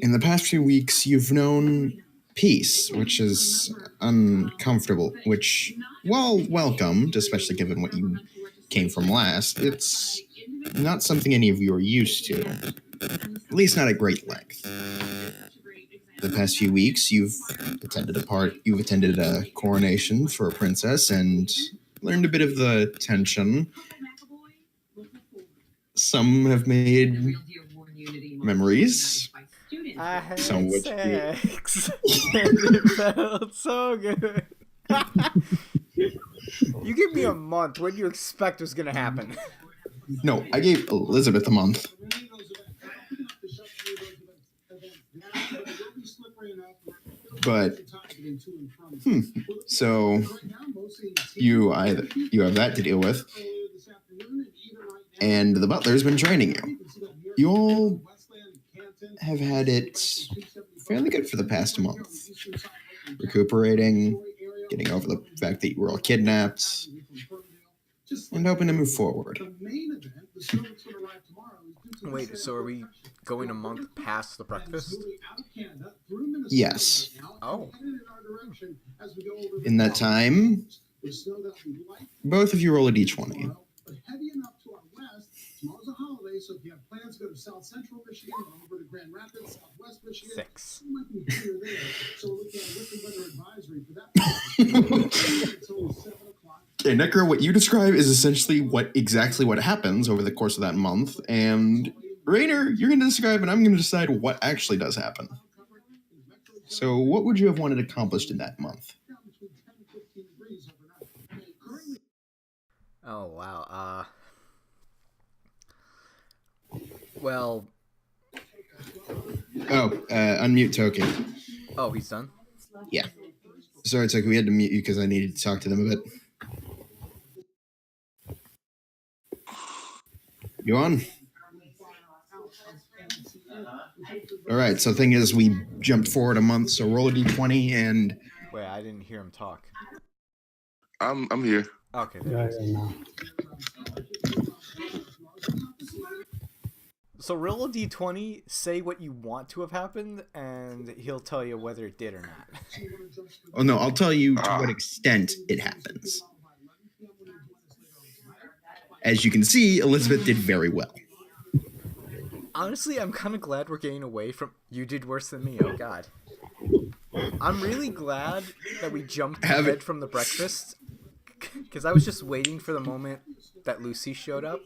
In the past few weeks, you've known peace, which is uncomfortable, which, while welcomed, especially given what you came from last, it's not something any of you are used to, at least not at great length. The past few weeks, you've attended a coronation for a princess and learned a bit of the tension. Some have made memories, I some had which you... sex and it felt so good. You give me a month. What do you expect was gonna happen? No, I gave Elizabeth a month. But so you have that to deal with, and the butler's been training you. You all have had it fairly good for the past month, recuperating, getting over the fact that you were all kidnapped, and hoping to move forward. Wait, so are we going a month past the breakfast? Yes. Oh. In that time, both of you roll a d20. Tomorrow's a holiday, so if you have plans to go to South Central Michigan or over to Grand Rapids, Southwest Michigan, 6. you might be here there. So look at wicked weather advisory for that. Until 7 o'clock. Okay, Necker, what you describe is essentially exactly what happens over the course of that month, and Rainer, you're going to describe, and I'm going to decide what actually does happen. So, what would you have wanted accomplished in that month? Oh, wow. Well... Unmute Token. Oh, he's done? Yeah. Sorry, Token, we had to mute you because I needed to talk to them a bit. You on? All right, so the thing is, we jumped forward a month, so roll a d20 and... Wait, I didn't hear him talk. I'm here. Okay. No. So roll a d20, say what you want to have happened, and he'll tell you whether it did or not. Oh, no, I'll tell you to what extent it happens. As you can see, Elizabeth did very well. Honestly, I'm kind of glad we're getting away from... You did worse than me, oh god. I'm really glad that we jumped ahead from the breakfast, because I was just waiting for the moment that Lucy showed up.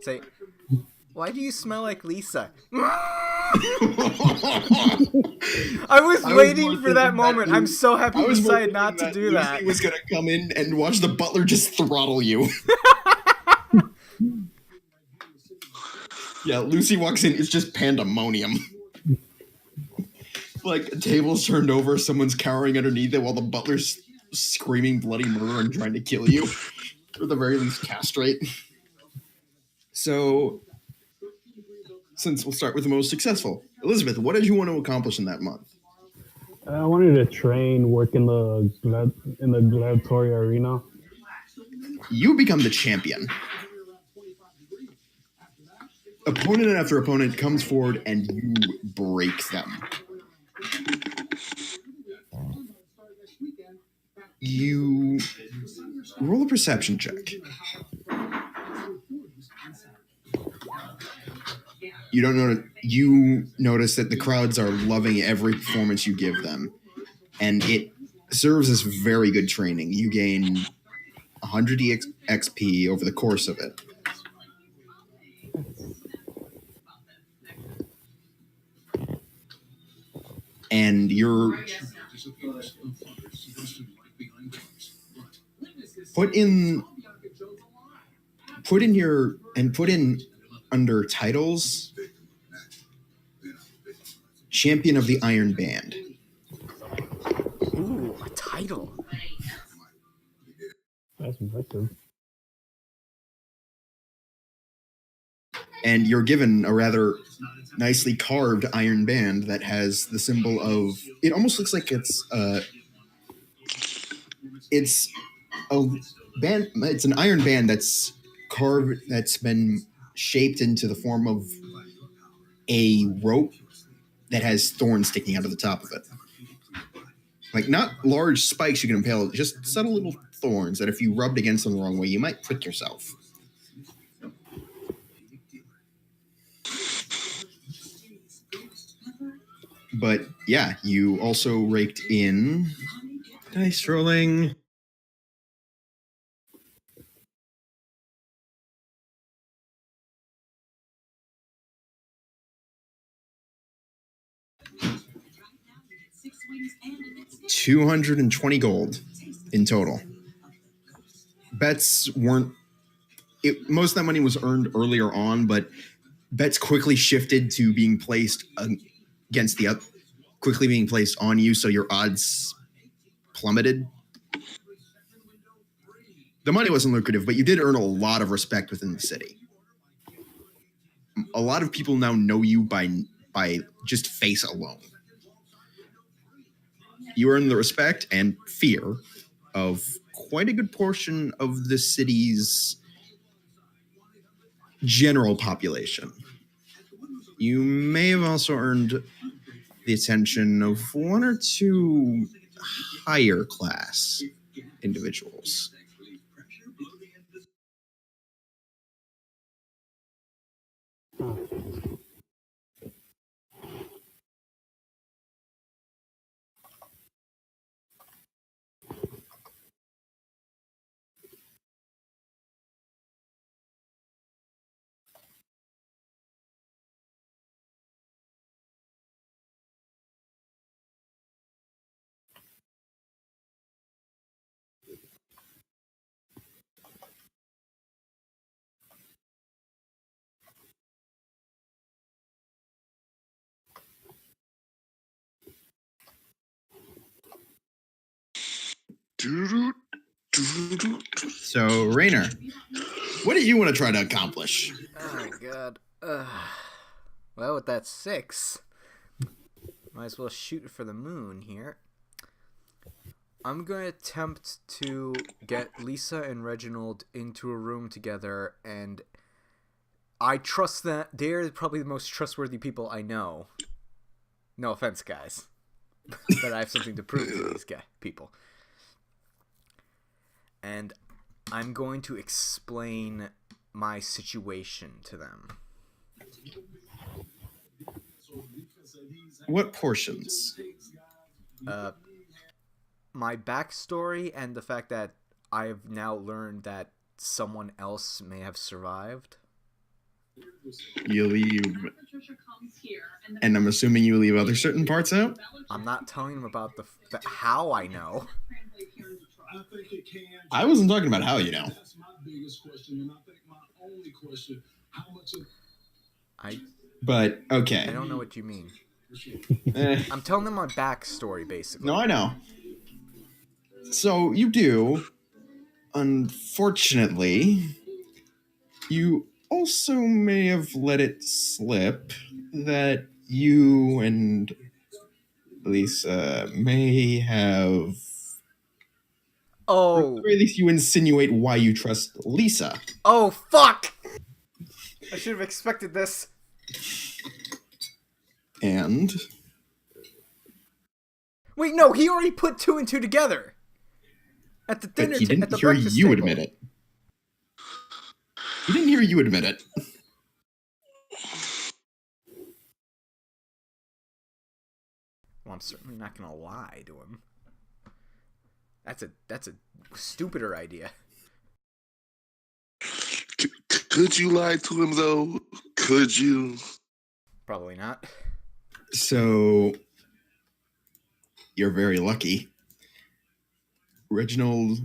Say, why do you smell like Lisa? I was waiting for that moment. I'm so happy you decided not to do that. Lucy was going to come in and watch the butler just throttle you. Yeah, Lucy walks in, it's just pandemonium. Like, a table's turned over, someone's cowering underneath it while the butler's screaming bloody murder and trying to kill you. Or at the very least, castrate. So, since we'll start with the most successful. Elizabeth, what did you want to accomplish in that month? I wanted to train, work in the gladiatory arena. You become the champion. Opponent after opponent comes forward and you break them. You roll a perception check. You notice that the crowds are loving every performance you give them, and it serves as very good training. You gain 100 XP over the course of it. And you're put in under titles, Champion of the Iron Band. Ooh, a title. That's impressive. And you're given a rather nicely carved iron band that has the symbol of... It almost looks like it's a band. It's an iron band that's carved, that's been shaped into the form of a rope that has thorns sticking out of the top of it. Like, not large spikes you can impale, just subtle little thorns that if you rubbed against them the wrong way, you might prick yourself. But yeah, you also raked in dice rolling. $220 gold in total. Bets weren't. Most of that money was earned earlier on, but bets quickly shifted to being placed against the other, quickly being placed on you, so your odds plummeted. The money wasn't lucrative, but you did earn a lot of respect within the city. A lot of people now know you by just face alone. You earn the respect and fear of quite a good portion of the city's general population. You may have also earned the attention of one or two higher class individuals. So, Rainer, what do you want to try to accomplish? Oh, God. Well, with that 6, might as well shoot for the moon here. I'm going to attempt to get Lisa and Reginald into a room together, and I trust that they're probably the most trustworthy people I know. No offense, guys. But I have something to prove to these people. And I'm going to explain my situation to them. What portions? My backstory and the fact that I've now learned that someone else may have survived. You leave, and I'm assuming you leave other certain parts out? I'm not telling them about the how I know. I wasn't talking about how you know. That's my biggest question, and I think my only question: how much of But okay. I don't know what you mean. Eh. I'm telling them my backstory, basically. No, I know. So you do. Unfortunately, you also may have let it slip that you and Lisa may have. Oh. Or at the very least, you insinuate why you trust Lisa. Oh, fuck! I should have expected this. And. Wait, no, he already put 2 and 2 together. At the dinner But he didn't at the hear breakfast you table. admit it. He didn't hear you admit it. Well, I'm certainly not gonna lie to him. That's a stupider idea. Could you lie to him, though? Could you? Probably not. So, you're very lucky. Reginald,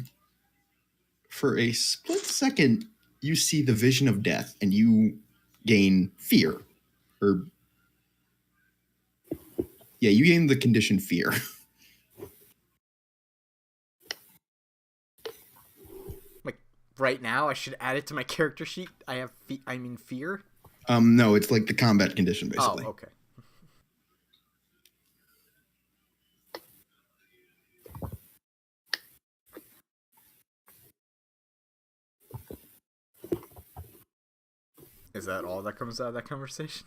for a split second, you see the vision of death and you gain fear. You gain the condition fear. Like, right now, I should add it to my character sheet. I have fear? No, it's like the combat condition, basically. Oh, okay. Is that all that comes out of that conversation?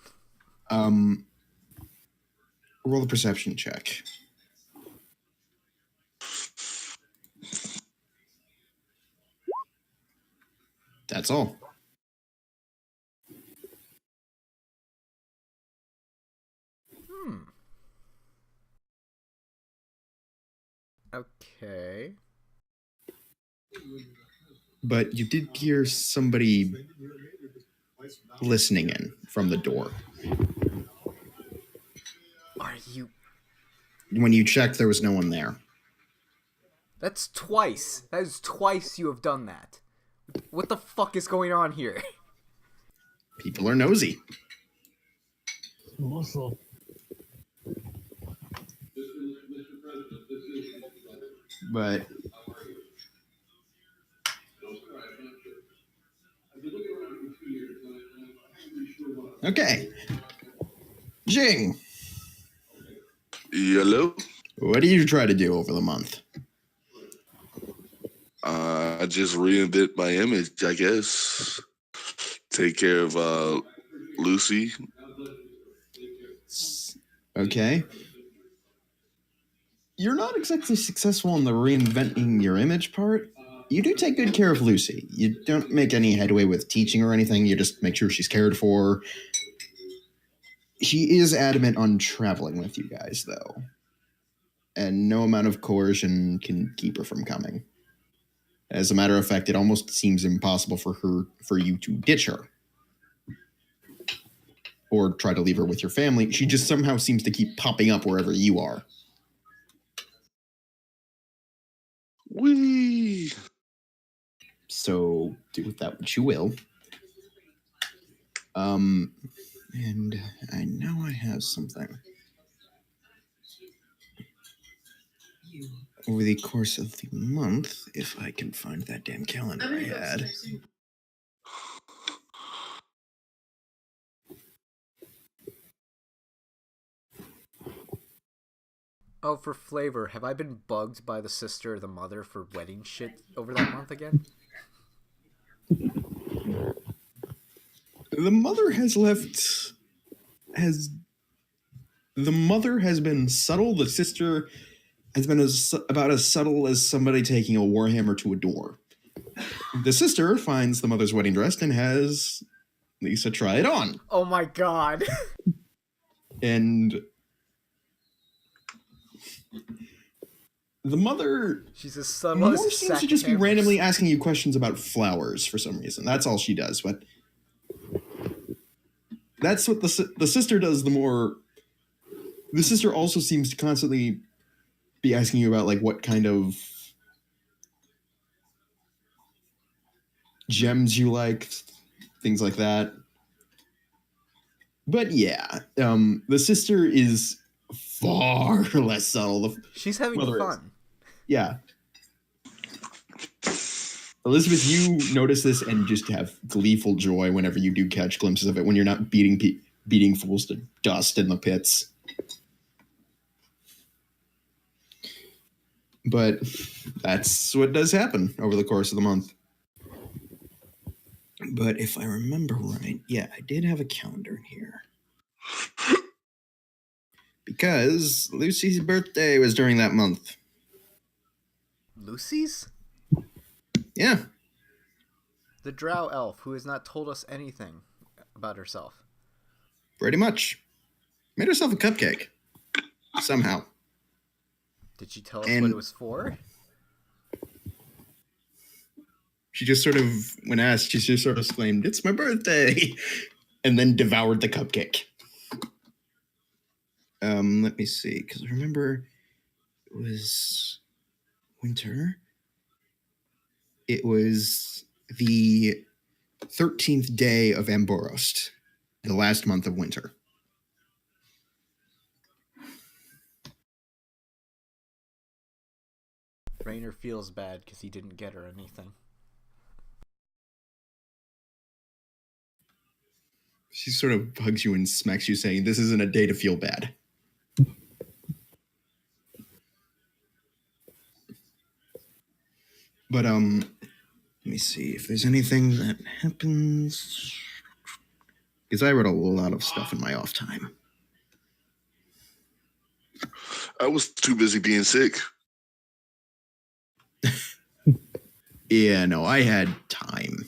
Roll the perception check. That's all. Okay. But you did hear somebody listening in from the door. Are you... When you checked, there was no one there. That's twice. That is twice you have done that. What the fuck is going on here? People are nosy. Muscle. But okay. Jing, Hello? what do you try to do over the month? I just reinvent my image, I guess. Take care of Lucy. Okay. You're not exactly successful in the reinventing your image part. You do take good care of Lucy. You don't make any headway with teaching or anything. You just make sure she's cared for. She is adamant on traveling with you guys, though. And no amount of coercion can keep her from coming. As a matter of fact, it almost seems impossible for you to ditch her. Or try to leave her with your family. She just somehow seems to keep popping up wherever you are. Whee! So do with that what you will. And I know I have something. Over the course of the month, if I can find that damn calendar I had. Oh, for flavor, have I been bugged by the sister or the mother for wedding shit over that month again? The mother has been subtle. The sister has been about as subtle as somebody taking a warhammer to a door. The sister finds the mother's wedding dress and has Lisa try it on. Oh my god. And the mother She's as subtle more as a seems sack to just of be hammers. randomly asking you questions about flowers for some reason. That's all she does. But that's what the sister does. The sister also seems to constantly be asking you about like what kind of gems you like, things like that. But yeah, the sister is far less subtle. She's having fun. Yeah. Elizabeth, you notice this and just have gleeful joy whenever you do catch glimpses of it, when you're not beating fools to dust in the pits. But that's what does happen over the course of the month. But if I remember right, yeah, I did have a calendar in here. Because Lucy's birthday was during that month. Lucy's? Yeah. The drow elf who has not told us anything about herself. Pretty much. Made herself a cupcake. Somehow. Did she tell us what it was for? She just sort of, when asked, she just sort of exclaimed, "It's my birthday!" and then devoured the cupcake. Let me see, because I remember it was winter. It was the 13th day of Amborost, the last month of winter. Rainer feels bad because he didn't get her anything. She sort of hugs you and smacks you, saying, "This isn't a day to feel bad." But, let me see if there's anything that happens. Because I read a lot of stuff in my off time. I was too busy being sick. Yeah, no, I had time.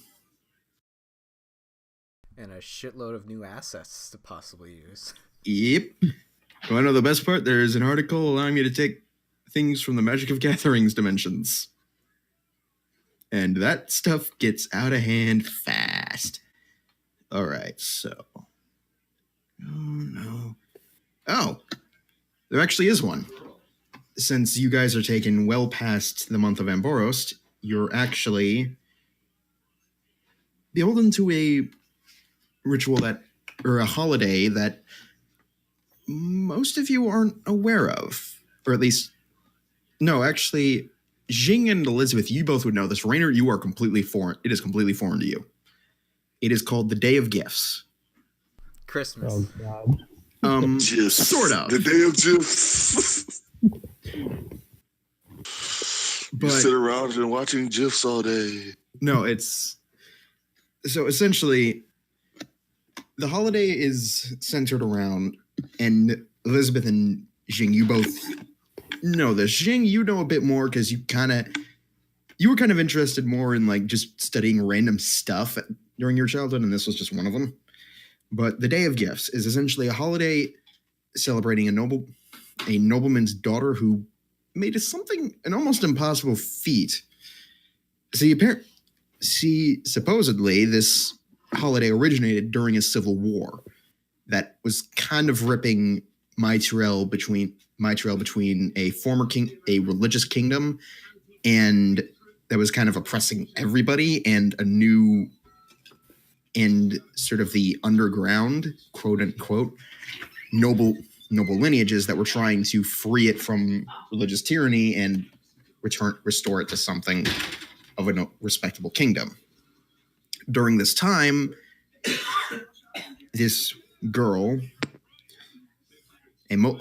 And a shitload of new assets to possibly use. Yep. Want to know the best part? There's an article allowing me to take things from the Magic of Gatherings dimensions. And that stuff gets out of hand fast. All right, so. Oh, no. Oh, there actually is one. Since you guys are taken well past the month of Amborost, you're actually beholden to a ritual that, or a holiday that most of you aren't aware of. Or at least, no, actually, Jing and Elizabeth, you both would know this. Rainer, you are completely foreign. It is completely foreign to you. It is called the Day of Gifts. Christmas. Oh God. Gifs. Sort of. The day of gifs. You But sit around and watching gifs all day. no, it's so essentially the holiday is centered around, and Elizabeth and Jing, you both know this. Jing, you know a bit more because you were kind of interested more in like just studying random stuff during your childhood, and this was just one of them. But the Day of Gifts is essentially a holiday celebrating a nobleman's daughter who made an almost impossible feat. Supposedly this holiday originated during a civil war that was kind of ripping Mytyrell between a religious kingdom, and that was kind of oppressing everybody, and sort of the underground, quote unquote, noble lineages that were trying to free it from religious tyranny and restore it to something of a respectable kingdom. During this time, this girl, God,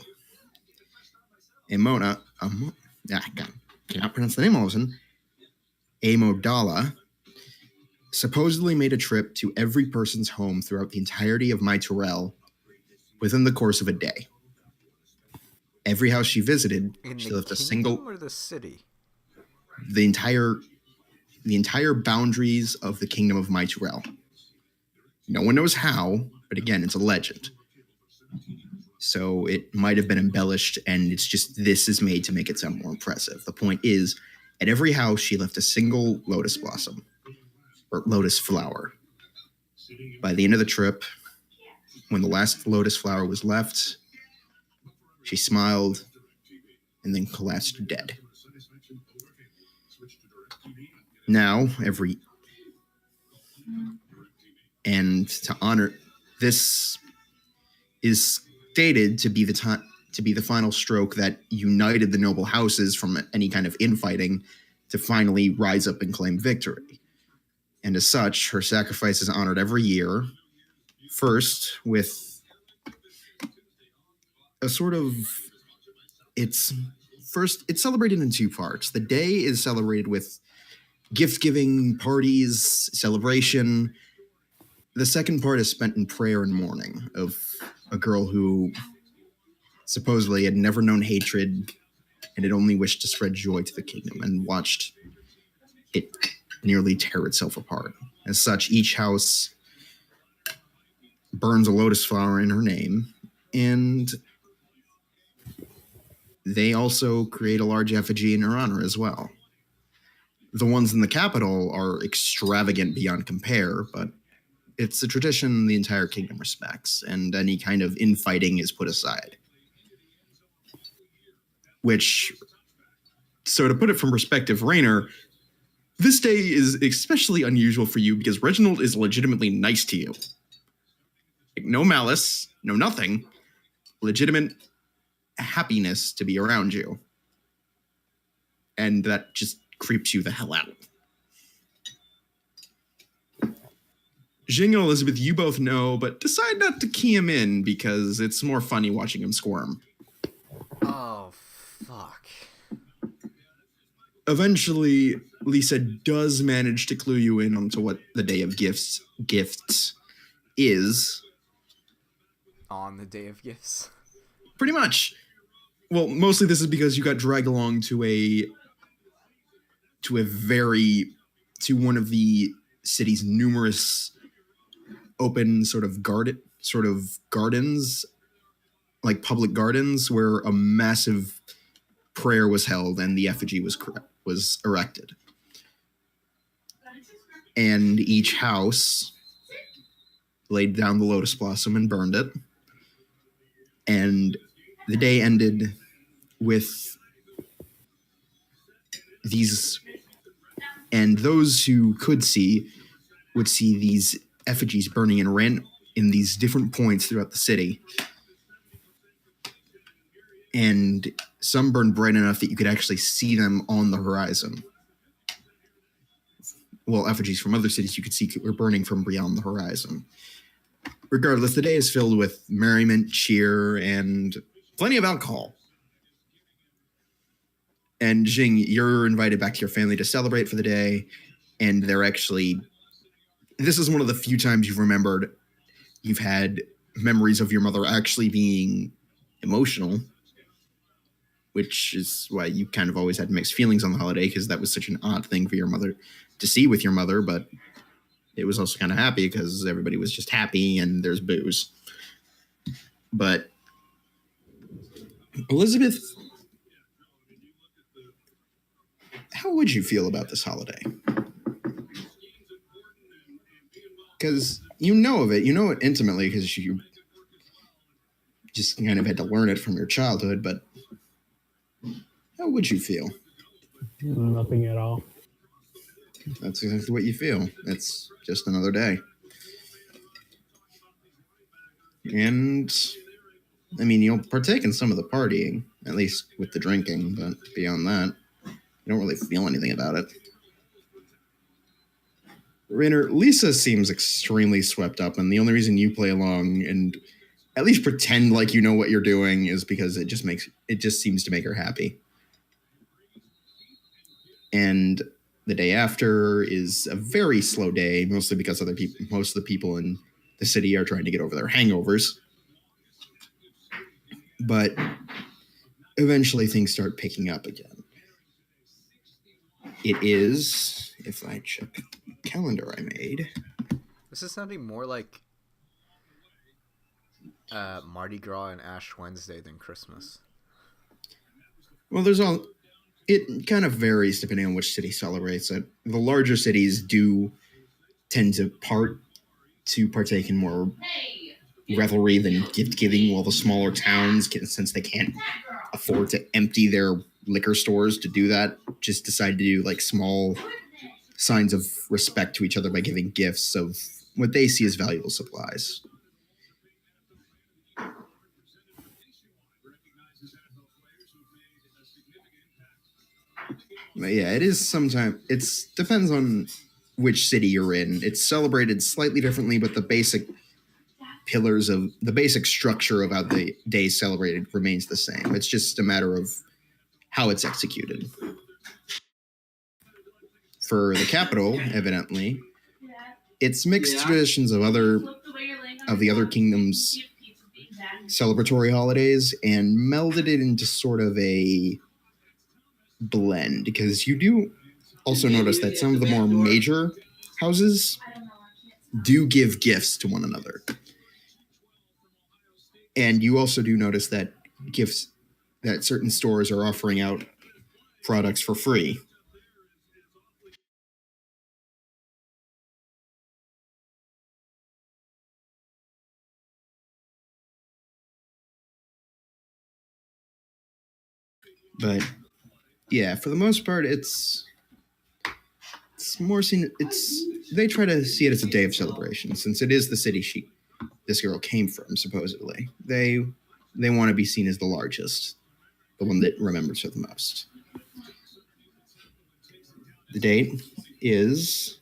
cannot pronounce the name all of a sudden, Amodala, supposedly made a trip to every person's home throughout the entirety of Mytyrell within the course of a day. Every house she visited, she left a single, or the city? the entire boundaries of the kingdom of Mytyrell. No one knows how, but again, it's a legend. So it might have been embellished, and it's just this is made to make it sound more impressive. The point is, at every house, she left a single lotus blossom or lotus flower. By the end of the trip, when the last lotus flower was left, she smiled and then collapsed dead. Now, to honor this is stated to be the final stroke that united the noble houses from any kind of infighting to finally rise up and claim victory. And as such, her sacrifice is honored every year, first with a sort of it's celebrated in two parts. The day is celebrated with gift-giving, parties, celebration. The second part is spent in prayer and mourning of a girl who supposedly had never known hatred and had only wished to spread joy to the kingdom and watched it nearly tear itself apart. As such, each house burns a lotus flower in her name, and they also create a large effigy in her honor as well. The ones in the capital are extravagant beyond compare, but it's a tradition the entire kingdom respects, and any kind of infighting is put aside. So to put it from perspective, Rainer, this day is especially unusual for you because Reginald is legitimately nice to you. Like, no malice, no nothing. Legitimate happiness to be around you. And that just creeps you the hell out. Jing and Elizabeth, you both know, but decide not to key him in because it's more funny watching him squirm. Oh, fuck. Eventually, Lisa does manage to clue you in onto what the Day of Gifts is. On the Day of Gifts. Pretty much. Well, mostly this is because you got dragged along to one of the city's numerous open sort of gardens, like public gardens, where a massive prayer was held and the effigy was erected. And each house laid down the lotus blossom and burned it. And the day ended with these, and those who could see would see these effigies burning in these different points throughout the city. And some burned bright enough that you could actually see them on the horizon. Well, effigies from other cities you could see were burning from beyond the horizon. Regardless, the day is filled with merriment, cheer, and plenty of alcohol. And Jing, you're invited back to your family to celebrate for the day, and this is one of the few times you've had memories of your mother actually being emotional, which is why you kind of always had mixed feelings on the holiday, because that was such an odd thing for your mother to see with your mother, but it was also kind of happy because everybody was just happy and there's booze. But Elizabeth, how would you feel about this holiday? Because you know it intimately, because you just kind of had to learn it from your childhood, but how would you feel? Nothing at all. That's exactly what you feel. It's just another day. And, I mean, you'll partake in some of the partying, at least with the drinking, but beyond that, you don't really feel anything about it. Rainer, Lisa seems extremely swept up, and the only reason you play along and at least pretend like you know what you're doing is because it just seems to make her happy. And the day after is a very slow day, mostly because most of the people in the city are trying to get over their hangovers. But eventually things start picking up again. It is, if I check the calendar I made. This is sounding more like Mardi Gras and Ash Wednesday than Christmas. Well, it kind of varies depending on which city celebrates it. The larger cities do tend to partake in more revelry than gift giving, while the smaller towns, since they can't afford to empty their liquor stores to do that, just decide to do like small signs of respect to each other by giving gifts of what they see as valuable supplies. But yeah, it is sometimes. It depends on which city you're in. It's celebrated slightly differently, but the basic structure of how the day is celebrated remains the same. It's just a matter of how it's executed. For the capital, evidently, it's mixed traditions of the other kingdoms' celebratory holidays and melded it into sort of a blend, because you do also notice that some of the more major houses do give gifts to one another. And you also do notice that certain stores are offering out products for free. But yeah, for the most part, it's more seen. They try to see it as a day of celebration, since it is the city this girl came from. Supposedly, they want to be seen as the largest, the one that remembers her the most. The date is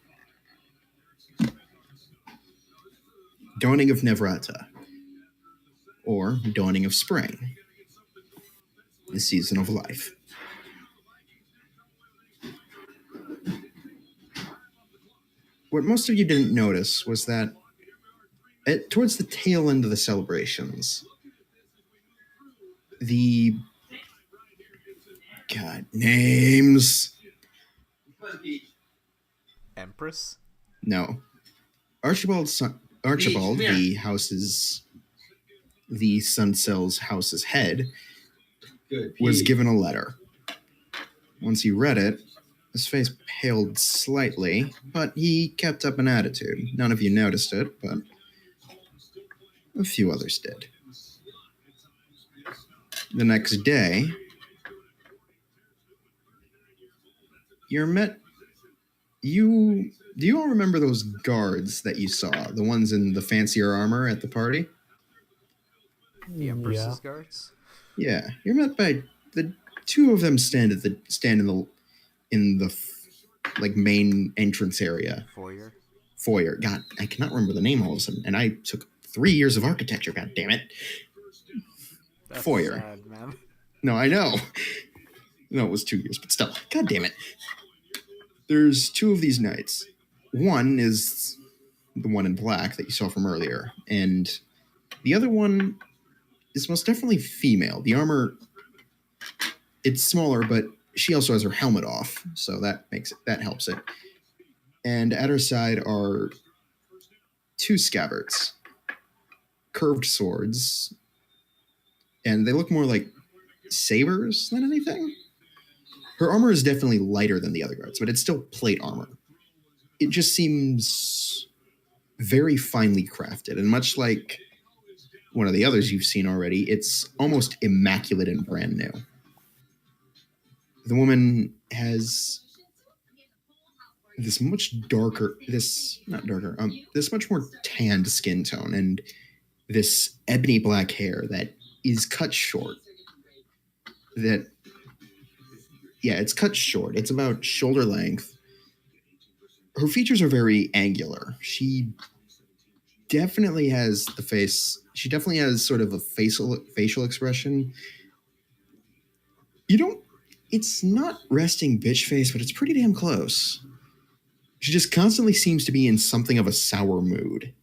dawning of Nevrata, or dawning of spring, the season of life. What most of you didn't notice was that towards the tail end of the celebrations, the Names. Empress? No. Archibald, the Suncell's house's head, was given a letter. Once he read it, his face paled slightly, but he kept up an attitude. None of you noticed it, but a few others did. The next day, do you all remember those guards that you saw? The ones in the fancier armor at the party? The Empress's guards? Yeah. You're met by the two of them stand in the main entrance area. Foyer. God, I cannot remember the name all of a sudden. And I took 3 years of architecture, god damn it. That's Foyer. Sad, man. No, I know. No, it was 2 years, but still. God damn it. There's two of these knights. One is the one in black that you saw from earlier, and the other one is most definitely female. The armor, it's smaller, but she also has her helmet off, so that helps it. And at her side are two scabbards, curved swords, and they look more like sabers than anything. Her armor is definitely lighter than the other guards, but it's still plate armor. It just seems very finely crafted, and much like one of the others you've seen already, it's almost immaculate and brand new. The woman has this much more tanned skin tone and this ebony black hair that is cut short. It's cut short. It's about shoulder length. Her features are very angular. She definitely has sort of a facial expression. It's not resting bitch face, but it's pretty damn close. She just constantly seems to be in something of a sour mood.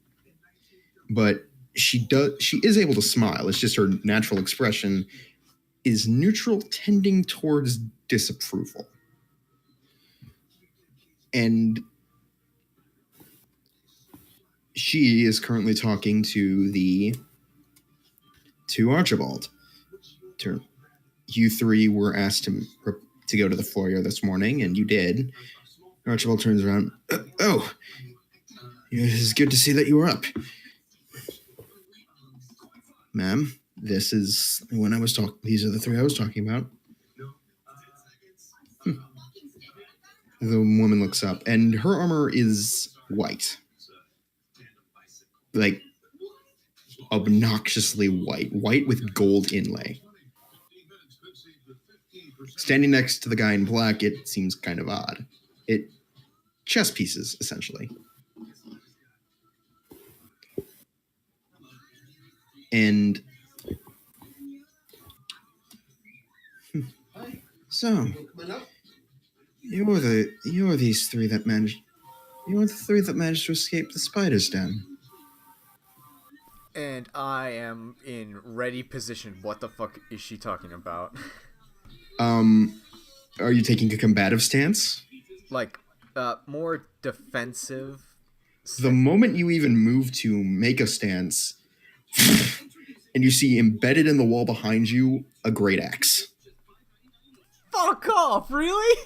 But she is able to smile. It's just her natural expression is neutral, tending towards disapproval. And she is currently talking to Archibald. You three were asked to go to the foyer this morning, and you did. Archibald turns around. Oh, it is good to see that you were up. Ma'am, these are the three I was talking about. The woman looks up, and her armor is white. Like, obnoxiously white with gold inlay. Standing next to the guy in black, it seems kind of odd. Chess pieces, essentially. And so, you are the three that managed to escape the spider's den. And I am in ready position. What the fuck is she talking about? Are you taking a combative stance? Like, more defensive. The moment you even move to make a stance, and you see embedded in the wall behind you a great axe. Fuck off, really?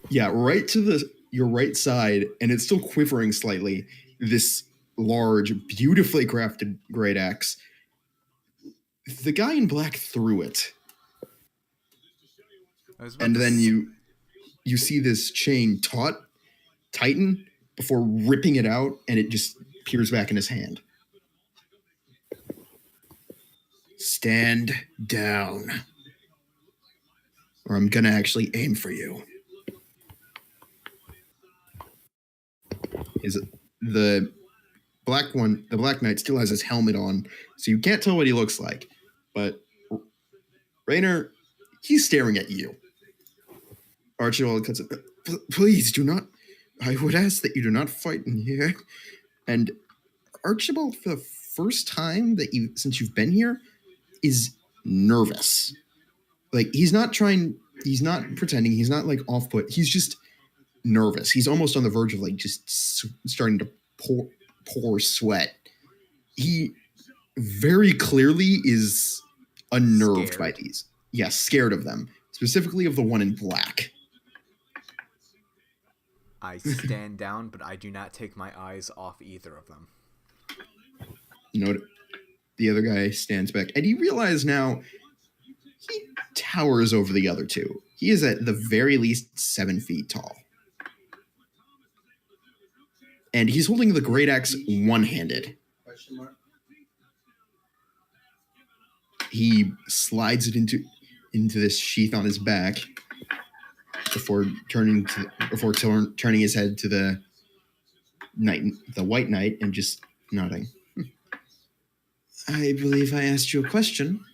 Yeah, right to your right side, and it's still quivering slightly. This large, beautifully crafted great axe. The guy in black threw it. And then you see this chain tighten before ripping it out, and it just peers back in his hand. Stand down, or I'm gonna actually aim for you. The black knight still has his helmet on, so you can't tell what he looks like. But Raynor, he's staring at you. Archibald cuts it. Please do not. I would ask that you do not fight in here. And Archibald, for the first time since you've been here, is nervous. Like, he's not trying He's not pretending. He's not like off put. He's just nervous. He's almost on the verge of like just starting to pour sweat. He very clearly is unnerved by these. Yes, scared of them, specifically of the one in black. I stand down, but I do not take my eyes off either of them. Note the other guy stands back, and you realize now he towers over the other two. He is at the very least 7 feet tall. And he's holding the great axe one-handed. He slides it into this sheath on his back before turning his head to the white knight, and just nodding. I believe I asked you a question.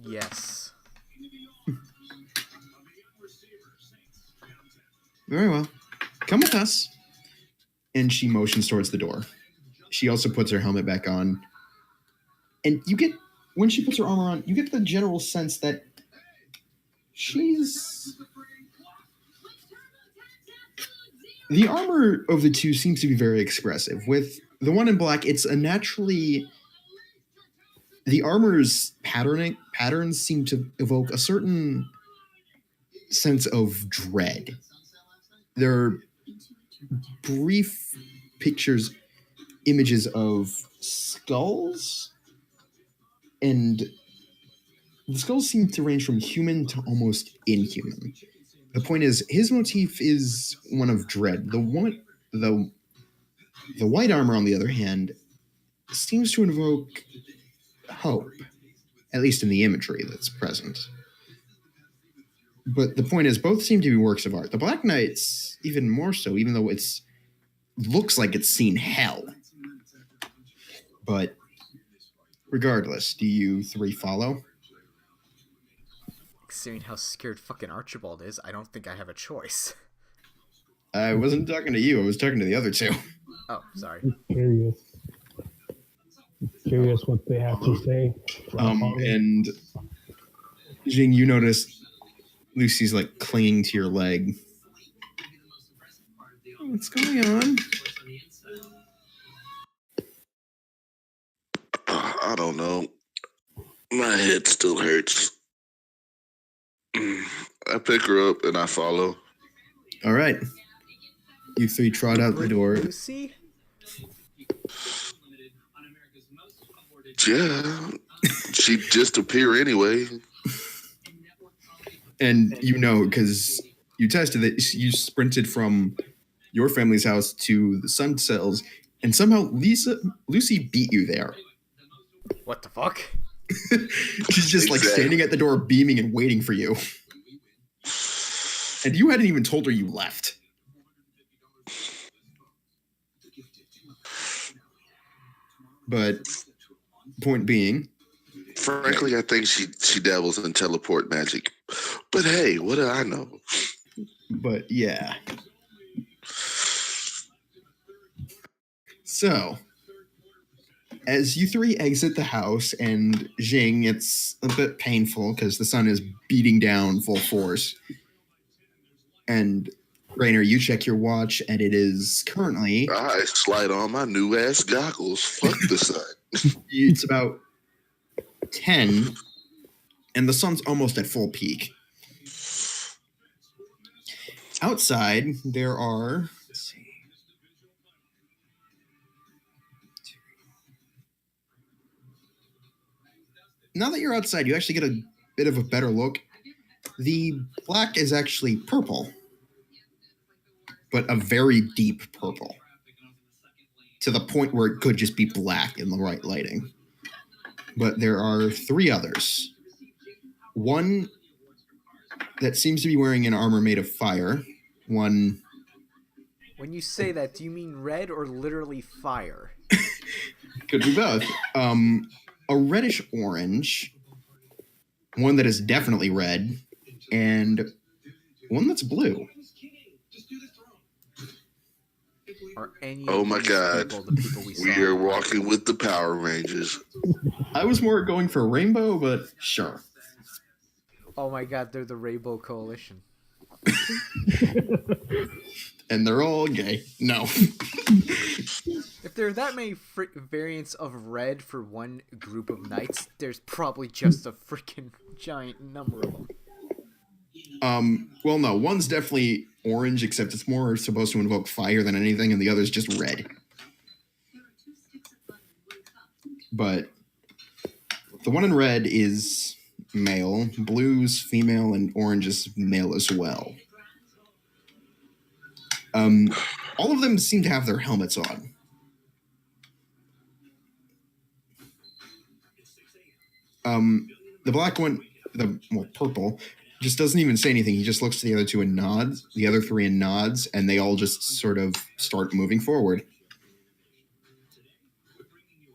Yes. Very well. Come with us. And she motions towards the door. She also puts her helmet back on. And you get, when she puts her armor on, you get the general sense that the armor of the two seems to be very expressive. With the one in black, it's a naturally... The armor's patterns seem to evoke a certain sense of dread. There are brief images of skulls, and the skulls seem to range from human to almost inhuman. The point is, his motif is one of dread. The white armor, on the other hand, seems to invoke hope, at least in the imagery that's present. But the point is, both seem to be works of art. The Black Knight's even more so, even though it looks like it's seen hell. But regardless, do you three follow? Considering how scared fucking Archibald is, I don't think I have a choice. I wasn't talking to you. I was talking to the other two. Oh, sorry. Curious what they have to say. And Jing, you notice Lucy's like clinging to your leg. What's going on? I don't know. My head still hurts. I pick her up and I follow. All right. You three trot out the door. Lucy? Yeah. She'd just appear anyway. And you know, because you tested that you sprinted from your family's house to the sun cells, and somehow Lucy beat you there. What the fuck? She's just like standing at the door, beaming and waiting for you. And you hadn't even told her you left. But point being, frankly, I think she dabbles in teleport magic. But hey, what do I know? But yeah. So, as you three exit the house, and Jing, it's a bit painful because the sun is beating down full force. And Rainer, you check your watch, and it is currently... I slide on my new ass goggles. Fuck the sun. It's about 10, and the sun's almost at full peak. Outside, there are... Let's see. Now that you're outside, you actually get a bit of a better look. The black is actually purple, but a very deep purple, to the point where it could just be black in the right lighting. But there are 3 others. One that seems to be wearing an armor made of fire. One... When you say that, do you mean red or literally fire? Could be both. A reddish orange, one that is definitely red, and one that's blue. Are any Oh of my these God. people the people we saw? We are walking with the Power Rangers. I was more going for rainbow, but sure. Oh my God, they're the Rainbow Coalition. And they're all gay. No. If there are that many variants of red for one group of knights, there's probably just a freaking giant number of them. Well, no, one's definitely orange, except it's more supposed to invoke fire than anything, and the other's just red. But the one in red is male, blue's female, and orange is male as well. All of them seem to have their helmets on. The black one, purple, just doesn't even say anything. He just looks to the other two and nods, the other three and nods, and they all just sort of start moving forward.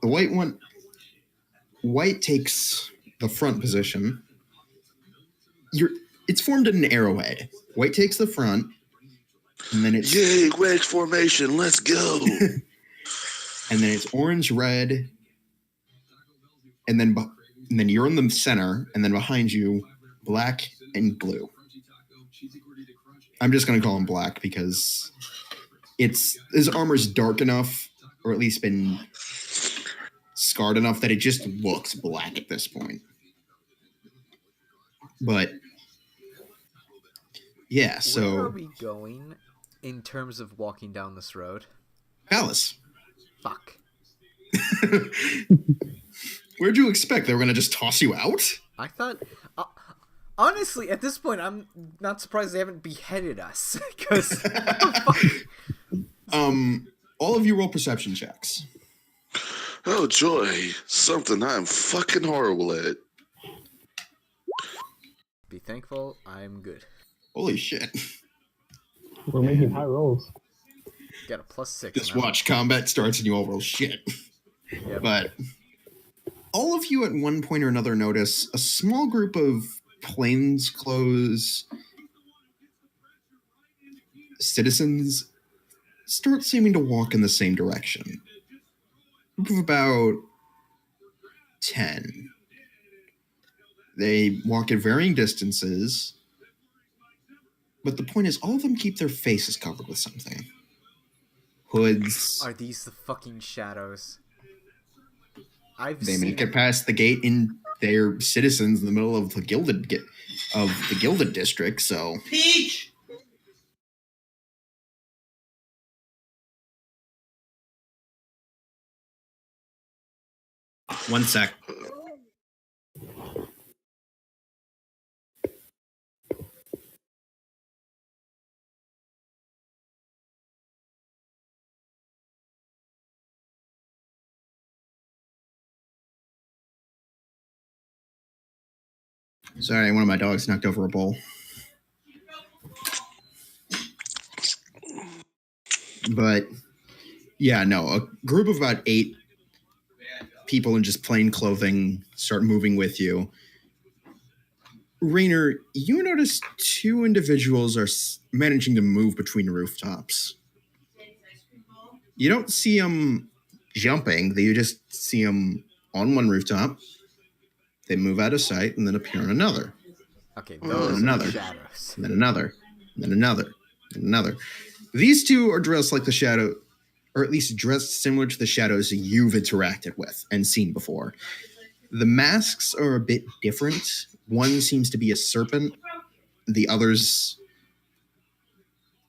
The white one, white takes the front position. It's formed in an arrowhead. White takes the front, and then it's Yay, wedge formation, let's go. and then it's orange, red, and then you're in the center, and then behind you, black and blue. I'm just going to call him black because his armor's dark enough, or at least been scarred enough that it just looks black at this point. But yeah, so where are we going in terms of walking down this road? Palace. Fuck. Where'd you expect they were going to just toss you out? I thought... honestly, at this point, I'm not surprised they haven't beheaded us. Because... all of you roll perception checks. Oh, joy. Something I'm fucking horrible at. Be thankful, I'm good. Holy shit. We're making high rolls. Got a +6. Just watch, combat starts and you all roll shit. Yep. But all of you at one point or another notice a small group of plainclothes citizens start seeming to walk in the same direction. A group of about 10. They walk at varying distances, but the point is all of them keep their faces covered with something. Hoods. Are these the fucking shadows? They make it past the gate in their citizens in the middle of the gilded district, so Peach! one sec. Sorry, one of my dogs knocked over a bowl. But yeah, no, a group of about 8 people in just plain clothing start moving with you. Rainer, you notice 2 individuals are managing to move between rooftops. You don't see them jumping. You just see them on one rooftop. They move out of sight and then appear on another. Okay, those and are another. shadows. And then another. And then another. And another. These 2 are dressed like the shadow, or at least dressed similar to the shadows you've interacted with and seen before. The masks are a bit different. One seems to be a serpent. The others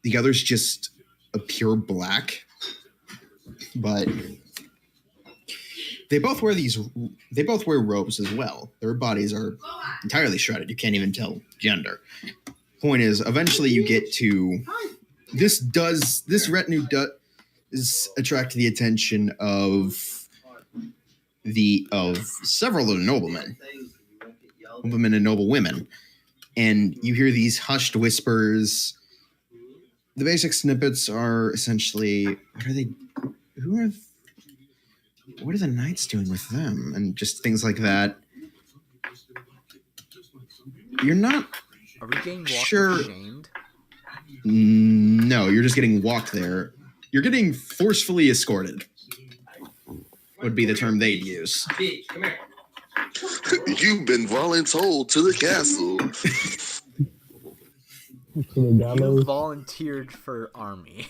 just a pure black. But they both wear robes as well. Their bodies are entirely shrouded. You can't even tell gender. Point is, eventually you get to this retinue does attract the attention of several of the noblemen and noble women, and you hear these hushed whispers. The basic snippets are essentially, what are the knights doing with them, and just things like that. You're not Are we getting walked sure. and shamed? No, you're just getting walked there. You're getting forcefully escorted. Would be the term they'd use. Beach, come here. You've been voluntold to the castle. To the You gallows. volunteered for army.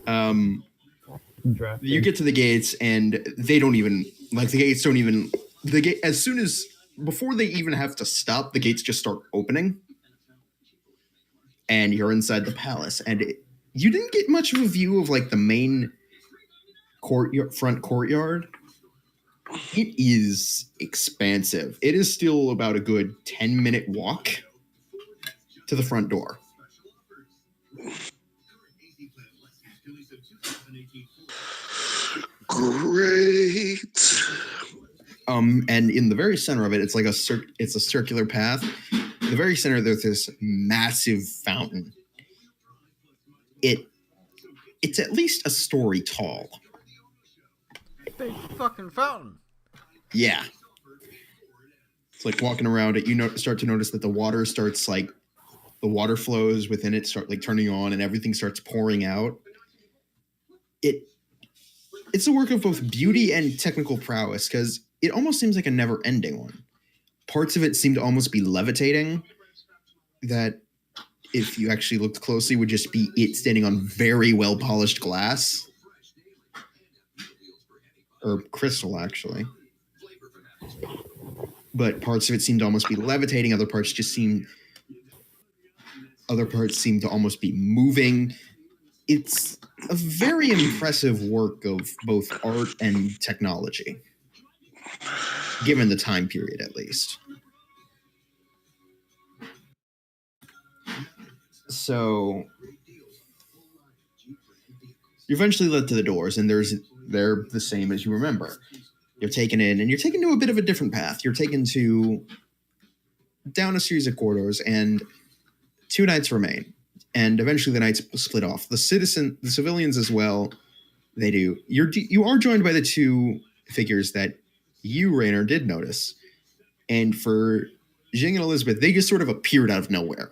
Drafted. You get to the gates, and they don't even like the gates. Don't even the gate as soon as before they even have to stop. The gates just start opening, and you're inside the palace. And you didn't get much of a view of like the main front courtyard. It is expansive. It is still about a good 10-minute walk to the front door. Great. And in the very center of it, it's like it's a circular path. In the very center, there's this massive fountain. It's at least a story tall. Big fucking fountain. Yeah. It's like walking around it, start to notice that the water starts like the water flows within it start like turning on and everything starts pouring out. It's a work of both beauty and technical prowess because it almost seems like a never-ending one. Parts of it seem to almost be levitating, that if you actually looked closely would just be it standing on very well-polished glass. Or crystal, actually. But parts of it seem to almost be levitating. Other parts seem to almost be moving. It's a very impressive work of both art and technology, given the time period, at least. So you're eventually led to the doors, and they're the same as you remember. You're taken in, and you're taken to a bit of a different path. You're taken down a series of corridors, and 2 knights remain. And eventually the knights split off. The civilians as well, they do. You are joined by the 2 figures that you, Raynor, did notice. And for Jing and Elizabeth, they just sort of appeared out of nowhere.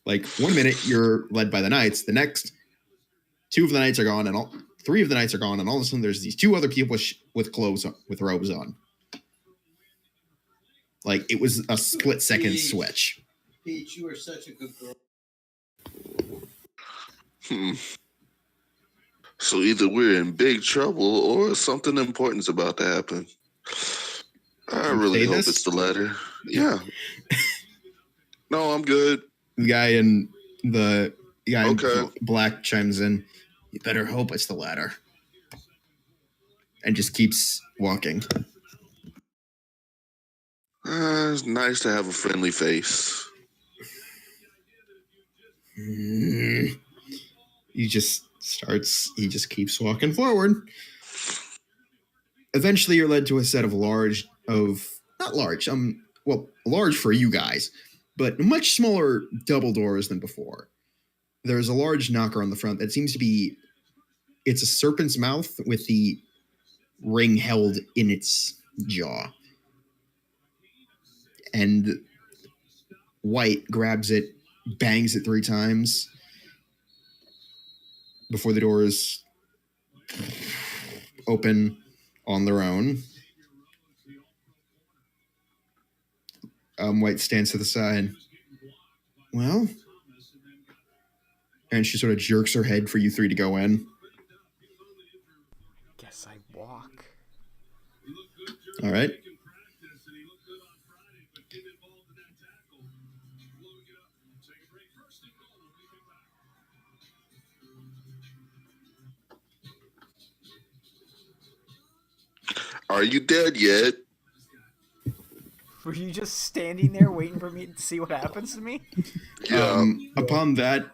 Like, one minute you're led by the knights, the next 2 of the knights are gone, and 3 of the knights are gone, and all of a sudden there's these 2 other people with clothes on, with robes on. Like, it was a split-second switch. Peach, you are such a good girl. So either we're in big trouble or something important's about to happen. I really hope it's the latter. Yeah. No, I'm good. The guy in black chimes in. You better hope it's the latter. And just keeps walking. It's nice to have a friendly face. He just keeps walking forward. Eventually you're led to a set of large for you guys, but much smaller double doors than before. There's a large knocker on the front that seems to be, it's a serpent's mouth with the ring held in its jaw. And White grabs it, bangs it 3 times before the doors open on their own. White stands to the side. Well? And she sort of jerks her head for you 3 to go in. Guess I walk. All right. Are you dead yet? Were you just standing there waiting for me to see what happens to me? Yeah. Upon that,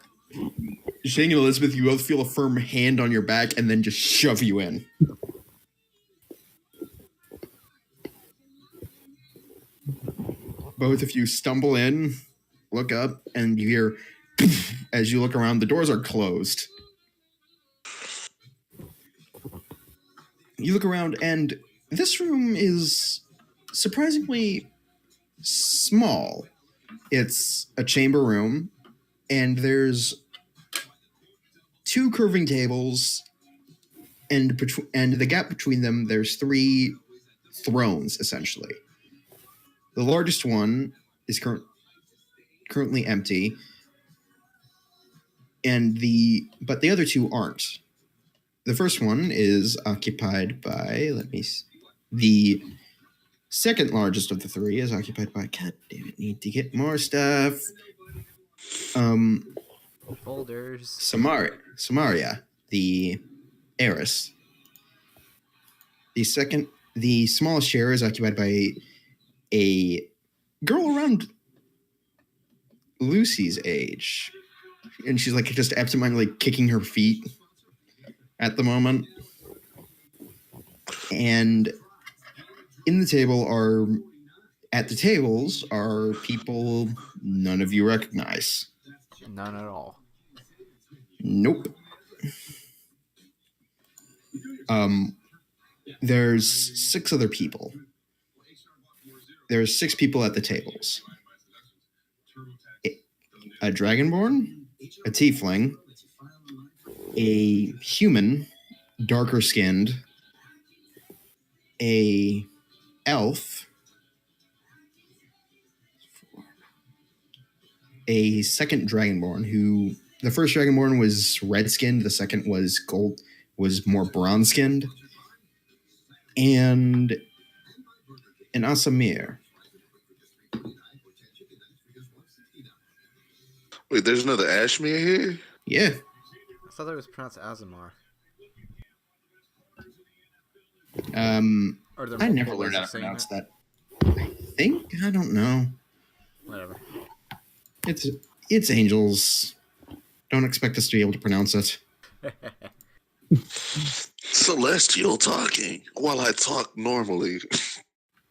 Shane and Elizabeth, you both feel a firm hand on your back and then just shove you in. Both of you stumble in, look up, and you hear, as you look around, the doors are closed. You look around, and this room is surprisingly small. It's a chamber room, and there's 2 curving tables, and the gap between them, there's 3 thrones, essentially. The largest one is currently empty, but the other 2 aren't. The first one is occupied by, the second largest of the 3 is occupied by, god damn it, need to get more stuff. Folders. Samaria, the heiress. The smallest chair is occupied by a girl around Lucy's age. And she's like just absentmindedly kicking her feet at the moment. And at the tables are people none of you recognize. None at all. Nope. There's 6 other people. There's 6 people at the tables. A dragonborn, a tiefling, a human, darker skinned, a elf, a second dragonborn who the first dragonborn was red skinned, the second was more bronze skinned, and an Asamir. Wait, there's another Ashmere here? Yeah. I thought it was pronounced Azamar. I never learned how to pronounce that. I don't know. Whatever. It's angels. Don't expect us to be able to pronounce it. Celestial talking while I talk normally.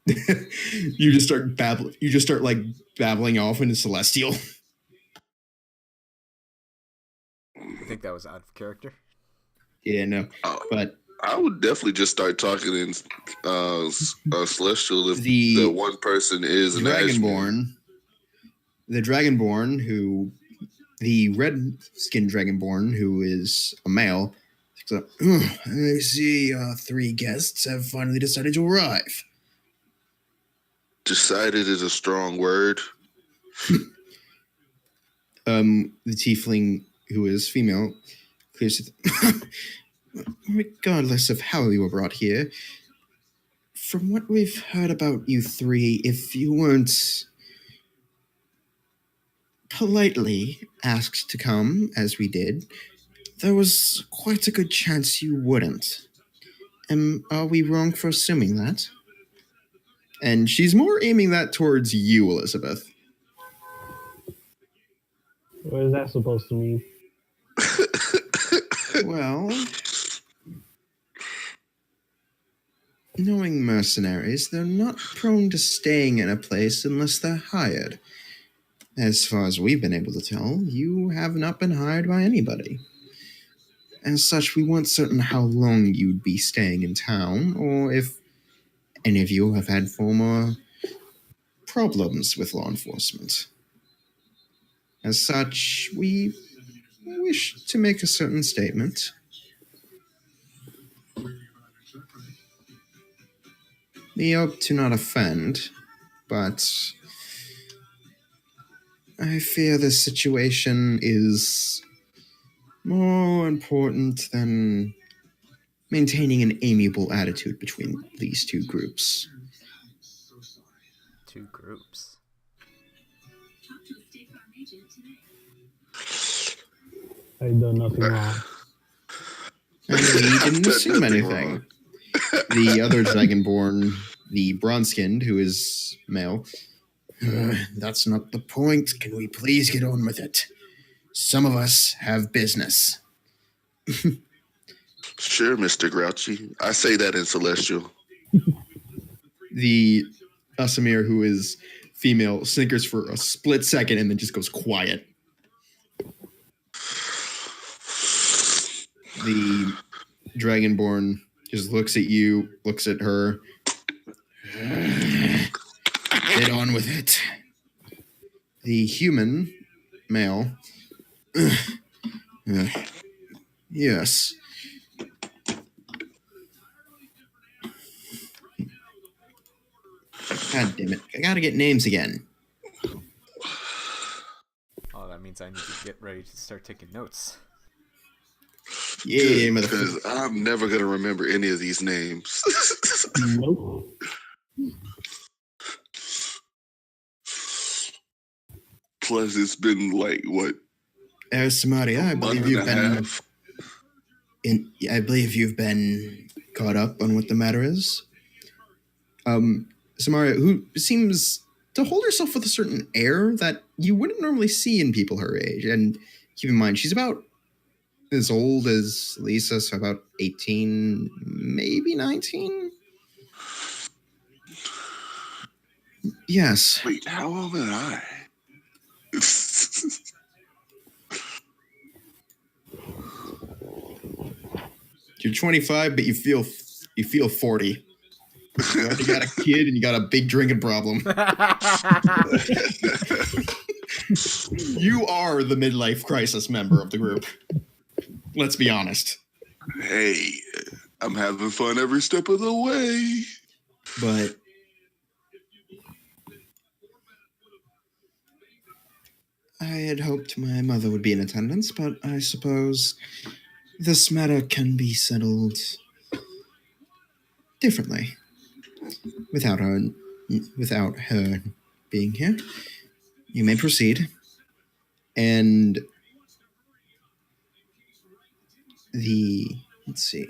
You just start babbling off into celestial. I think that was out of character. Yeah, no. But I would definitely just start talking in celestial if the one person is an dragonborn. The dragonborn the red-skinned dragonborn who is a male. So, I see 3 guests have finally decided to arrive. Decided is a strong word. The tiefling, who is female, clears regardless of how you were brought here, from what we've heard about you 3, if you weren't politely asked to come, as we did, there was quite a good chance you wouldn't. Are we wrong for assuming that? And she's more aiming that towards you, Elizabeth. What is that supposed to mean? Well, knowing mercenaries, they're not prone to staying in a place unless they're hired. As far as we've been able to tell, you have not been hired by anybody. As such, we weren't certain how long you'd be staying in town, or if any of you have had former problems with law enforcement. As such, we wish to make a certain statement. We hope to not offend, but I fear this situation is more important than maintaining an amiable attitude between these 2 groups. 2 groups. I've done nothing wrong. And we didn't assume anything. The other dragonborn, the bronze-skinned, who is male, that's not the point. Can we please get on with it? Some of us have business. Sure, Mr. Grouchy. I say that in celestial. The Asamir, who is female, snickers for a split second and then just goes quiet. The dragonborn just looks at you, looks at her. Get on with it. The human, male, Yes. God damn it. I gotta get names again. Oh, that means I need to get ready to start taking notes. Yeah, because I'm never gonna remember any of these names. Nope. Plus, it's been like what? Samaria, I believe you've been I believe you've been caught up on what the matter is. Samaria, who seems to hold herself with a certain air that you wouldn't normally see in people her age. And keep in mind, she's about as old as Lisa, so about 18, maybe 19. Yes. Wait, how old am I? You're 25, but you feel 40. You already got a kid and you got a big drinking problem. You are the midlife crisis member of the group. Let's be honest. Hey, I'm having fun every step of the way. But I had hoped my mother would be in attendance, but I suppose this matter can be settled differently without her being here. You may proceed. And let's see.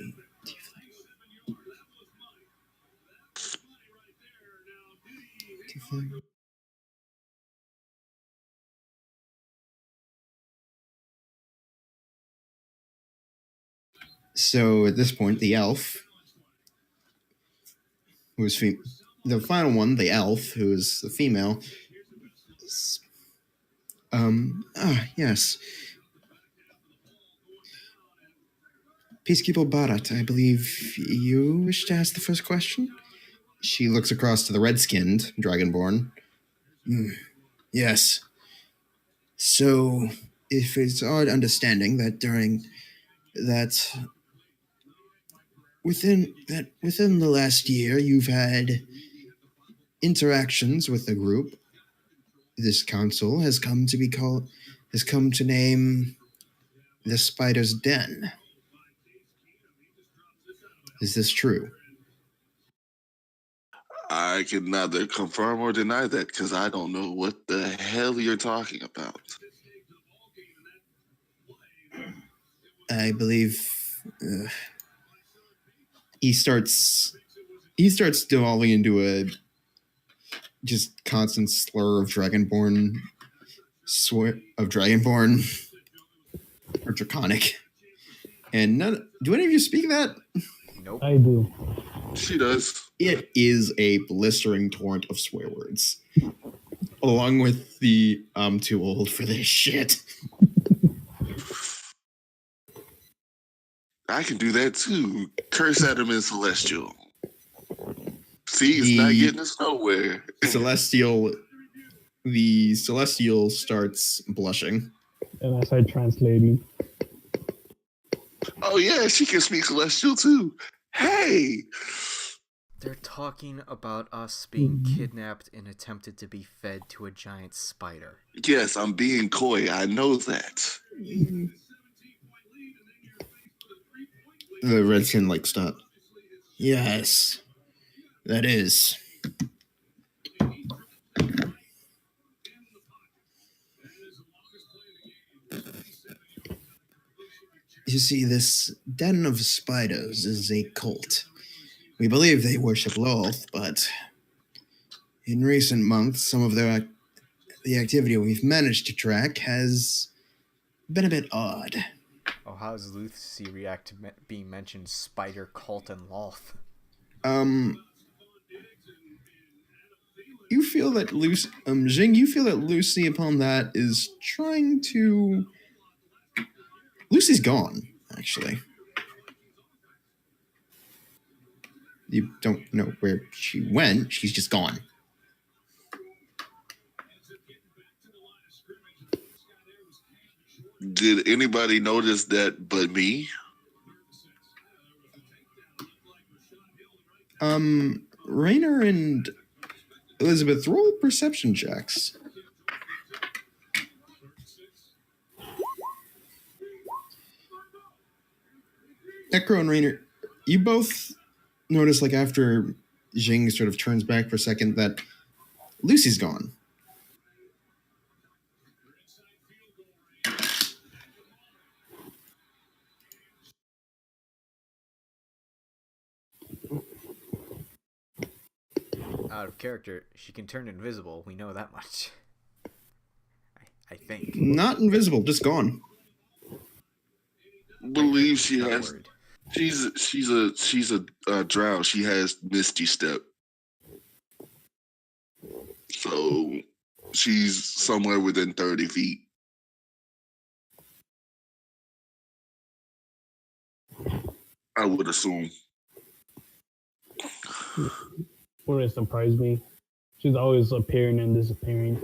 So at this point, the elf, who was the final one, the elf, who is the female. Yes. Peacekeeper Barat, I believe you wish to ask the first question? She looks across to the red-skinned Dragonborn. Yes. So, if it's our understanding that within the last year you've had interactions with the group, this council has come to name the Spider's Den. Is this true? I can neither confirm or deny that because I don't know what the hell you're talking about. I believe he starts devolving into a just constant slur of Dragonborn or Draconic. And do any of you speak that? Nope. I do. She does. It is a blistering torrent of swear words, along with the "I'm too old for this shit." I can do that too. Curse at him in Celestial. See, it's not getting us nowhere. The Celestial starts blushing. And I start translating. Oh yeah, she can speak Celestial too. Hey! They're talking about us being kidnapped and attempted to be fed to a giant spider. Yes, I'm being coy. I know that. The redskin stop. Yes, that is. You see, this den of spiders is a cult. We believe they worship Lolth, but in recent months, some of the activity we've managed to track has been a bit odd. Oh, how does Lucy react to being mentioned spider cult and Lolth? You feel that Lucy, Jing, you feel that Lucy, upon that, is trying to. Lucy's gone, actually. You don't know where she went. She's just gone. Did anybody notice that but me? Rainer and Elizabeth, roll perception checks. Necro and Rainer, you both notice, like, after Jing sort of turns back for a second, that Lucy's gone. Out of character, she can turn invisible. We know that much. I think. Not invisible, just gone. Believe she Not has. worried. She's a drow. She has Misty Step. So she's somewhere within 30 feet. I would assume. Wouldn't surprise me. She's always appearing and disappearing.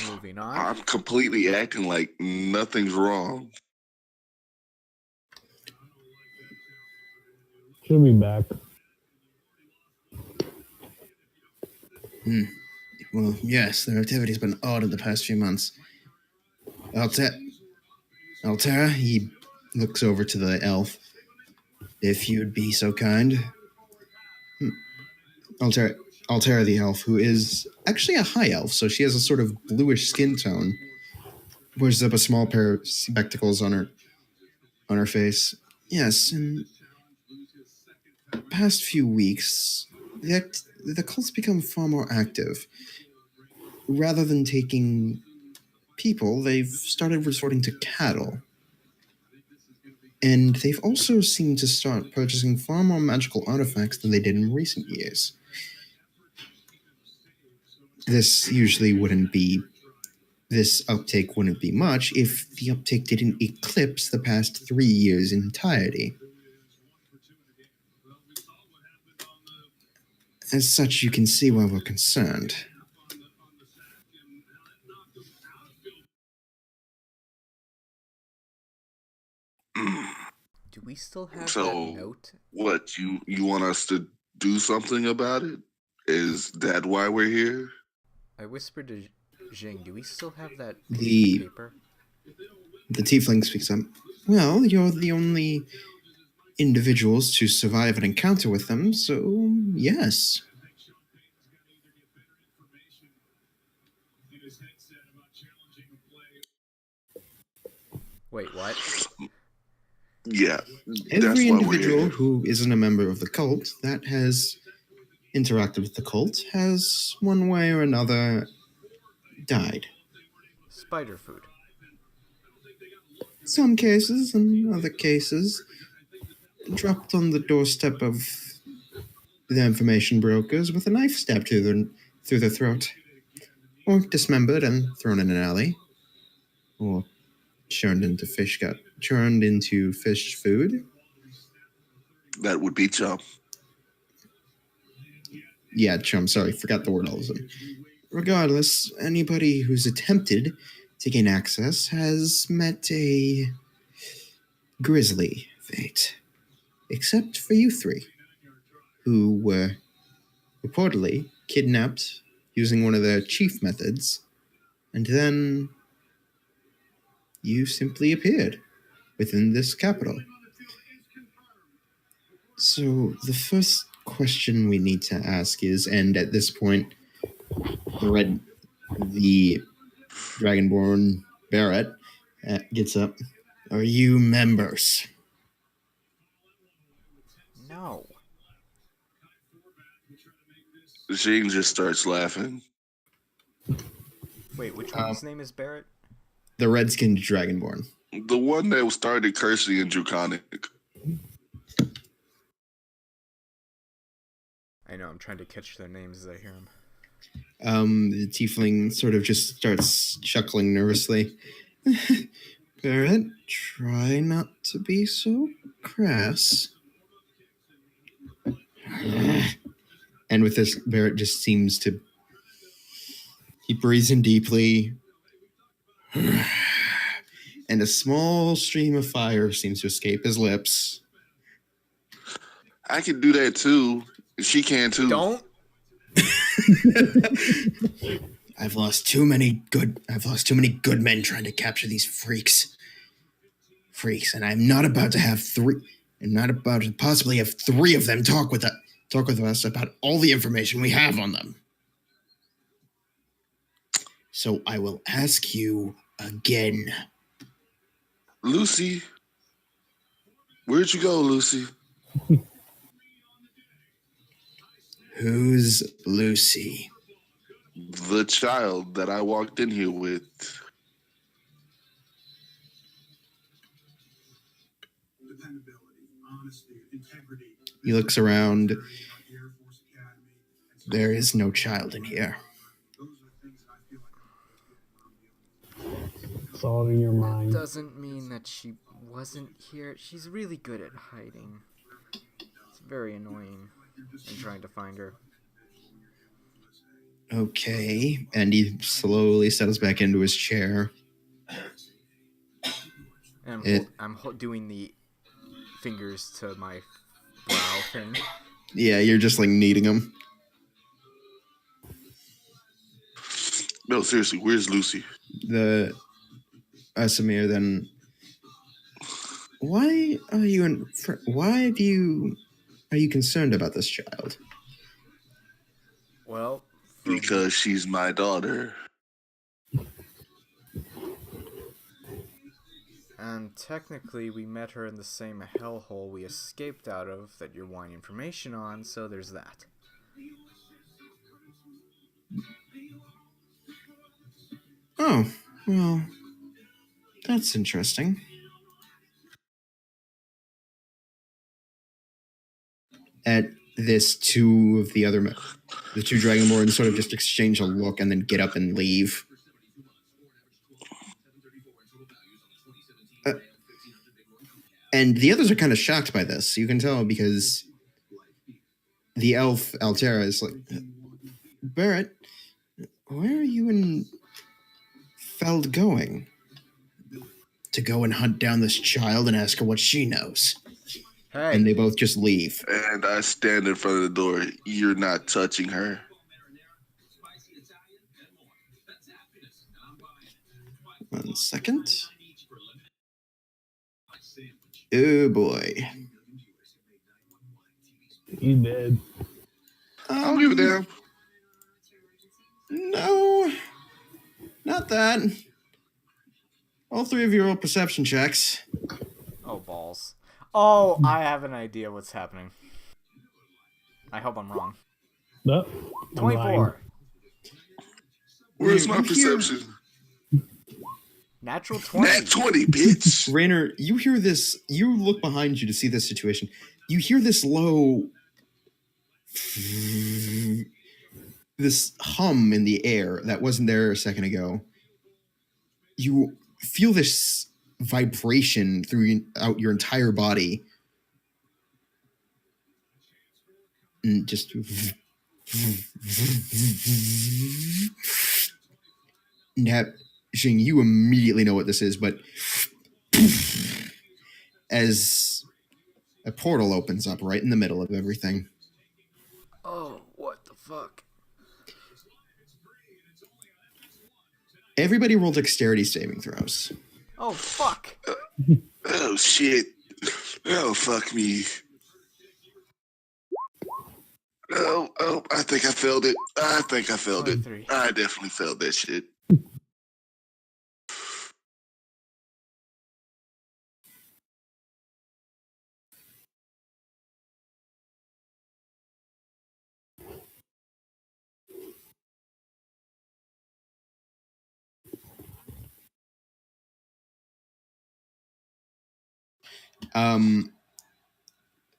Moving on. I'm completely acting like nothing's wrong. She'll be back. Well, yes, their activity's been odd in the past few months. Altera, he looks over to the elf. If you'd be so kind. Altera the elf, who is actually a high elf, so she has a sort of bluish skin tone. Wears up a small pair of spectacles on her face. Yes, in the past few weeks, the cult's become far more active. Rather than taking people, they've started resorting to cattle. And they've also seemed to start purchasing far more magical artifacts than they did in recent years. This uptake wouldn't be much if the uptake didn't eclipse the past 3 years in entirety. As such, you can see why we're concerned. Do we still have So, that note? What, you want us to do something about it? Is that why we're here? I whispered to Jing, do we still have that piece The- of paper? The tiefling speaks up. Well, you're the only individuals to survive an encounter with them, so yes. Wait, what? Yeah. Every why we're individual here. who isn't a member of the cult that has interacted with the cult has, one way or another, died. Spider food. Some cases, and other cases, dropped on the doorstep of the information brokers with a knife stabbed through their throat, or dismembered and thrown in an alley, or churned into fish food. That would be Chum. Yeah, chum, sorry, forgot the word all of a sudden. Regardless, anybody who's attempted to gain access has met a grisly fate. Except for you three, who were reportedly kidnapped using one of their chief methods, and then you simply appeared within this capital. So the first question we need to ask is, and at this point, the Dragonborn Barrett gets up. Are you members? No. Jane just starts laughing. Wait, which one's name is Barrett? The red-skinned Dragonborn. The one that started cursing in Draconic. I know, I'm trying to catch their names as I hear them. The tiefling sort of just starts chuckling nervously. Barrett, try not to be so crass. And with this, Barrett just seems to. He breathes in deeply. And a small stream of fire seems to escape his lips. I can do that too. She can too. Don't. I've lost too many good men trying to capture these freaks, and I'm not about to have three. I'm not about to possibly have three of them talk with us about all the information we have on them. So I will ask you again. Lucy, where'd you go, Lucy? Who's Lucy? The child that I walked in here with. He looks around. There is no child in here. It's all in your mind. Doesn't mean that she wasn't here. She's really good at hiding. It's very annoying in trying to find her. Okay. And he slowly settles back into his chair. And I'm doing the fingers to my brow thing. Yeah, you're just like kneading him. No, seriously, where's Lucy? Samir, then why are you concerned about this child? Well, because she's my daughter. And technically, we met her in the same hellhole we escaped out of that you're wanting information on, so there's that. Oh, well, that's interesting. At this, the two Dragonborns sort of just exchange a look and then get up and leave. And the others are kind of shocked by this. You can tell because the elf Altera is like, Barrett, where are you and Feld going? To go and hunt down this child and ask her what she knows. Hey. And they both just leave. And I stand in front of the door. You're not touching her. One second. Oh boy. He did. I don't give a damn. No. Not that. All three of you roll perception checks. Oh, balls. Oh, I have an idea what's happening. I hope I'm wrong. No, 24. Where's my perception? Natural 20. Nat 20, bitch. Rainer, you hear this. You look behind you to see this situation. You hear this low... this hum in the air that wasn't there a second ago. You feel this vibration throughout your entire body. And just... Now, Xing, you immediately know what this is, but as a portal opens up right in the middle of everything. Oh, what the fuck? Everybody roll dexterity saving throws. Oh, fuck. Oh, shit. Oh, fuck me. Oh, I think I failed it. I 23. I definitely failed that shit.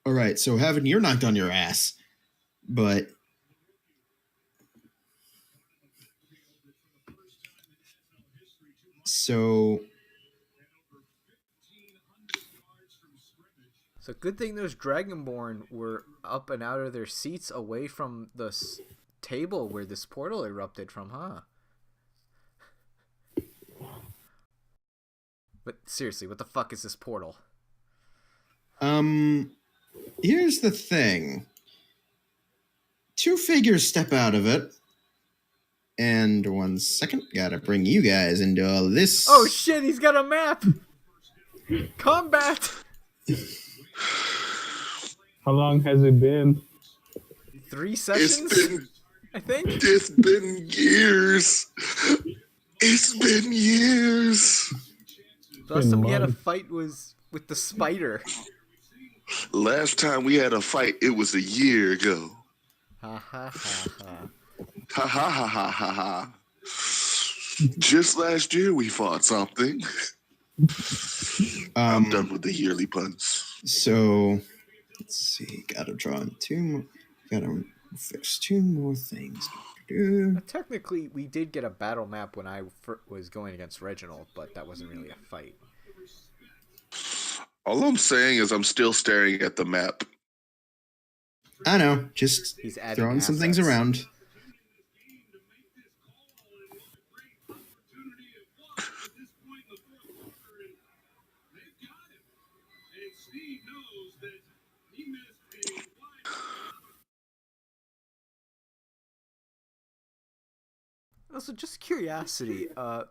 All right, so Heaven, you're knocked on your ass, but so So good thing those Dragonborn were up and out of their seats away from the table where this portal erupted from, huh? But seriously, what the fuck is this portal? Here's the thing. 2 figures step out of it. And 1 second, gotta bring you guys into all this. Oh shit, he's got a map! Combat! How long has it been? 3 sessions? I think? It's been years. It's been years. The last time we had a fight was with the spider. Last time we had a fight, it was a year ago. Ha ha ha ha. Ha ha ha ha ha ha. Just last year we fought something. I'm done with the yearly puns. So, let's see. Gotta draw in 2 more. Gotta fix 2 more things. Technically, we did get a battle map when I was going against Reginald, but that wasn't really a fight. All I'm saying is I'm still staring at the map. I know. Just throwing some things around. Also, just curiosity, to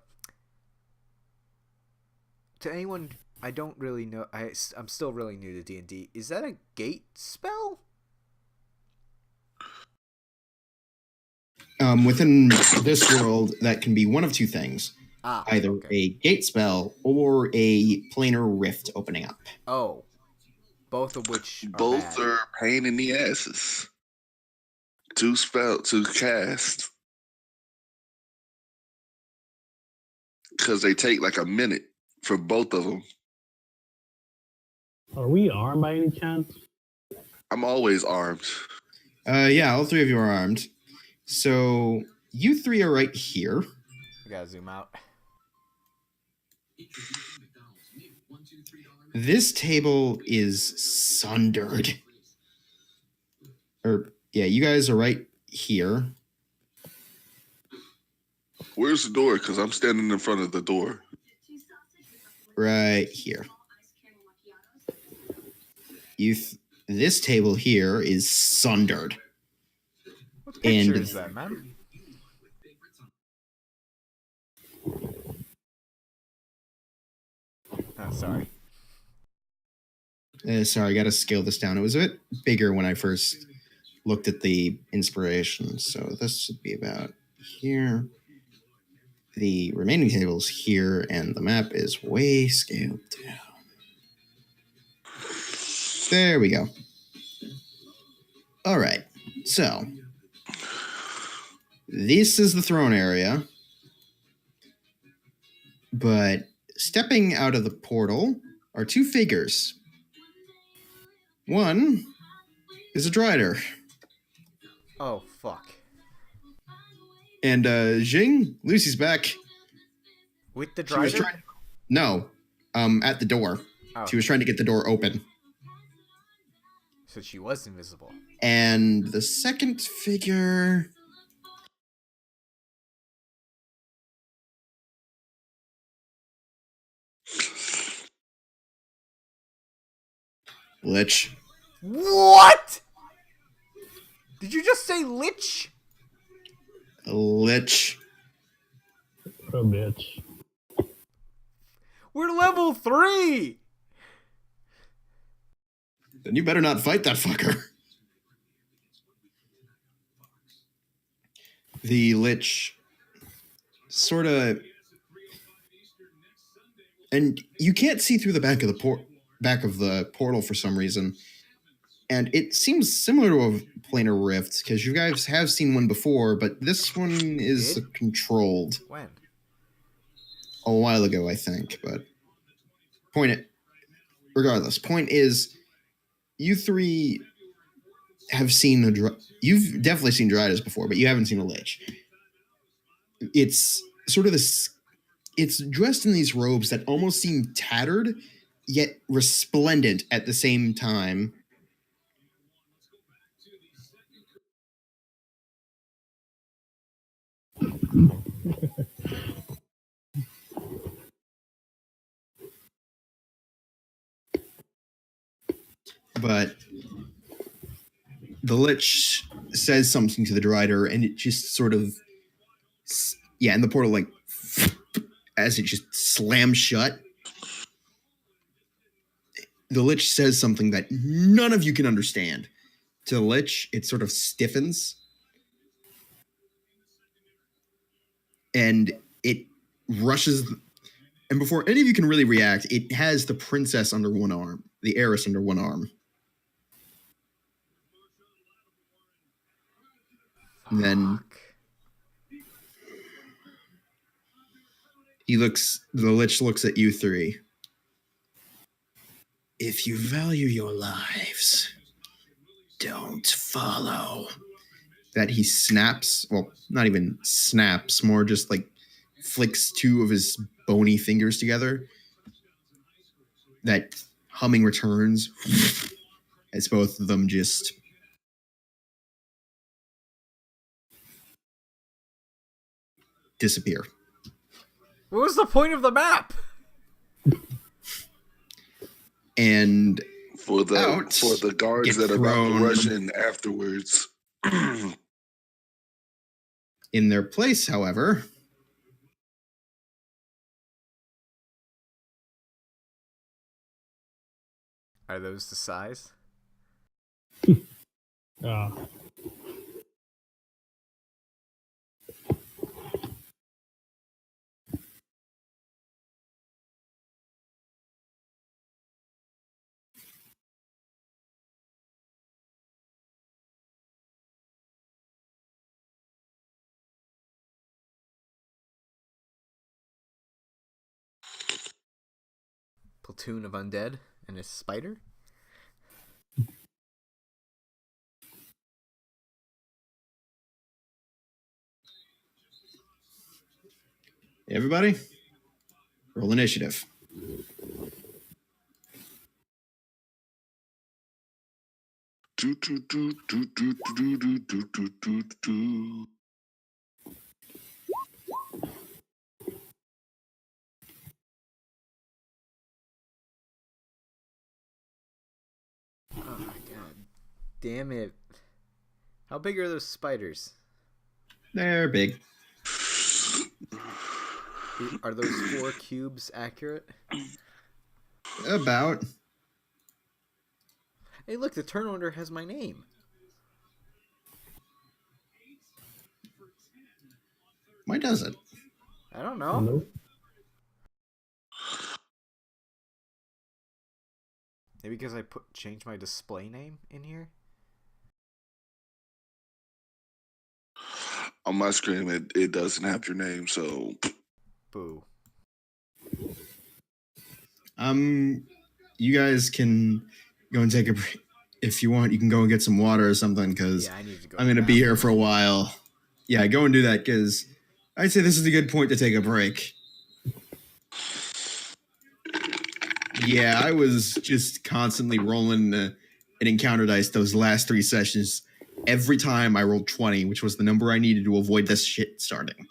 anyone I don't really know, I'm still really new to D&D, is that a gate spell? Within this world, that can be one of 2 things. Either a gate spell or a planar rift opening up. Oh. Both of which Both are pain in the asses. To cast. Because they take like a minute for both of them. Are we armed by any chance? I'm always armed. Yeah, all 3 of you are armed. So, you 3 are right here. I gotta zoom out. This table is sundered. Yeah, you guys are right here. Where's the door? Because I'm standing in front of the door. Right here. This table here is sundered. What picture is that, man? Oh, sorry. Sorry, I gotta scale this down. It was a bit bigger when I first looked at the inspiration. So this should be about here. The remaining tables here, and the map is way scaled down. There we go. All right. So this is the throne area. But stepping out of the portal are 2 figures. One is a Drider. Oh, fuck. And Jing, Lucy's back. With the Drider? No, at the door. Oh. She was trying to get the door open. So she was invisible. And the second figure... Lich. What? Did you just say lich? Lich. What a bitch. We're level 3! Then you better not fight that fucker. The Lich sort of... And you can't see through the back of the portal for some reason. And it seems similar to a planar rift, because you guys have seen one before, but this one is controlled. When? A while ago, I think, but regardless, point is, you 3 have seen you've definitely seen Drydas before, but you haven't seen a Lich. It's sort of this, it's dressed in these robes that almost seem tattered, yet resplendent at the same time. But the Lich says something to the Drider, and it just sort of, and the portal, like, as it just slams shut, the Lich says something that none of you can understand. To the Lich, it sort of stiffens, and it rushes. And before any of you can really react, it has the princess under one arm, the heiress under one arm. And then the Lich looks at you three. If you value your lives, don't follow. That he snaps, well, not even snaps, more just like flicks two of his bony fingers together. That humming returns as both of them just disappear. What was the point of the map? And for the guards that are about to rush in afterwards. In their place, however, are those the size? Platoon of undead and a spider? Everybody, roll initiative. Oh my god. Damn it. How big are those spiders? They're big. Are those 4 cubes accurate? About. Hey, look, the turn order has my name. Why does it? I don't know. Nope. Maybe because I changed my display name in here? On my screen, it doesn't have your name, so... Boo. You guys can go and take a break. If you want, you can go and get some water or something, because I need to go. I'm going to be here for a while. Yeah, go and do that, because I'd say this is a good point to take a break. Yeah, I was just constantly rolling an encounter dice those last 3 sessions. Every time I rolled 20, which was the number I needed to avoid this shit starting.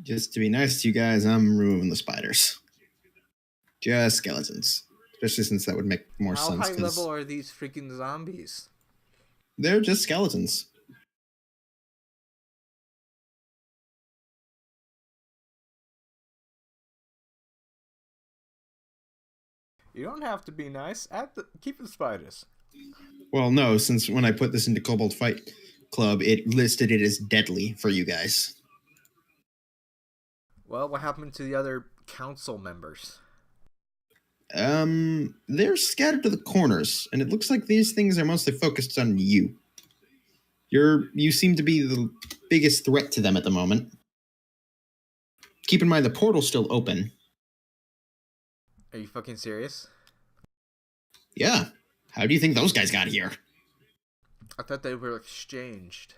Just to be nice to you guys, I'm removing the spiders. Just skeletons. Especially since that would make more How sense. high level are these freaking zombies? They're just skeletons. You don't have to be nice. Keep the spiders. Well, no, since when I put this into Cobalt Fight Club, it listed it as deadly for you guys. Well, what happened to the other council members? They're scattered to the corners, and it looks like these things are mostly focused on you. You seem to be the biggest threat to them at the moment. Keep in mind the portal's still open. Are you fucking serious? Yeah. How do you think those guys got here? I thought they were exchanged.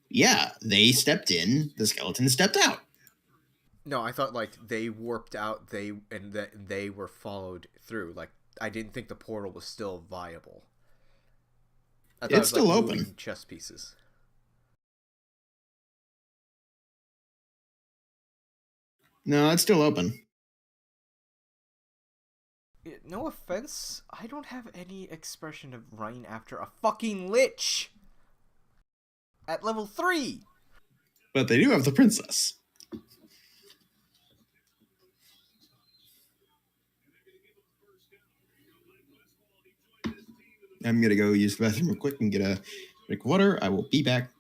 Yeah, they stepped in, the skeleton stepped out. No, I thought like they warped out, they were followed through. Like I didn't think the portal was still viable. I thought It's it was, still like, open. moving chess pieces. No, it's still open. No offense, I don't have any expression of running after a fucking lich at level 3. But they do have the princess. I'm gonna go use the bathroom real quick and get a drink of water. I will be back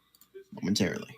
momentarily.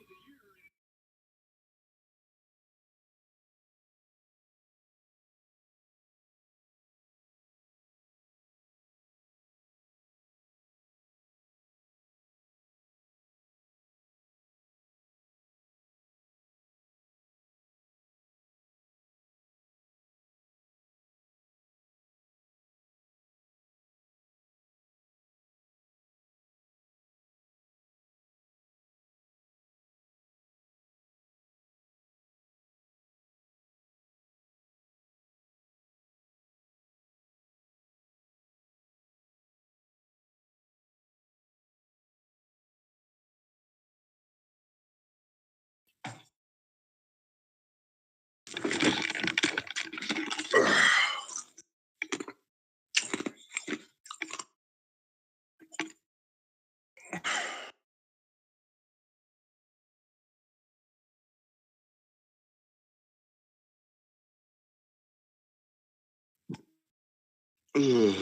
Ugh.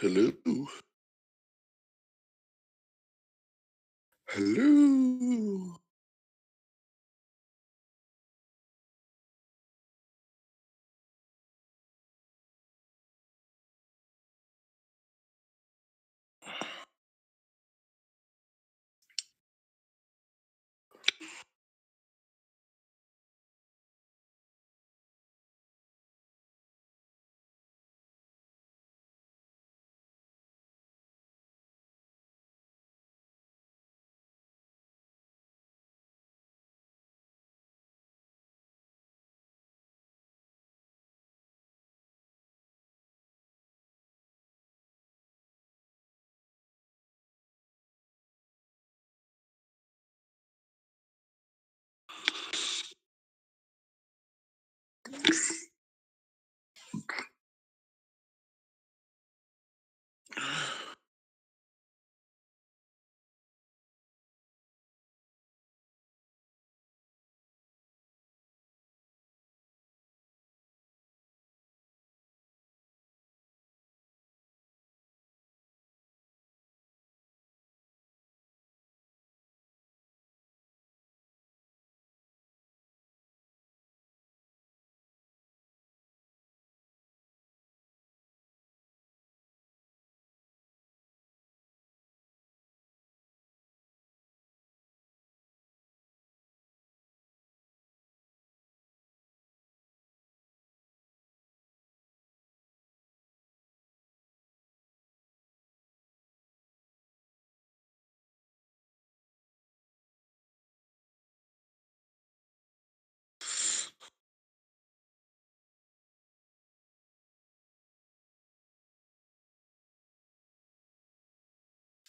Hello. Hello.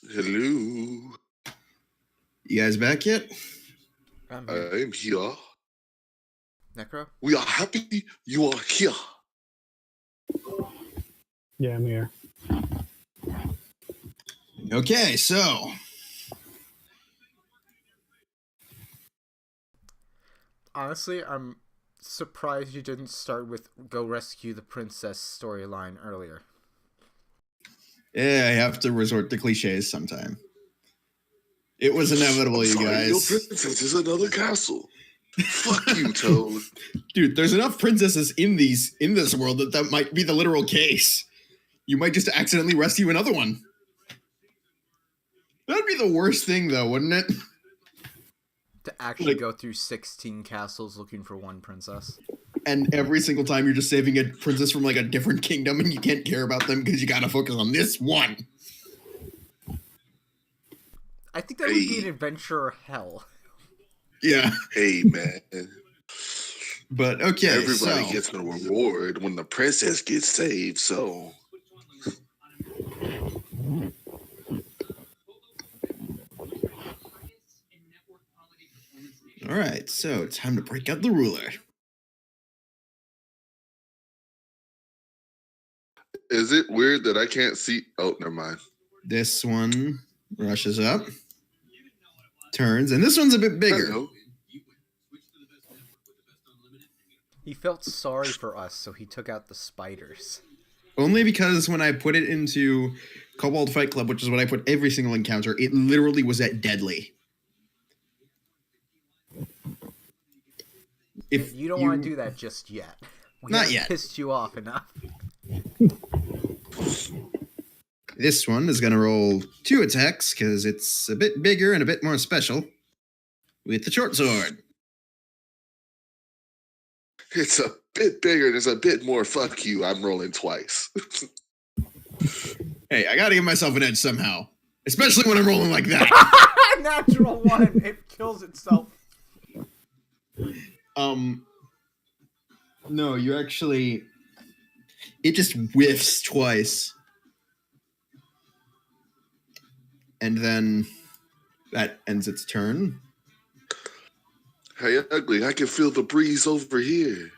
Hello. You guys back yet? I'm here. I am here. Necro? We are happy you are here. Yeah, I'm here. Okay, so Honestly, I'm surprised you didn't start with go rescue the princess storyline earlier. yeah, I have to resort to cliches sometime. It was inevitable, I'm you sorry, your guys. princess is another castle. Fuck you, Toad. Dude, there's enough princesses in this world that might be the literal case. You might just accidentally rescue another one. That'd be the worst thing, though, wouldn't it? To actually go through 16 castles looking for one princess. And every single time you're just saving a princess from like a different kingdom and you can't care about them because you gotta focus on this one. I think that would be an adventure hell. Yeah. Hey, man. But okay, Everybody gets a reward when the princess gets saved, so... Alright, so time to break out the ruler. Is it weird that I can't see... Oh, never mind. This one rushes up, turns, and this one's a bit bigger. Hello. He felt sorry for us, so he took out the spiders. Only because when I put it into Kobold Fight Club, which is what I put every single encounter, it literally was at deadly. If you don't want to do that just yet. We not yet. Pissed you off enough. This one is going to roll 2 attacks because it's a bit bigger and a bit more special with the short sword. It's a bit bigger. There's a bit more fuck you. I'm rolling twice. Hey, I got to give myself an edge somehow. Especially when I'm rolling like that. Natural 1. It kills itself. No, you actually... It just whiffs twice. And then that ends its turn. Hey, Ugly, I can feel the breeze over here.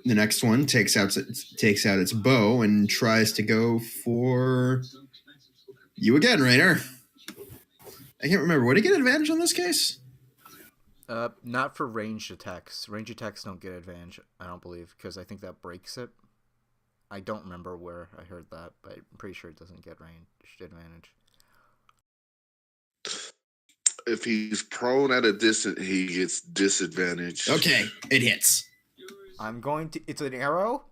The next one takes out its bow and tries to go for you again, Rainer. I can't remember. Would he get advantage on this case? Not for ranged attacks. Ranged attacks don't get advantage, I don't believe, because I think that breaks it. I don't remember where I heard that, but I'm pretty sure it doesn't get ranged advantage. If he's prone at a distance, he gets disadvantage. Okay, it hits. I'm going to... It's an arrow?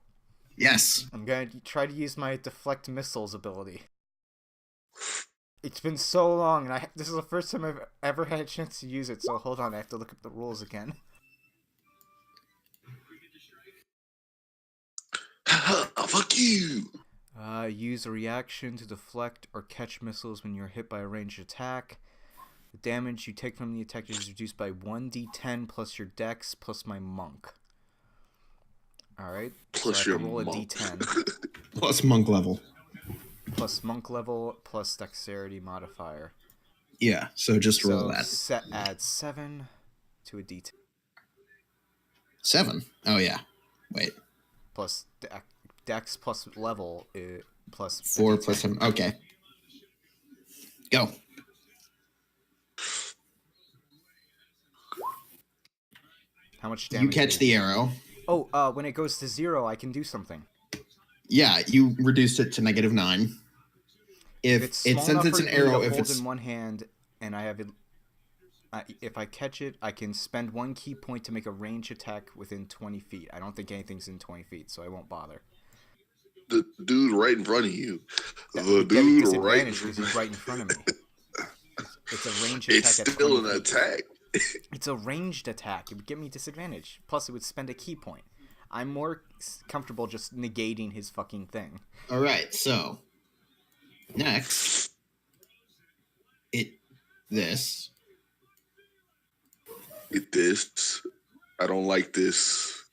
Yes. I'm going to try to use my deflect missiles ability. It's been so long, and this is the first time I've ever had a chance to use it, so hold on, I have to look up the rules again. Fuck you! Use a reaction to deflect or catch missiles when you're hit by a ranged attack. The damage you take from the attack is reduced by 1d10 plus your dex plus my monk. Alright. Plus so I your roll a monk. d10. Plus monk level. Plus monk level plus dexterity modifier. Yeah, so just roll that. Add 7 to a d10. 7? Oh, yeah. Wait. Plus dex plus level plus 4 plus 7. Okay. Go. How much damage? You catch the arrow. Oh, when it goes to 0, I can do something. Yeah, you reduced it to -9. If since it's an arrow, if it's in one hand, and I have it, if I catch it, I can spend 1 key point to make a range attack within 20 feet. I don't think anything's in 20 feet, so I won't bother. The dude right in front of you. The dude right in front of me. It's a range attack. It's still an attack. It's a ranged attack. It would give me disadvantage. Plus, it would spend a key point. I'm more comfortable just negating his fucking thing. All right, so next, this. I don't like this.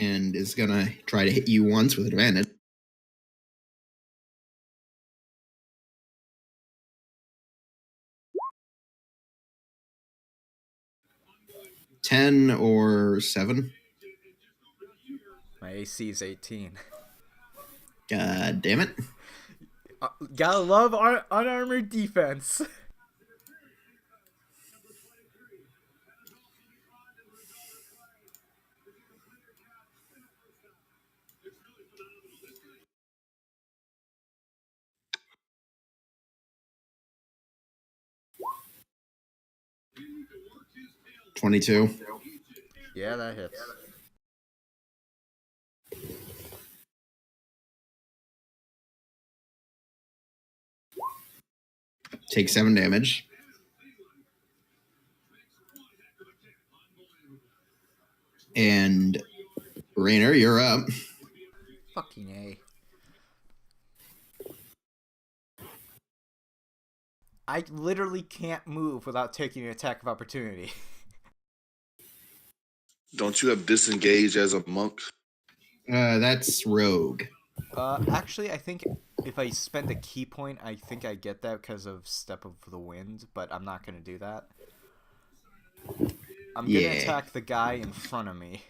and is gonna try to hit you once with advantage. $10 or $7. My AC is 18. God damn it. Gotta love our unarmored defense. $22. Yeah, that hits. Take 7 damage. And Rainer, you're up. Fucking A. I literally can't move without taking an attack of opportunity. Don't you have disengage as a monk? That's rogue. Actually, I think if I spend a key point, I think I get that because of Step of the Wind, but I'm not going to do that. I'm going to attack the guy in front of me.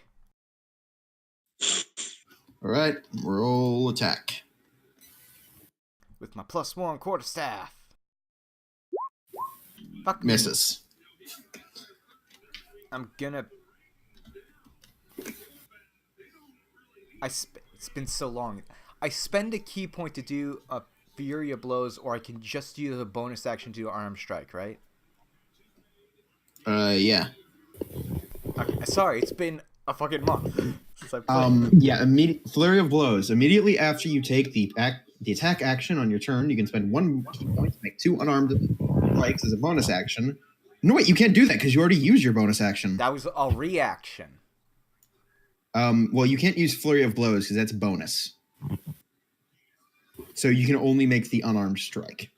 Alright, roll attack. With my +1 quarterstaff. Fuck me. Misses. I'm gonna... It's been so long. I spend a key point to do a Fury of Blows, or I can just use a bonus action to do Arm Strike, right? Yeah. Okay, sorry, it's been a fucking month since I played. Yeah, Flurry of Blows. Immediately after you take the attack action on your turn, you can spend 1 key point to make 2 unarmed strikes as a bonus action. No, wait, you can't do that because you already used your bonus action. That was a reaction. Well, you can't use Flurry of Blows because that's bonus. So you can only make the unarmed strike.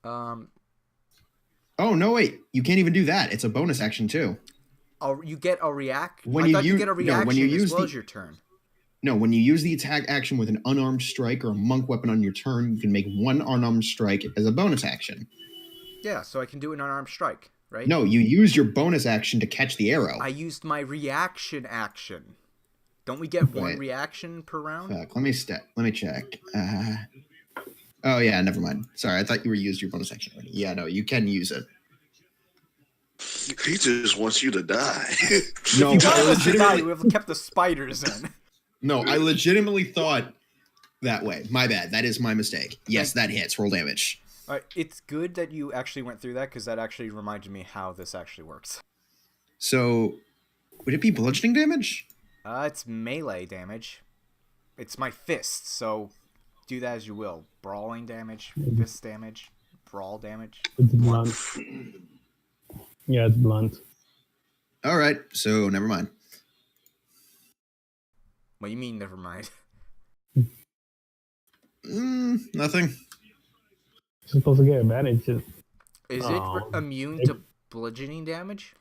Oh, no, wait. You can't even do that. It's a bonus action, too. You get a react? When I thought you you get a reaction when you use as well as your turn. No, when you use the attack action with an unarmed strike or a monk weapon on your turn, you can make 1 unarmed strike as a bonus action. Yeah, so I can do an unarmed strike, right? No, you use your bonus action to catch the arrow. I used my reaction action. Don't we get 1 reaction per round? Fuck, let me check. Oh, yeah, never mind. Sorry, I thought you were used your bonus action already. Yeah, no, you can use it. He just wants you to die. No, you got us to die. We have kept the spiders in. No, I legitimately thought that way. My bad. That is my mistake. Yes, that hits. Roll damage. All right, it's good that you actually went through that because that actually reminded me how this actually works. So, would it be bludgeoning damage? It's melee damage. It's my fist, so do that as you will. Brawling damage, fist damage, brawl damage. It's blunt. Yeah, it's blunt. All right, so never mind. What do you mean, never mind? Nothing. You're supposed to get advantage. Is it immune to bludgeoning damage?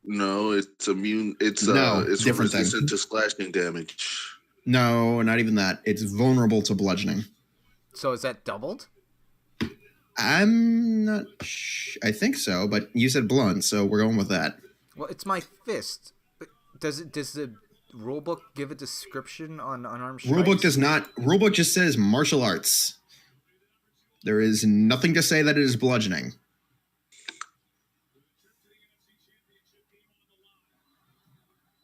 No, it's immune. It's it's different resistant thing. to slashing damage. No, not even that. It's vulnerable to bludgeoning. So is that doubled? I'm not I think so, but you said blunt, so we're going with that. Well, it's my fist. Does the rulebook give a description on unarmed strikes? Rulebook does not. Rulebook just says martial arts. There is nothing to say that it is bludgeoning.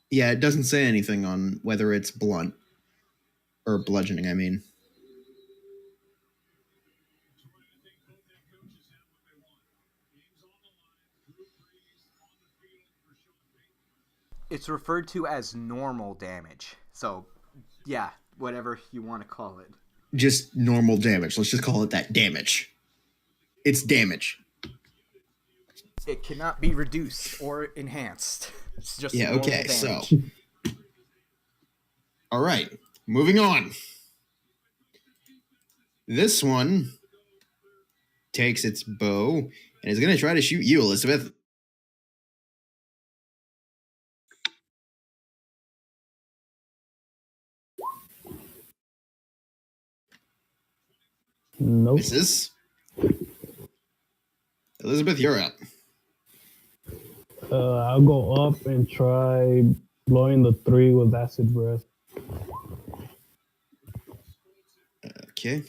Yeah, it doesn't say anything on whether it's blunt or bludgeoning, I mean. It's referred to as normal damage. So, yeah, whatever you want to call it. Just normal damage. Let's just call it that. Damage. It's damage. It cannot be reduced or enhanced. It's just normal damage. So. All right, moving on. This one takes its bow and is going to try to shoot you, Elizabeth. Nope. Misses. Elizabeth, you're up. I'll go up and try blowing the 3 with acid breath. Okay.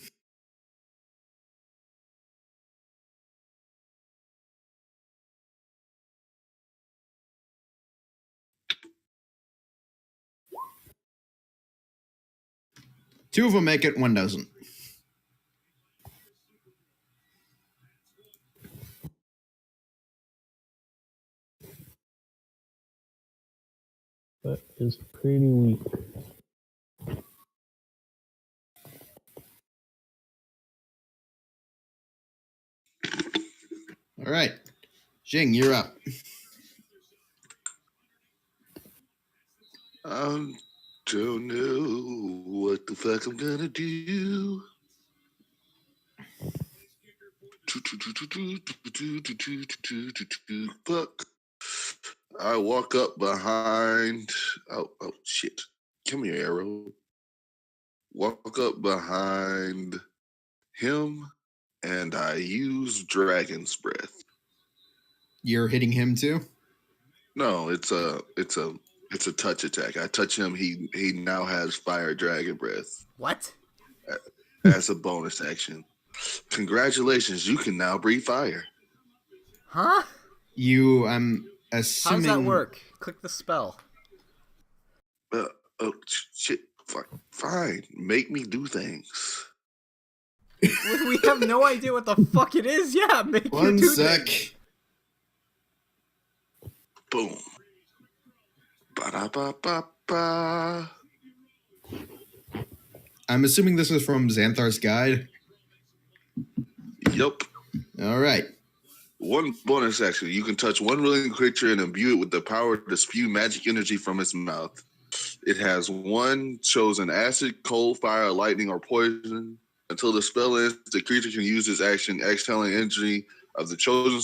Two of them make it, one doesn't. That is pretty weak. All right. Jing, you're up. I don't know what the fuck I'm gonna do. Fuck. I walk up behind. Oh shit. Come here, Arrow. Walk up behind him and I use Dragon's Breath. You're hitting him too? No, it's a touch attack. I touch him, he now has Fire Dragon Breath. What? As a bonus action. Congratulations, you can now breathe fire. Huh? I'm How assuming. does that work? Click the spell. Oh shit. Fine. Make me do things. We have no idea what the fuck it is. Yeah, make you One do sec. things. Boom. Ba-da-ba-ba-ba. I'm assuming this is from Xanthar's Guide. Yup. All right. One bonus action. You can touch one living creature and imbue it with the power to spew magic energy from its mouth. It has one chosen acid, cold, fire, lightning, or poison. Until the spell ends, the creature can use its action exhaling energy of the chosen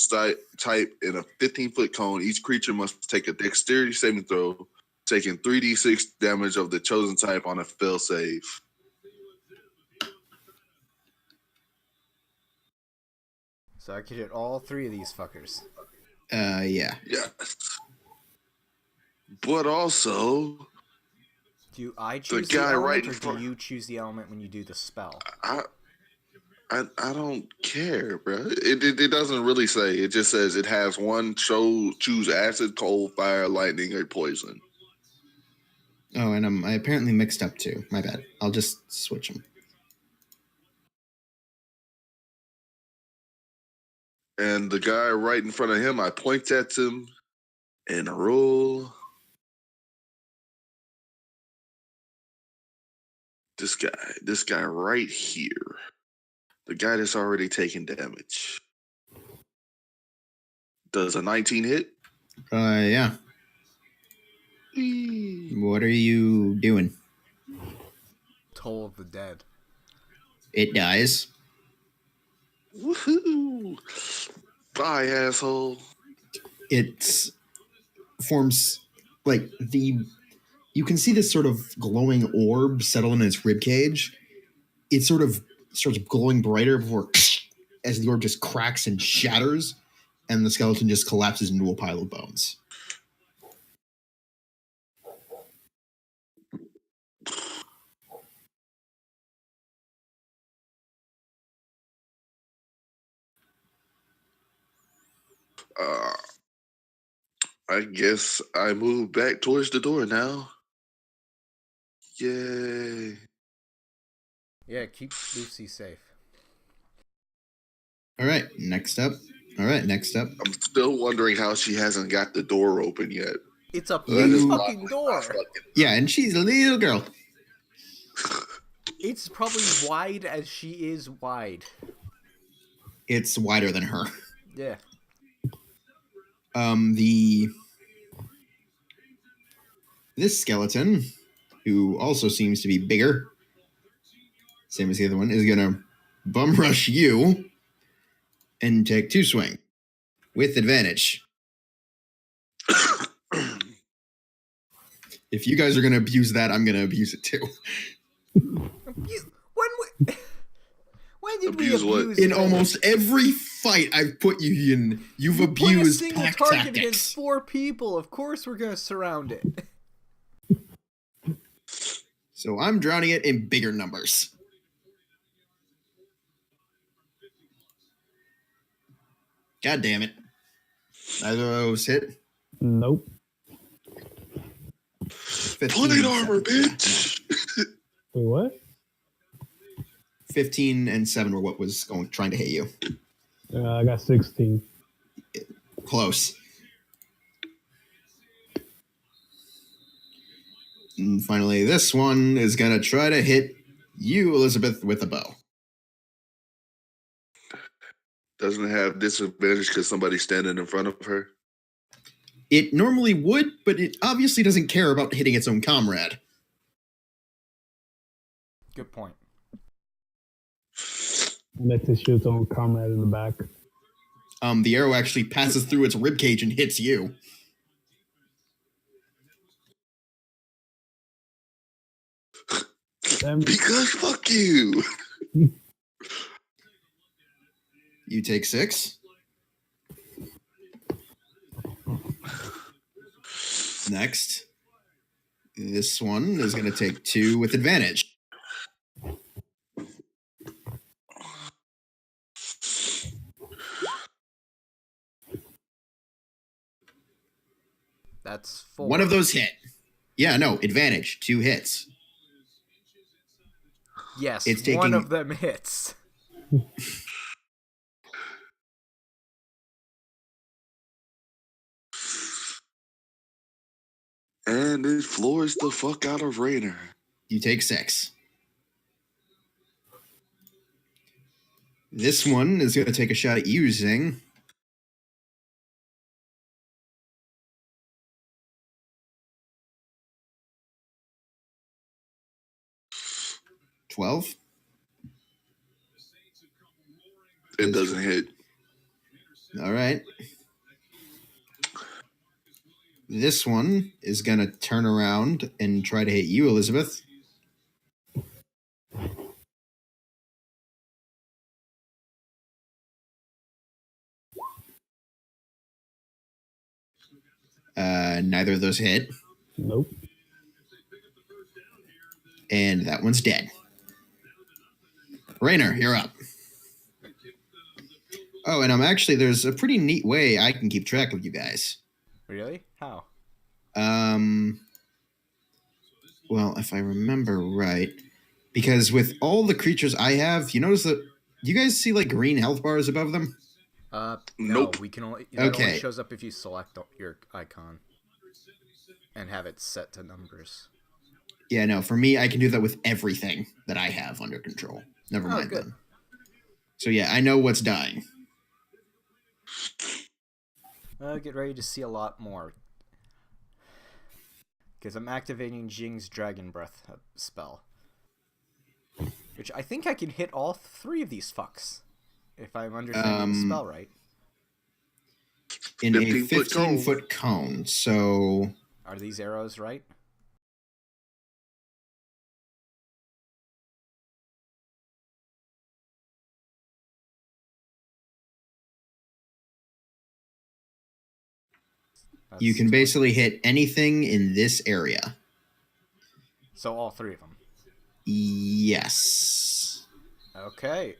type in a 15-foot cone. Each creature must take a dexterity saving throw, taking 3d6 damage of the chosen type on a fail save. So I could hit all 3 of these fuckers. Yeah. Yes. But also, Do I choose the guy element, right in or front- do you choose the element when you do the spell? I don't care, bro. It doesn't really say. It just says it has one choose acid, cold, fire, lightning, or poison. Oh, and I apparently mixed up too. My bad. I'll just switch them. And the guy right in front of him, I point at him and roll. This guy right here. The guy that's already taken damage. Does a 19 hit? Yeah. Whee. What are you doing? Toll of the Dead. It dies. Woohoo! Bye, asshole. It forms like you can see this sort of glowing orb settle in its rib cage. It sort of starts glowing brighter before as the orb just cracks and shatters, and the skeleton just collapses into a pile of bones. I guess I move back towards the door now. Yay. Yeah, keep Lucy safe. All right, next up. I'm still wondering how she hasn't got the door open yet. It's a That is fucking door. Yeah, and she's a little girl. It's probably wide as she is wide. It's wider than her. Yeah. This skeleton, who also seems to be bigger, same as the other one, is gonna bum rush you and take 2 swing with advantage. If you guys are gonna abuse that, I'm gonna abuse it too. When When did we Abuse what? abuse In Venice? almost every fight I've put you in, you've You put a abused single pack target tactics. against 4 people. Of course we're gonna surround it. So I'm drowning it in bigger numbers. God damn it. Neither of those hit. Nope. 15 Plate and armor, 7. bitch. Wait, what? 15 and 7 were what was trying to hit you. I got 16. Close. And finally, this one is going to try to hit you, Elizabeth, with a bow. Doesn't it have disadvantage because somebody's standing in front of her? It normally would, but it obviously doesn't care about hitting its own comrade. Good point. Unless it shoots own comrade in the back. The arrow actually passes through its ribcage and hits you. Because fuck you. You take 6. Next, this one is going to take 2 with advantage. That's 4. One of those hit. Yeah, no, advantage. 2 hits. Yes, It's one taking- of them hits. And it floors the fuck out of Rainer. You take 6. This one is going to take a shot at you, Zing. $12. It doesn't hit. All right. This one is going to turn around and try to hit you, Elizabeth. Neither of those hit. Nope. And that one's dead. Rainer, you're up. Oh, and there's a pretty neat way I can keep track of you guys. Really? How? Well, if I remember right, because with all the creatures I have, you notice that you guys see like green health bars above them? No, Nope. we can only. That only Okay. shows up if you select your icon and have it set to numbers. Yeah, no, for me, I can do that with everything that I have under control. Never mind good. then. So yeah, I know what's dying. Get ready to see a lot more. Because I'm activating Jing's Dragon Breath spell. Which I think I can hit all 3 of these fucks. If I'm understanding the spell right. In a 15-foot 15-foot cone, so... Are these arrows right? You can basically hit anything in this area. So all 3 of them. Yes. Okay.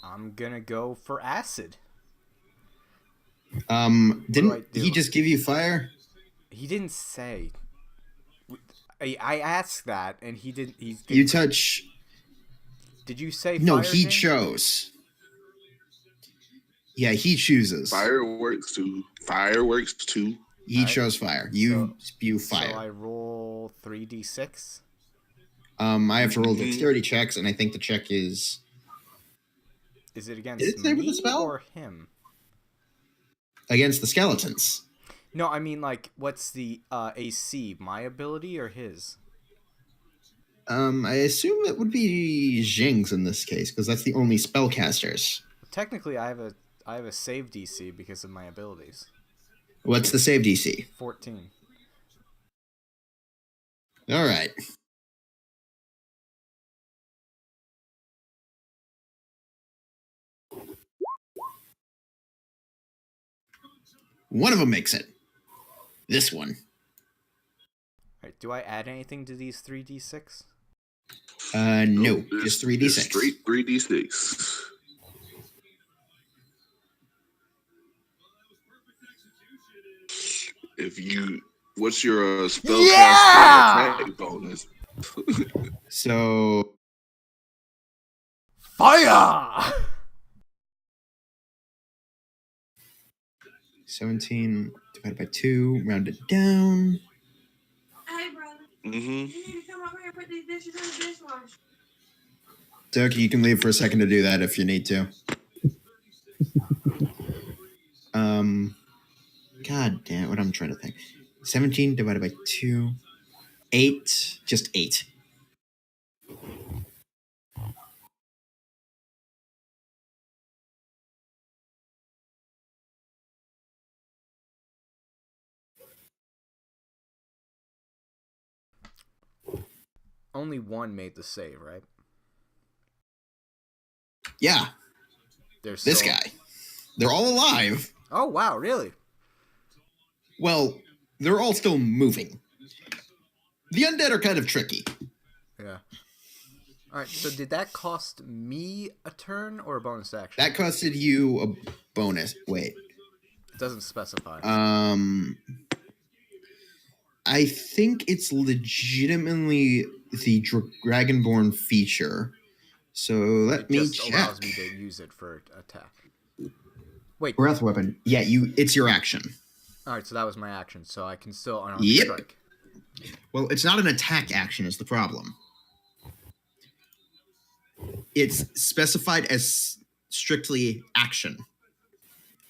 I'm gonna go for acid. Didn't do? he just give you fire? He didn't say. I asked that, and he didn't. You touch... Did you say No, fire, he Jing? chose. Yeah, he chooses. Fireworks too. Fireworks too. He Alright. chose fire. You spew fire. So I roll 3d6. I have to roll dexterity checks, and I think the check is... Is it against Did it say with me the spell? or him? against the skeletons. No, I mean, like, what's the AC? My ability or his? I assume it would be Jing's in this case, because that's the only spellcasters. Technically, I have a save DC because of my abilities. What's the save DC? 14. All right. One of them makes it. This one. Alright, do I add anything to these 3d6? No, Nope, just it's 3d6. straight 3d6. What's your spellcaster attack bonus? So Fire! 17 divided by 2, round it down. Hey, brother. Mm-hmm. You need to come over here and put these dishes in the dishwasher. Doki, you can leave for a second to do that if you need to. God damn, what I'm trying to think. 17 divided by 2. 8. Just 8. Only one made the save, right? Yeah, There's this still... guy. They're all alive. Oh, wow, really? Well, they're all still moving. The undead are kind of tricky. Yeah. Alright, so did that cost me a turn or a bonus action? That costed you a bonus. Wait. It doesn't specify. I think it's legitimately the Dragonborn feature. So let me just check. allows me to use it for attack. Wait. Breath weapon. Yeah, it's your action. Alright, so that was my action, so I can still unarmed Yep. strike. Well, it's not an attack action is the problem. It's specified as strictly action.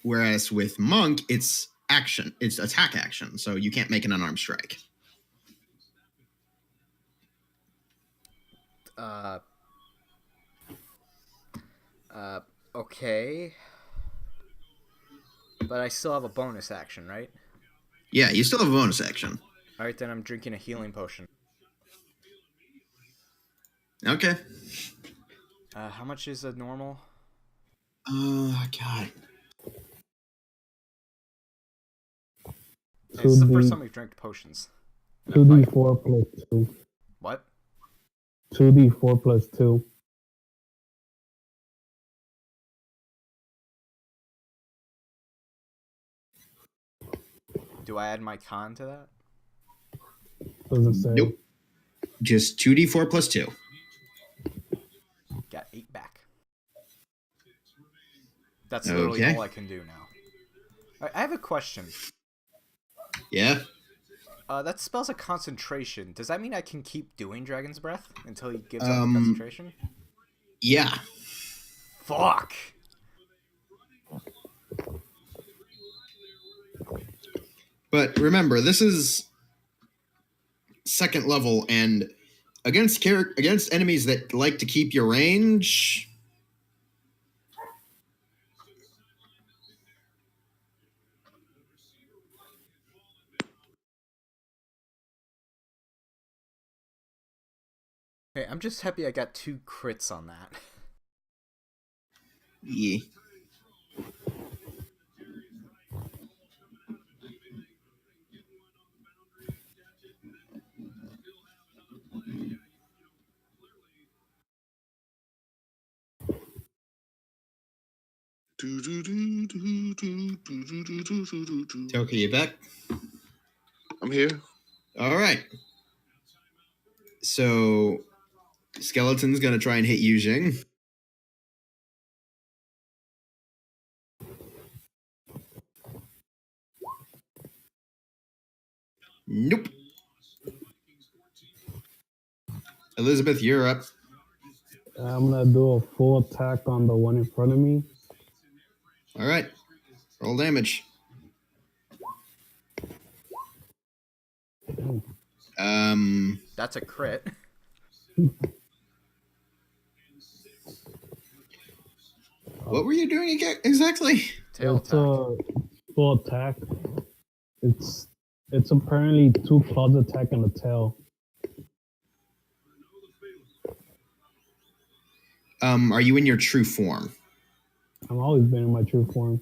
Whereas with Monk, it's action. It's attack action, so you can't make an unarmed strike. Okay. But I still have a bonus action, right? Yeah, you still have a bonus action. Alright, then I'm drinking a healing potion. Okay. How much is a normal? God. It's the first time we've drank potions. 2d4 plus 2. What? 2d4 plus 2. Do I add my con to that? Doesn't say. Nope. Just 2d4 plus 2. Got 8 back. That's literally Okay. all I can do now. Alright, I have a question. Yeah. That spells a concentration. Does that mean I can keep doing Dragon's Breath until he gives up the concentration? Yeah. Fuck! But remember, this is second level, and against enemies that like to keep your range. Hey, I'm just happy I got 2 crits on that. Yeah. Okay, you back? I'm here. All right. So, Skeleton's gonna try and hit Yujing. Nope. Elizabeth, you're up. I'm gonna do a full attack on the one in front of me. All right. Roll damage. That's a crit. What were you doing again exactly? Tail It's attack. a full attack. It's apparently 2 claws attack and a tail. Are you in your true form? I've always been in my true form.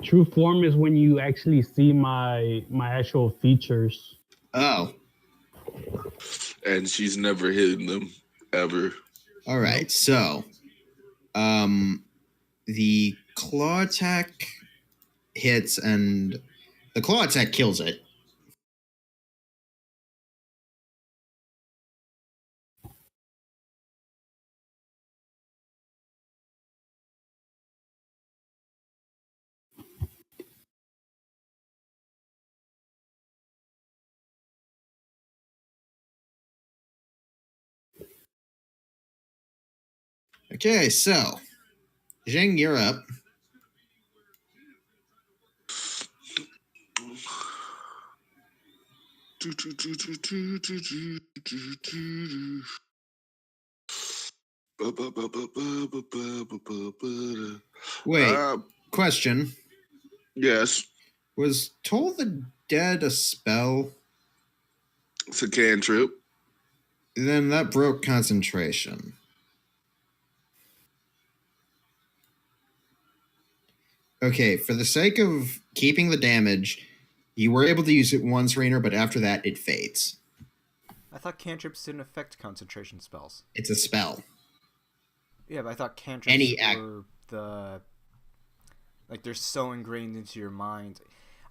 True form is when you actually see my actual features. Oh, And she's never hidden them ever. all right. Nope. So, the claw attack hits, and the claw attack kills it. Okay, so Jing, you're up. Wait, question. Yes, Was Toll the Dead a spell? it's a cantrip. Then that broke concentration. Okay, for the sake of keeping the damage, you were able to use it once, Rainer, but after that, it fades. I thought cantrips didn't affect concentration spells. It's a spell. Yeah, but I thought cantrips Any act- were the... Like, they're so ingrained into your mind.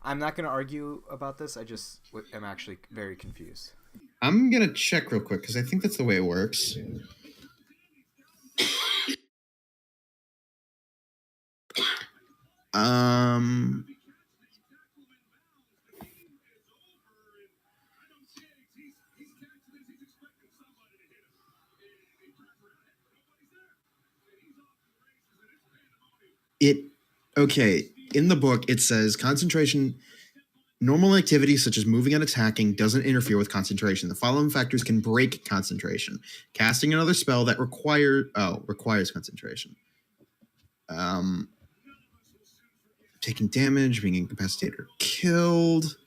I'm not going to argue about this. I just am actually very confused. I'm going to check real quick, because I think that's the way it works. Okay, in the book, it says concentration, normal activities such as moving and attacking doesn't interfere with concentration. The following factors can break concentration. Casting another spell that requires concentration. Taking damage, being incapacitated or killed.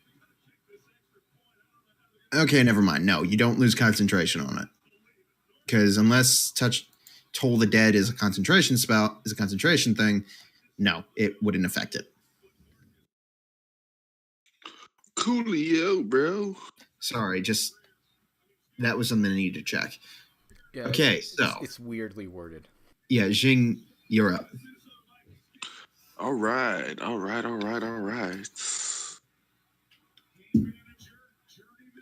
Okay, never mind. No, you don't lose concentration on it. Because unless Toll the Dead is a concentration spell, is a concentration thing, no, it wouldn't affect it. Coolio, bro. Sorry, just that was something I needed to check. Yeah, Okay, it's weirdly worded. Yeah, Jing, you're up. All right.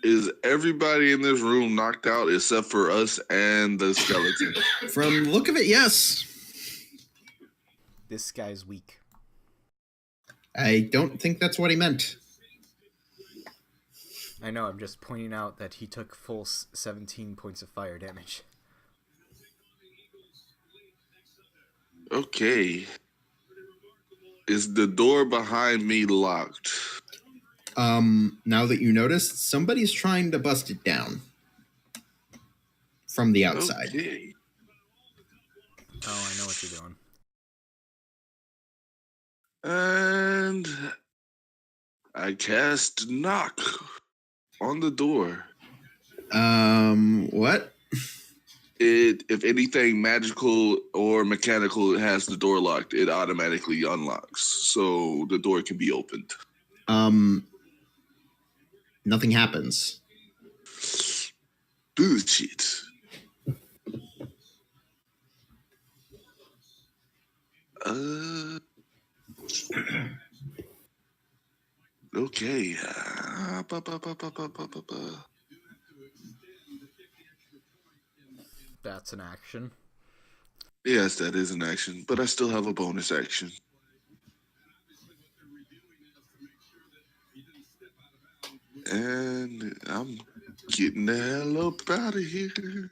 Is everybody in this room knocked out except for us and the skeleton? From the look of it, yes. This guy's weak. I don't think that's what he meant. I know, I'm just pointing out that he took full 17 points of fire damage. Okay. Is the door behind me locked? Now that you noticed, somebody's trying to bust it down from the outside. Okay. Oh, I know what you're doing. And I cast knock on the door. What? If anything magical or mechanical has the door locked, it automatically unlocks, so the door can be opened. Nothing happens. Bullshit. Okay. That's an action. Yes, that is an action, but I still have a bonus action. And I'm getting the hell up out of here.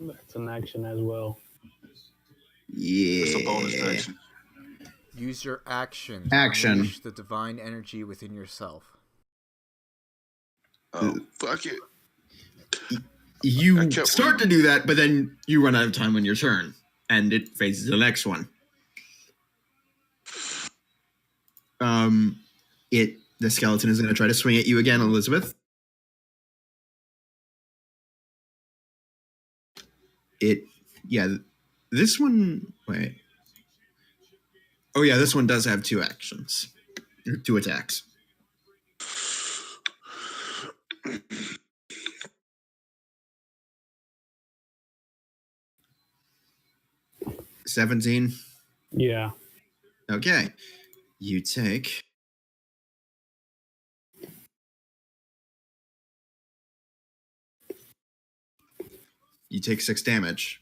That's an action as well. Yeah. It's a bonus action. Use your action to unleash the divine energy within yourself. Oh, fuck it. You start to do that, but then you run out of time on your turn, and it faces the next one. The skeleton is going to try to swing at you again, Elizabeth. This one, wait. Oh yeah, this one does have 2 actions, 2 attacks. $17. Yeah. Okay, you take. You take 6 damage.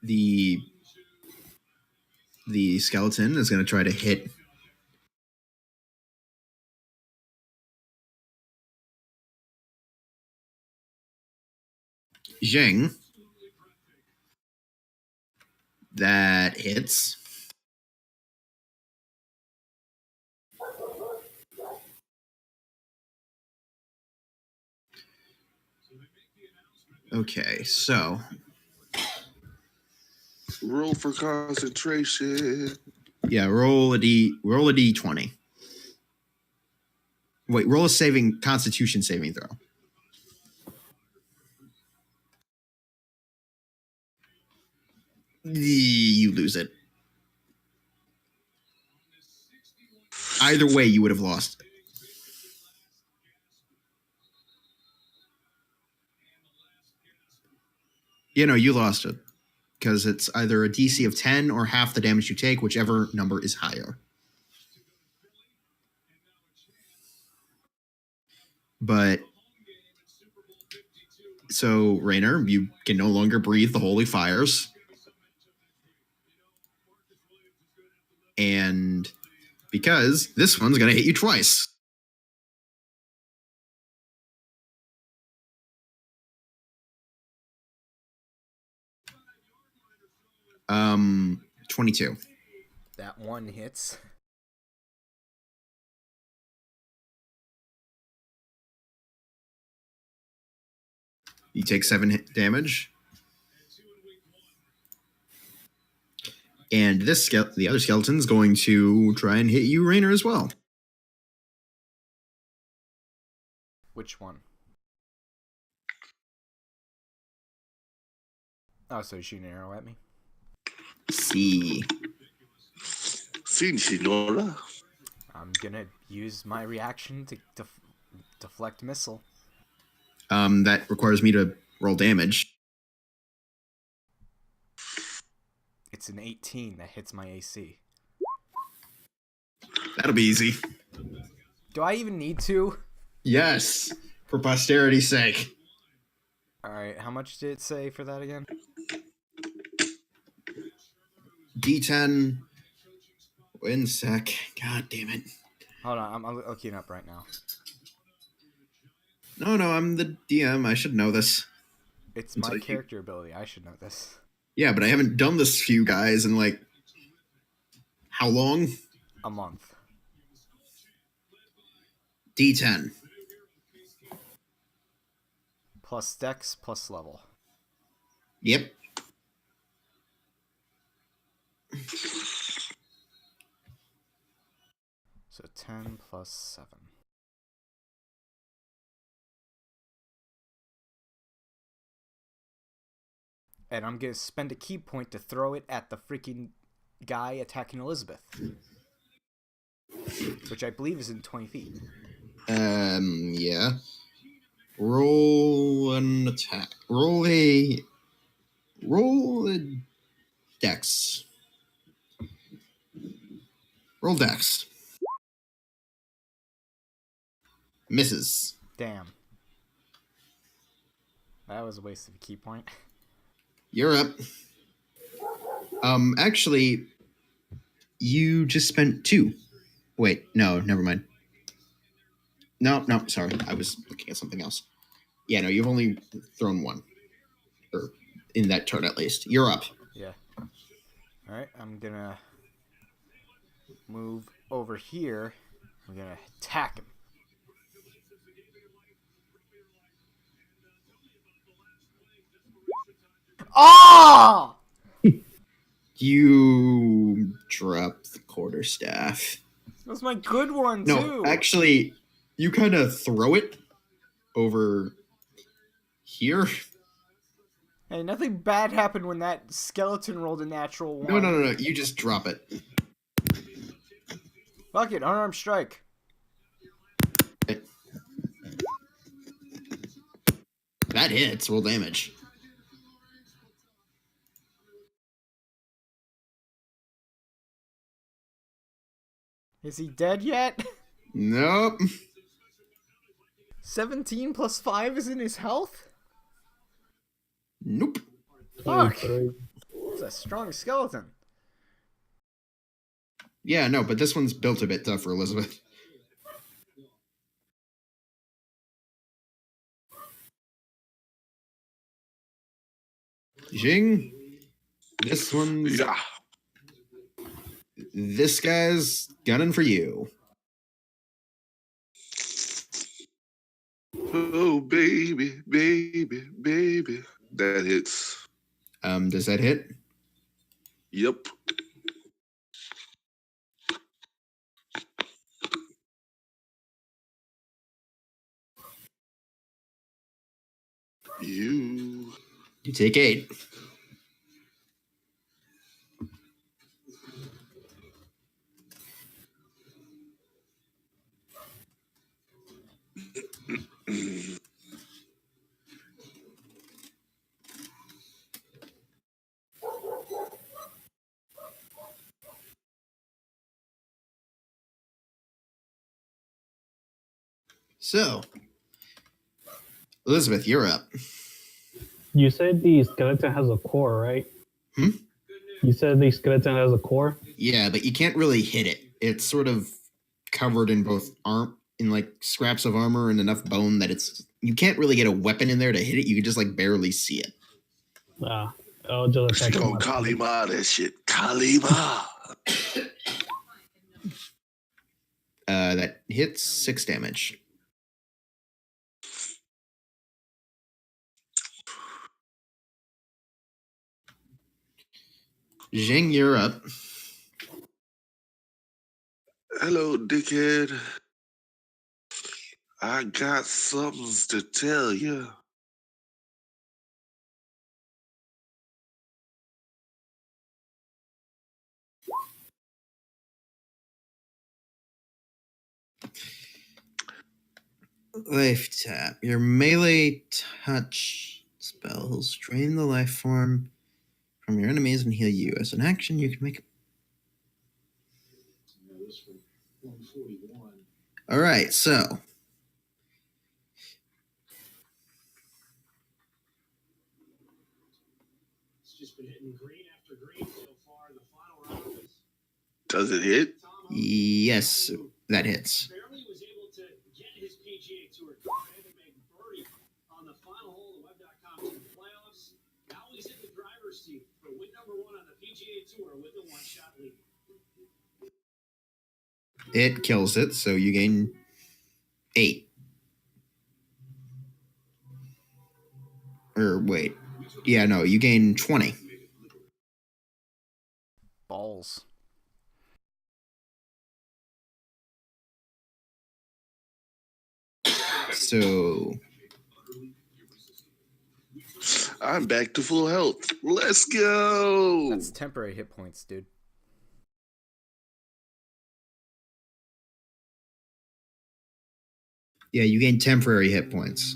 The skeleton is going to try to hit Jing. That hits. Okay, so Roll for concentration. yeah, roll a d20. Wait, roll a Constitution saving throw. You lose it. Either way, you would have lost it. You lost it because it's either a DC of 10 or half the damage you take, whichever number is higher. But so, Rainer, you can no longer breathe the holy fires. And because this one's going to hit you twice. 22. That one hits. You take 7 damage. And the other skeleton's going to try and hit you, Rainer, as well. Which one? Oh, so he's shooting an arrow at me? See. Signora. I'm gonna use my reaction to deflect missile. That requires me to roll damage. It's an 18 that hits my AC. That'll be easy. Do I even need to? Yes, for posterity's sake. Alright, how much did it say for that again? D10. Win sec. God damn it. Hold on, I'm looking up right now. No, I'm the DM. I should know this. It's my character ability. I should know this. Yeah, but I haven't done this for you guys in how long? A month. D10. Plus dex, plus level. Yep. So 10 plus 7. And I'm going to spend a key point to throw it at the freaking guy attacking Elizabeth. Which I believe is in 20 feet. Yeah. Roll an attack. Roll a dex. Roll dex. Misses. Damn. That was a waste of a key point. You're up. Actually, you just spent 2. Wait, no, never mind. No, sorry. I was looking at something else. Yeah, no, you've only thrown 1. Or in that turn, at least. You're up. Yeah. Alright, I'm gonna move over here. I'm gonna attack him. Oh! You drop the quarterstaff. That was my good one, No, too. actually, you kind of throw it over here. Hey, nothing bad happened when that skeleton rolled a natural one. No. You just drop it. Fuck it, unarmed strike. That hits. Roll damage. Is he dead yet? Nope. 17 plus 5 is in his health? Nope. Fuck. 23. It's a strong skeleton. Yeah, no, but this one's built a bit tougher, Elizabeth. Jing, this one's... Yeah. This guy's gunning for you. Oh, baby. That hits. Does that hit? Yep. You take 8. So, Elizabeth, you're up. You said the skeleton has a core, right? You said the skeleton has a core? Yeah, but you can't really hit it. It's sort of covered in both like scraps of armor and enough bone that you can't really get a weapon in there to hit it. You can just like barely see it. I'll just attack gonna him. Kalima that shit. Kalima. That hits 6 damage. Jing, you're up. Hello, dickhead. I got something to tell you. Life tap. Your melee touch spells drain the life form from your enemies and heal you. As an action, you can make. All right, so. Does it hit? Yes, that hits. Barely was able to get his PGA Tour card and make birdie on the final hole of the Web.com Tour playoffs. Now he's in the driver's seat for win number 1 on the PGA Tour with a 1-shot lead. It kills it, so you gain 8. Or wait. Yeah, no, you gain 20. Balls. So I'm back to full health. Let's go. That's temporary hit points, dude. yeah, you gain temporary hit points.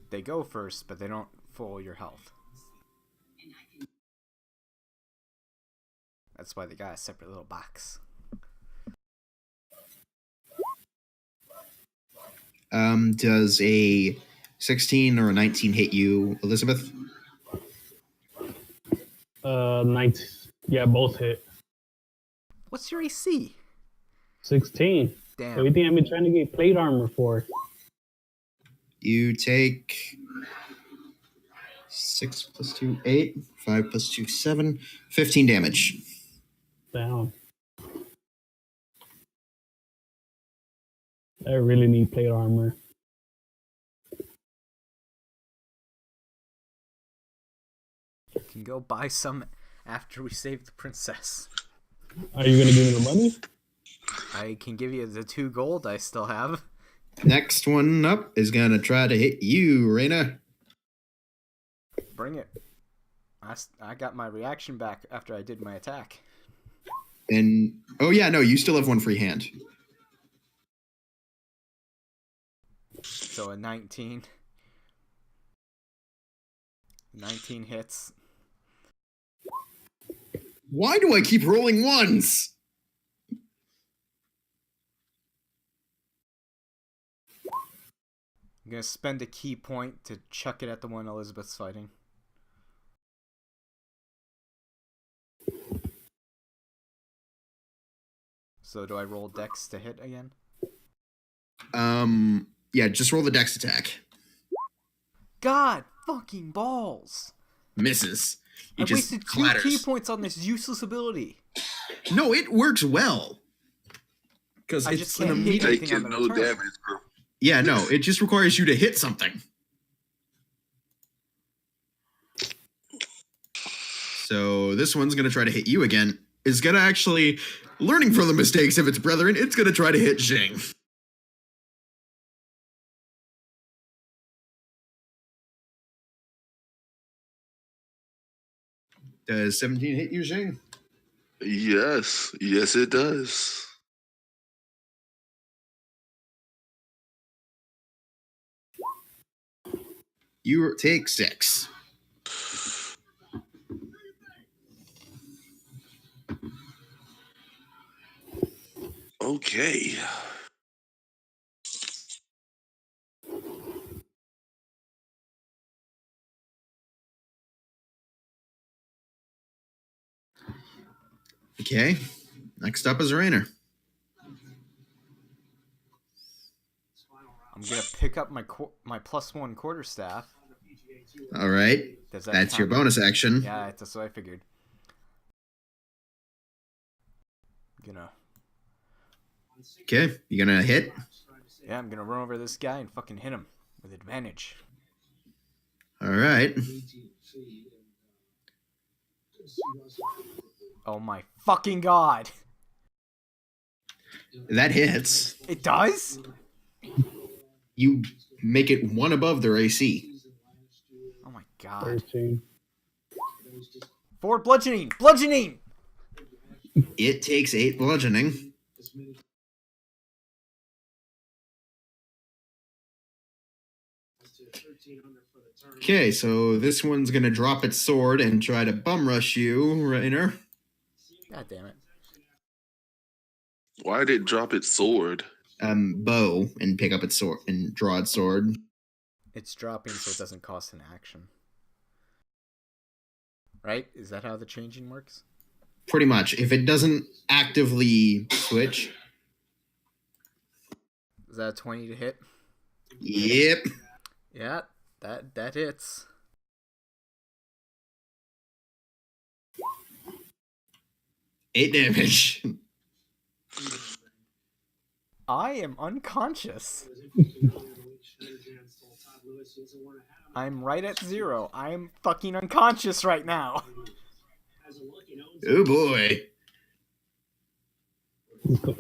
They go first, but they don't full your health. That's why they got a separate little box. Does a 16 or a 19 hit you, Elizabeth? 19. Yeah, both hit. What's your AC? 16. Damn. What do you think I've been trying to get plate armor for? You take 6 plus 2, 8. 5 plus 2, 7. 15 damage. Damn. I really need plate armor. You can go buy some after we save the princess. Are you gonna give me the money? I can give you the 2 gold I still have. Next one up is gonna try to hit you, Raina. Bring it. I got my reaction back after I did my attack. And oh yeah, no, you still have 1 free hand. So a 19. 19 hits. Why do I keep rolling ones? I'm gonna spend a key point to chuck it at the one Elizabeth's fighting. So do I roll dex to hit again? Yeah, just roll the dex attack. God fucking balls! Misses. I It just wasted 2 clatters. key points on this useless ability. No, it works well. Because I it's just an can't hit immediate. anything on Taking the no return. damage, bro. Yeah, no, it just requires you to hit something. So this one's gonna try to hit you again. Is gonna actually, learning from the mistakes of its brethren, it's gonna try to hit Jing. Does 17 hit you, Jing? Yes, yes, it does. You take 6. Okay. Okay. Next up is Rainer. I'm gonna pick up my my +1 quarterstaff. All right. Does that That's your count? bonus action. Yeah, that's what I figured. Gonna. Okay. You gonna hit? Yeah, I'm gonna run over this guy and fucking hit him with advantage. All right. Oh my fucking god! That hits. It does? You make it 1 above their AC. Oh my god. 13. 4 bludgeoning! Bludgeoning! It takes 8 bludgeoning. Okay, so this one's gonna drop its sword and try to bum rush you, Rainer. God damn it. Why did it drop its sword? Bow and pick up its sword and draw its sword. It's dropping so it doesn't cost an action. Right? Is that how the changing works? Pretty much. If it doesn't actively switch. Is that a 20 to hit? Yep. Yeah, that hits. Eight damage. I am unconscious. I'm right at 0. I'm fucking unconscious right now. Oh boy.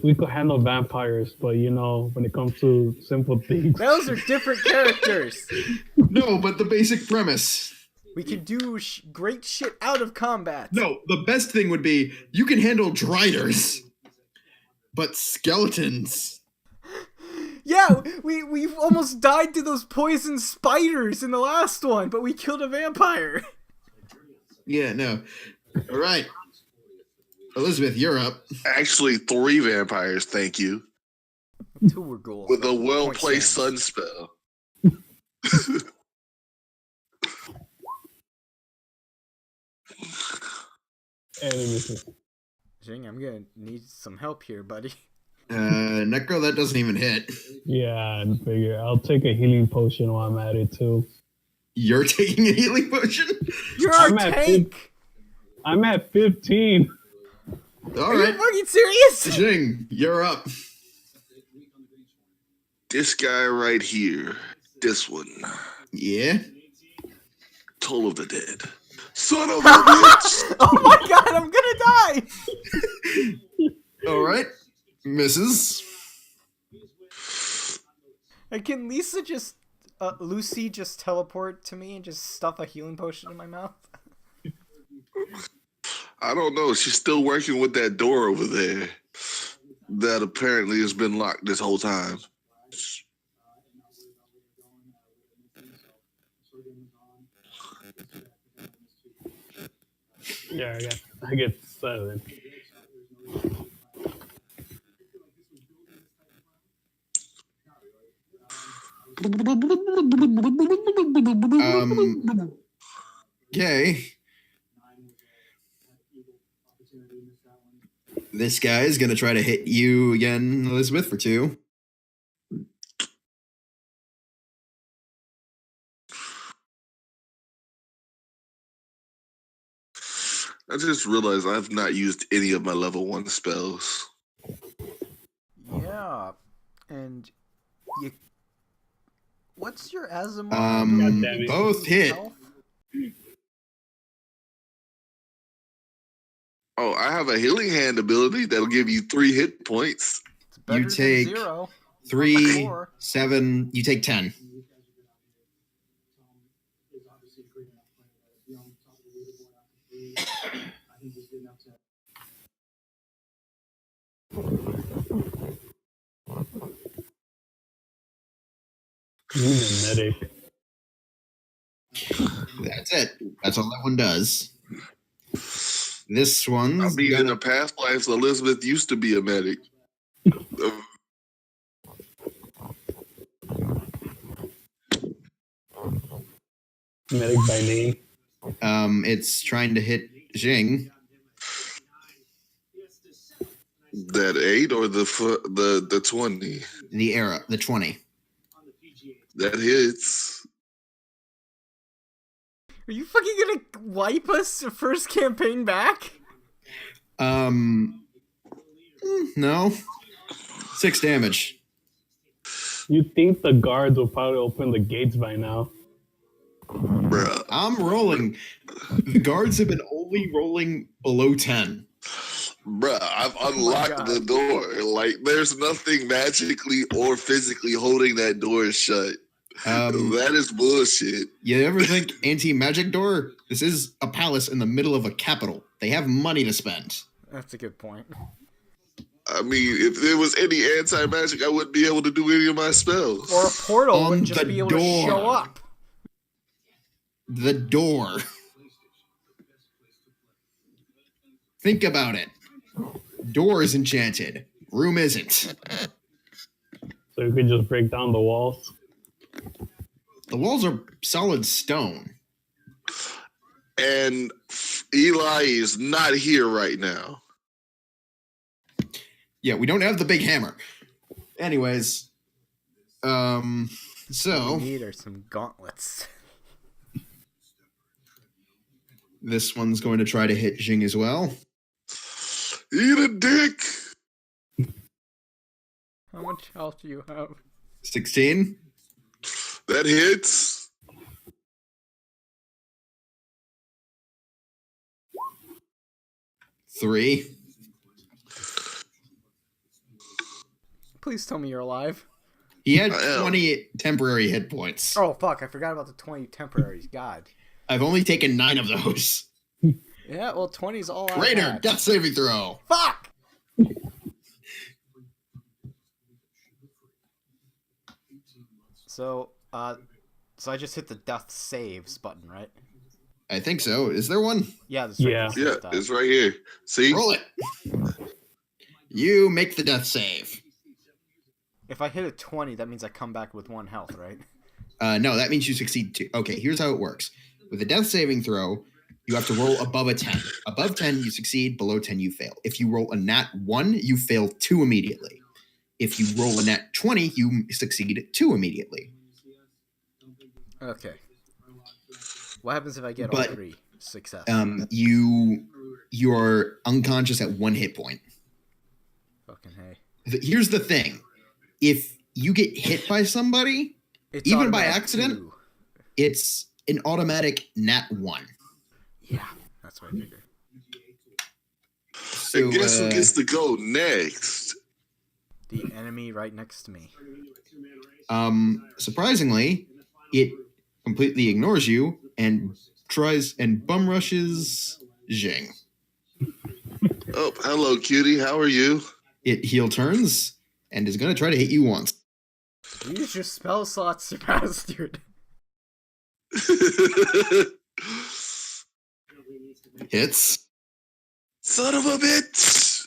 We could handle vampires, but you know, when it comes to simple things, Those are different characters. No, but the basic premise. We can do great shit out of combat. No, the best thing would be you can handle driders. But skeletons. Yeah, we almost died to those poison spiders in the last one, but we killed a vampire. Yeah, no. All right. Elizabeth, you're up. Actually, 3 vampires, thank you. 2 were goals. With a Point well-placed stands. sun spell. enemies. Jing, I'm gonna need some help here, buddy. Necro, that doesn't even hit. Yeah, I figure I'll take a healing potion while I'm at it too. You're taking a healing potion? You're I'm our at tank! I'm at 15. All Are right. you fucking serious? Jing, you're up. This guy right here. This one. Yeah? Toll of the Dead. Son of a bitch! Oh my god, I'm gonna die! All right. Misses. And can Lucy just teleport to me and just stuff a healing potion in my mouth? I don't know. She's still working with that door over there that apparently has been locked this whole time. Yeah, I get 7. Okay. This guy is going to try to hit you again, Elizabeth, for 2. I just realized I've not used any of my level 1 spells. Yeah. And you... What's your Asimov? Goddammit. Both hit. Health? Oh, I have a healing hand ability that'll give you 3 hit points. It's better You take than 0. 3, 4. 7. You take 10. Medic. That's it. That's all that one does. This one's I mean, in gonna... a past life, Elizabeth used to be a medic. Medic by name. It's trying to hit Jing. That 8 or the 20? The 20. That hits. Are you fucking gonna wipe us first campaign back? No. 6 damage. You'd think the guards will probably open the gates by now. Bruh. I'm rolling. The guards have been only rolling below 10. Bruh, I've unlocked the door. Like, there's nothing magically or physically holding that door shut. That is bullshit. You ever think anti-magic door? This is a palace in the middle of a capital. They have money to spend. That's a good point. I mean, if there was any anti-magic, I wouldn't be able to do any of my spells. Or a portal On wouldn't just the be able to door. show up. The door. Think about it. Door is enchanted. Room isn't. So you could just break down the walls. The walls are solid stone. And Eli is not here right now. Yeah, we don't have the big hammer. Anyways, so We need are some gauntlets. this one's going to try to hit Jing as well. Eat a dick. How much health do you have? 16. That hits. Three. Please tell me you're alive. He had I am. 20 temporary hit points. Oh fuck! I forgot about the 20 temporaries. God. I've only taken 9 of those. Yeah, well, 20's all I Raider, had. death saving throw. Fuck! So I just hit the death saves button, right? I think so. Is there one? Yeah, the Yeah. Yeah, it's right here. See? Roll it. You make the death save. If I hit a 20, that means I come back with 1 health, right? No, that means you succeed too. Okay, here's how it works. With a death saving throw, you have to roll above a 10. Above 10, you succeed. Below 10, you fail. If you roll a nat 1, you fail 2 immediately. If you roll a nat 20, you succeed 2 immediately. Okay. What happens if I get But, all 3 success? You're unconscious at 1 hit point. Fucking hey. Here's the thing. If you get hit by somebody, It's even by automatic accident, 2. it's an automatic nat 1. Yeah, that's what I figured. So, And guess who gets to go next? The enemy right next to me. Surprisingly, it completely ignores you and tries and bum rushes Jing. Oh, hello, cutie. How are you? It heel turns and is going to try to hit you once. Use your spell slots, you bastard. Hits. Son of a bitch!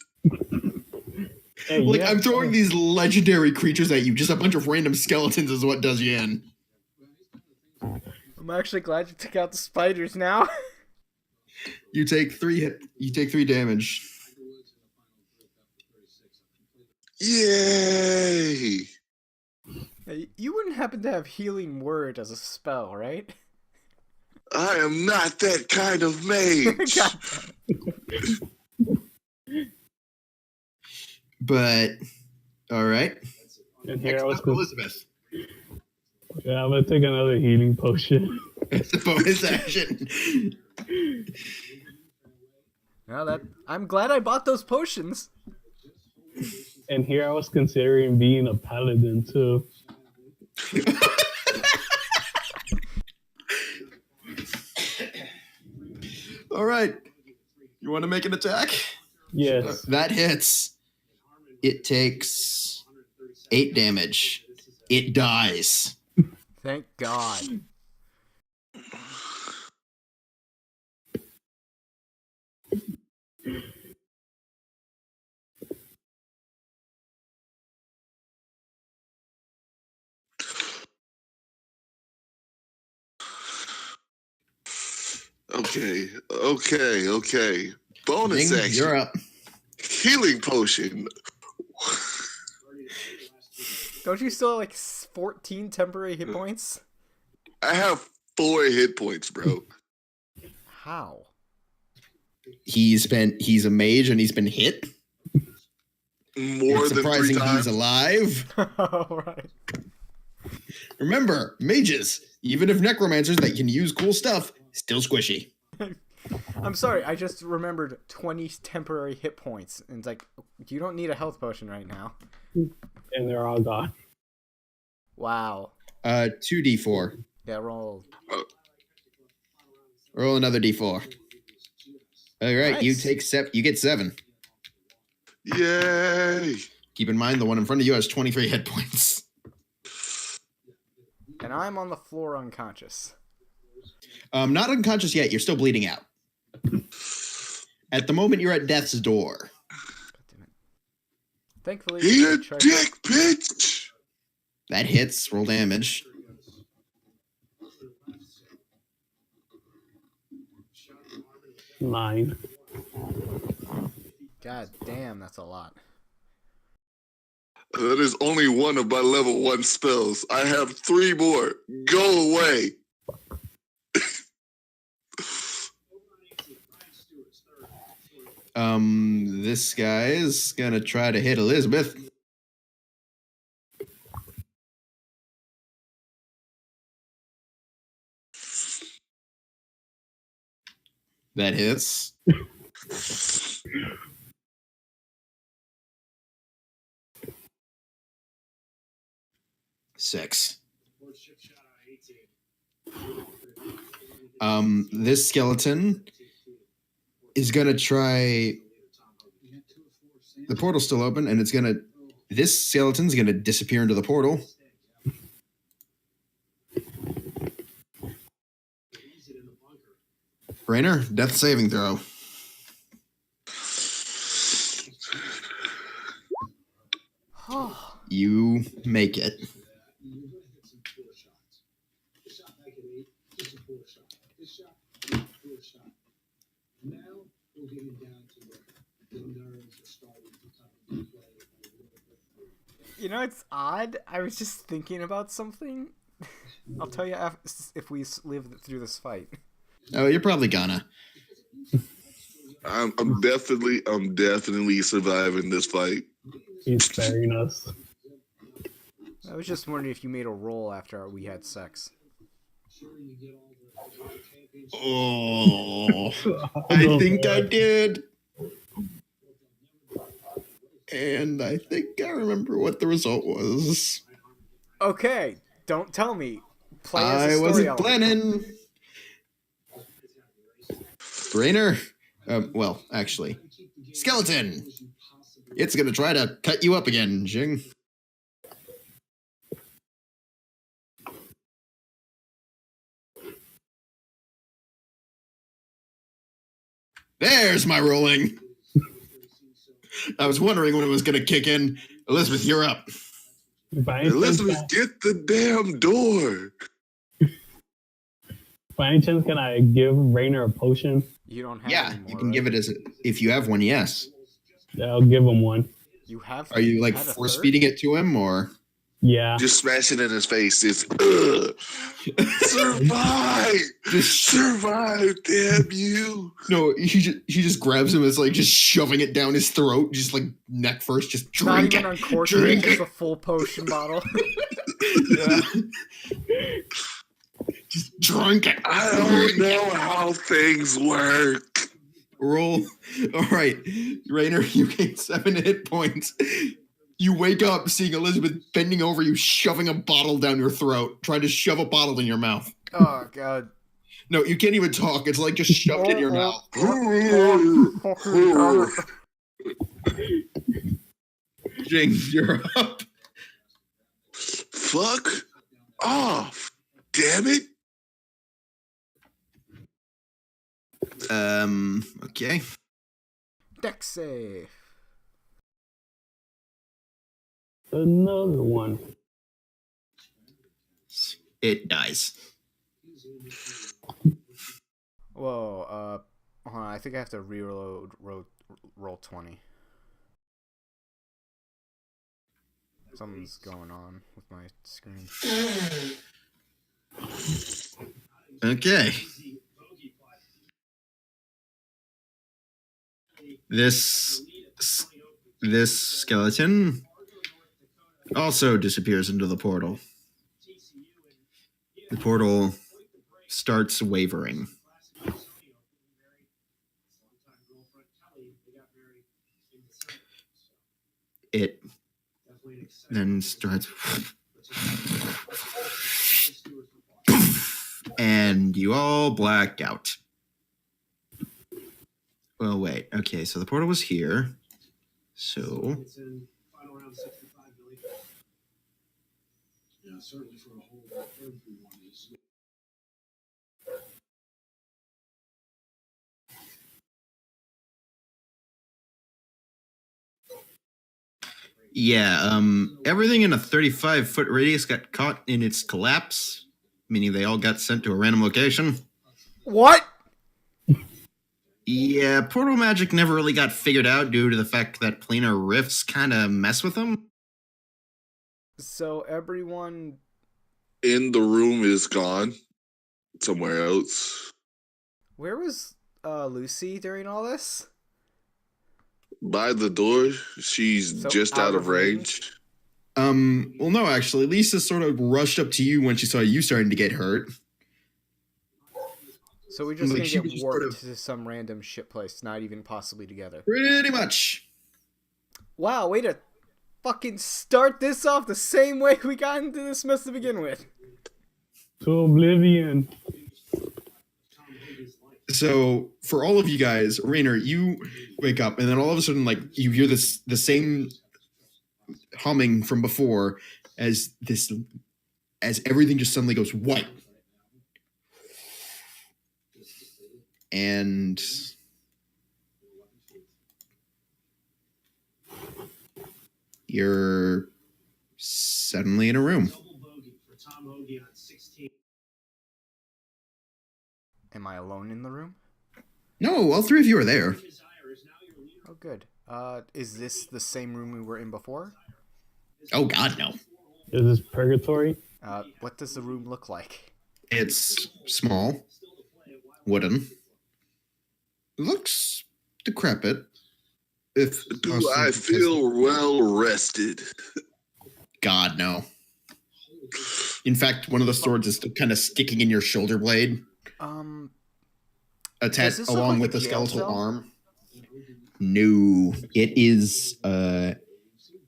Hey, Like, yeah, I'm throwing these legendary creatures at you. Just a bunch of random skeletons is what does you in. I'm actually glad you took out the spiders now. You take 3 damage. Yay! Hey, you wouldn't happen to have Healing Word as a spell, right? I am not that kind of mage. God damn. But all right. and here I was Next up, Elizabeth. Yeah, I'm gonna take another healing potion. It's a bonus action. Now I'm glad I bought those potions. And here I was considering being a paladin too. All right. You want to make an attack? Yes. That hits. It takes 8 damage. It dies. Thank God. Okay. Bonus Ding, action. you're up. Healing potion. Don't you still have like 14 temporary hit points? I have 4 hit points, bro. How? He's a mage and he's been hit. More It's than 3 surprising times. he's alive. Alright. Remember, mages, even if necromancers that can use cool stuff, still squishy. I'm sorry, I just remembered 20 temporary hit points. And it's like, you don't need a health potion right now. And they're all gone. Wow. 2d4. Yeah, roll. Roll another d4. All right, Nice. you get 7. Yay! Keep in mind the one in front of you has 23 hit points. And I'm on the floor unconscious. Not unconscious yet. You're still bleeding out. At the moment, you're at death's door. God damn it. Thankfully, He a I tried- dick bitch! That hits. Roll damage. Nine. God damn, that's a lot. That is only one of my level 1 spells. I have 3 more. Go away. This guy is gonna try to hit Elizabeth. That hits. Six. This skeleton is gonna try. The portal's still open, and this skeleton's gonna disappear into the portal. Rainer, death saving throw. You make it. You know, it's odd. I was just thinking about something. I'll tell you if we live through this fight. Oh, you're probably gonna. I'm definitely surviving this fight. He's sparing us. I was just wondering if you made a roll after we had sex. Oh, I think I did. And I think I remember what the result was. Okay, don't tell me. Play as a I story wasn't element. planning. Rainer? Well, actually. Skeleton! It's gonna try to cut you up again, Jing. There's my rolling! I was wondering when it was gonna kick in. Elizabeth, you're up. By any chance, Elizabeth, get the damn door. by any chance, can I give Rainer a potion? You don't have Yeah, any more, you can right? give it as if you have one, yes. Yeah, I'll give him one. You have. Are you like had a force third? feeding it to him, or Yeah. Just smash it in his face. It's survive, survive, damn you! no? He just grabs him. It's like just shoving it down his throat, just like neck first. Just Not drink even it. uncorking it, Drink just it. a full potion bottle. Yeah. Just drink it. I don't know how things work. Roll. All right, Rainer, you gain 7 hit points. You wake up seeing Elizabeth bending over you, shoving a bottle down your throat, trying to shove a bottle in your mouth. Oh god. No, you can't even talk. It's like just shoved in your mouth. Jing, you're up. Fuck off, damn it! Okay. Dex save. Another one. It dies. Whoa, hold on, I think I have to reload roll 20. Something's going on with my screen. Okay. This skeleton also disappears into the portal. The portal starts wavering. It then starts, and you all black out. Well, wait. Okay, so the portal was here. So It's in final round 65, Billy. Yeah, certainly for a whole everyone is. yeah, everything in a 35-foot radius got caught in its collapse, meaning they all got sent to a random location. What? Yeah, portal magic never really got figured out due to the fact that planar rifts kind of mess with them. So everyone. In the room is gone somewhere else. Where was Lucy during all this? By the door, she's So just out of range. Well, no, actually, Lisa sort of rushed up to you when she saw you starting to get hurt. So we're just Like, gonna she was get just warped sort of- to some random shit place, not even possibly together. Pretty much. Wow, way to fucking start this off the same way we got into this mess to begin with. To oblivion. So for all of you guys, Rainer, you wake up and then all of a sudden, like, you hear the same humming from before as everything just suddenly goes white. And you're suddenly in a room. Double bogey for Tom Hoagie on 16. Am I alone in the room? No, all 3 of you are there. Desire is now your leader. Oh, good. Is this the same room we were in before? Oh God, no. Is this purgatory? What does the room look like? It's small, wooden. Looks decrepit. If Do I feel well rested? God, no. In fact, one of the swords is still kind of sticking in your shoulder blade, Does attached this look along like with a the jail skeletal cell? arm. No, it is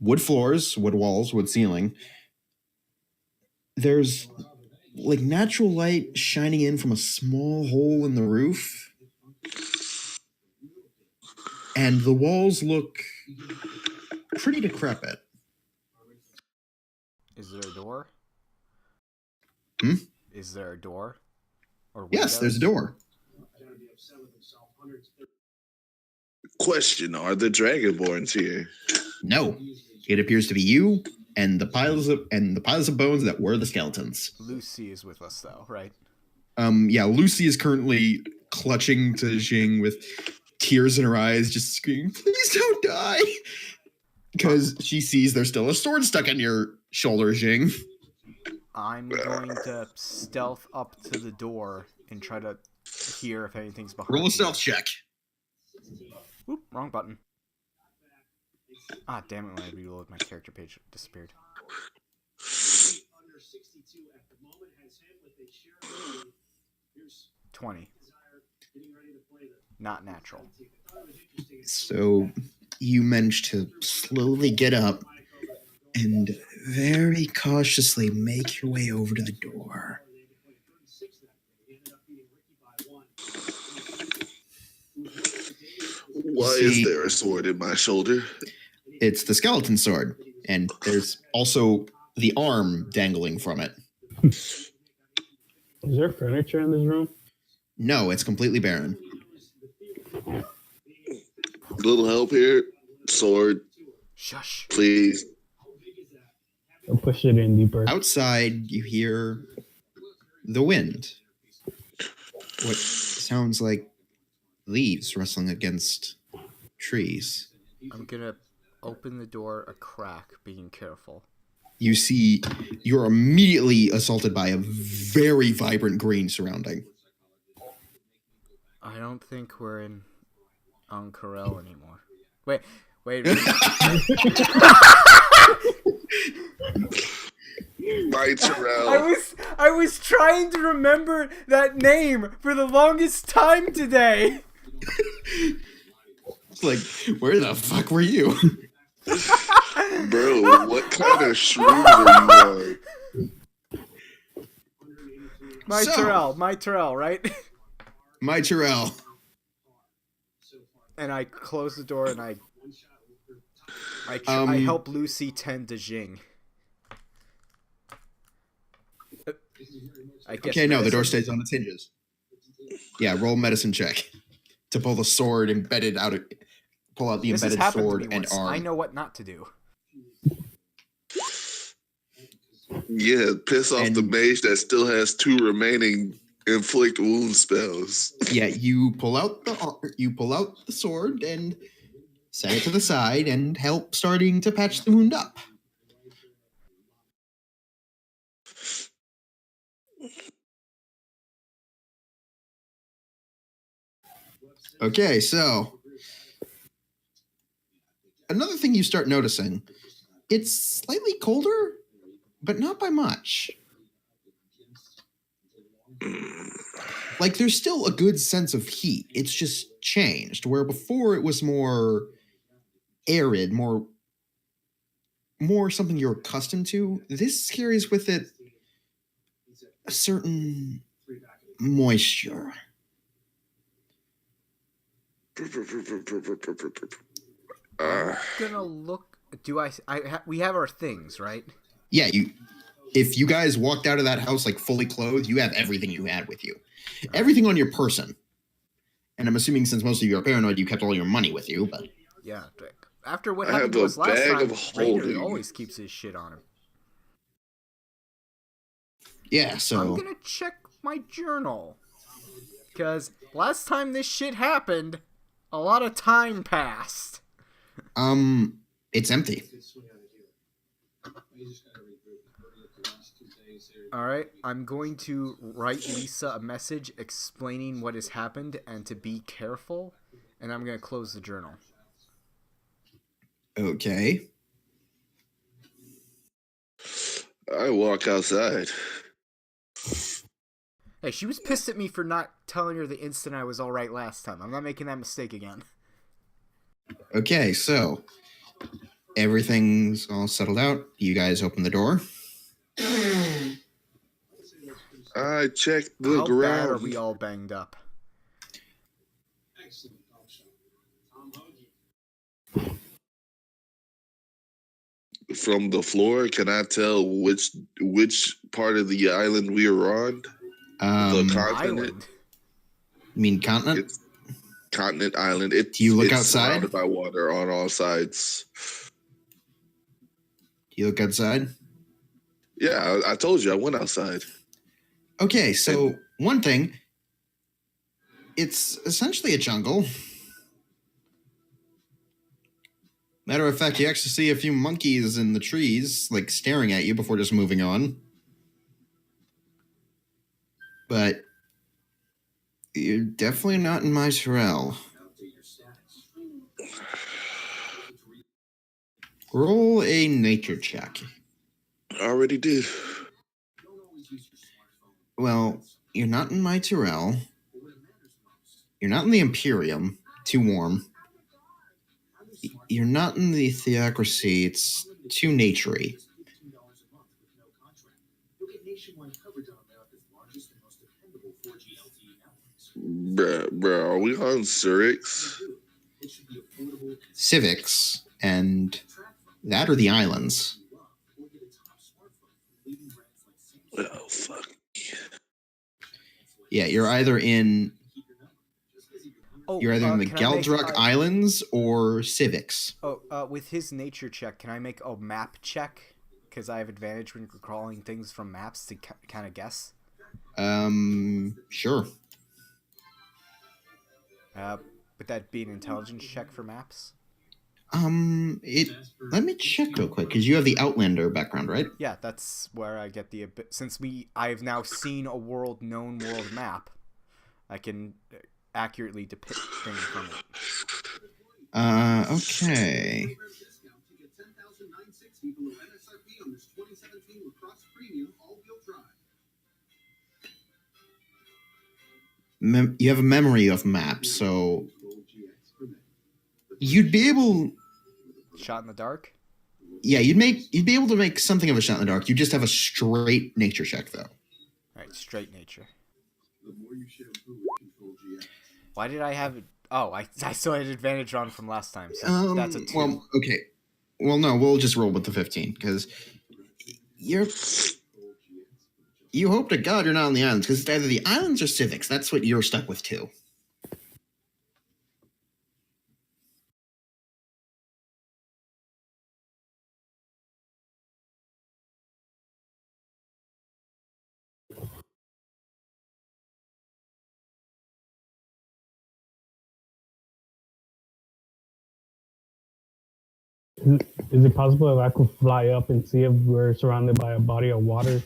wood floors, wood walls, wood ceiling. There's like natural light shining in from a small hole in the roof. And the walls look pretty decrepit. Is there a door? Hmm? Is there a door? Or Yes, there's a door. Question: are the Dragonborns here? No, it appears to be you and the piles of bones that were the skeletons. Lucy is with us, though, right? Yeah, Lucy is currently clutching to Jing with tears in her eyes, just screaming, "Please don't die!" Because she sees there's still a sword stuck in your shoulder, Jing. I'm going to stealth up to the door and try to hear if anything's behind Roll a me. stealth check. Oop, wrong button. Ah, damn it, when I reload, my character page disappeared. 20. Not natural. So you manage to slowly get up and very cautiously make your way over to the door. Why is there a sword in my shoulder? It's the skeleton sword, and there's also the arm dangling from it. Is there furniture in this room? No, it's completely barren. Little help here? Sword, Shush. please. I'll push it in deeper. Outside, you hear the wind. What sounds like leaves rustling against trees. I'm gonna open the door a crack, being careful. You see, you're immediately assaulted by a very vibrant green surrounding. I don't think we're on Corel anymore. Wait. My Terrell. I was trying to remember that name for the longest time today. It's like, where the fuck were you? Bro, what kind of shroom are you on? My Terrell, right? My Terrell. And I close the door and I help Lucy tend to Jing. Okay, no, the door stays on its hinges. Yeah, roll medicine check to pull the sword embedded out of. Pull out the This has embedded happened to sword me and once. arm. I know what not to do. Yeah, piss off And- the mage that still has 2 remaining inflict wound spells. Yeah, you pull out the sword and set it to the side and help starting to patch the wound up. Okay, so another thing you start noticing, it's slightly colder, but not by much. Like, there's still a good sense of heat. It's just changed, where before it was more arid, more something you're accustomed to. This carries with it a certain moisture. I'm gonna look. We have our things, right? Yeah, if you guys walked out of that house like fully clothed, you have everything you had with you. Everything on your person. And I'm assuming since most of you are paranoid, you kept all your money with you, but Yeah. After what I happened have to a us last bag time, of Rainer holding. always keeps his shit on him. yeah, I'm so gonna check my journal. Because last time this shit happened, a lot of time passed. it's empty. Alright, I'm going to write Lisa a message explaining what has happened and to be careful, and I'm gonna close the journal. Okay. I walk outside. Hey, she was pissed at me for not telling her the instant I was alright last time. I'm not making that mistake again. Okay, so everything's all settled out. You guys open the door. I checked the How bad are ground. we all banged up? Excellent call shot. Tom Hoagie. From the floor, can I tell which part of the island we are on? The continent. Island. You mean continent? It's continent island. Do you look it's outside? Surrounded by water on all sides. Do you look outside? Yeah, I told you I went outside. Okay, so one thing, it's essentially a jungle. Matter of fact, you actually see a few monkeys in the trees, like staring at you before just moving on. But you're definitely not in my Terrell. Roll a nature check. I already did. Well, you're not in my Terrell. You're not in the Imperium. Too warm. You're not in the Theocracy. It's too naturey. Bruh, are we on Zurich? Civics, and that are the islands. Oh, fuck. Yeah, you're either in Oh, you're either in the can I make Galdruck Islands or Civics. Oh, with his nature check, can I make a map check? Because I have advantage when recalling things from maps to kind of guess. Sure. Would that be an intelligence check for maps? Let me check real quick because you have the Outlander background, right? Yeah, that's where I get the since I've now seen a known world map, I can accurately depict things from it. Okay. You have a memory of maps, so you'd be able. Shot in the dark. Yeah, you'd be able to make something of a shot in the dark. You just have a straight nature check, though. All right, straight nature. Why did I have it? Oh, I still had advantage on from last time. So that's a 2. Well, okay. Well, no, we'll just roll with the 15 because you hope to God you're not on the islands because it's either the islands or Civics. That's what you're stuck with too. Is it possible if I could fly up and see if we're surrounded by a body of water?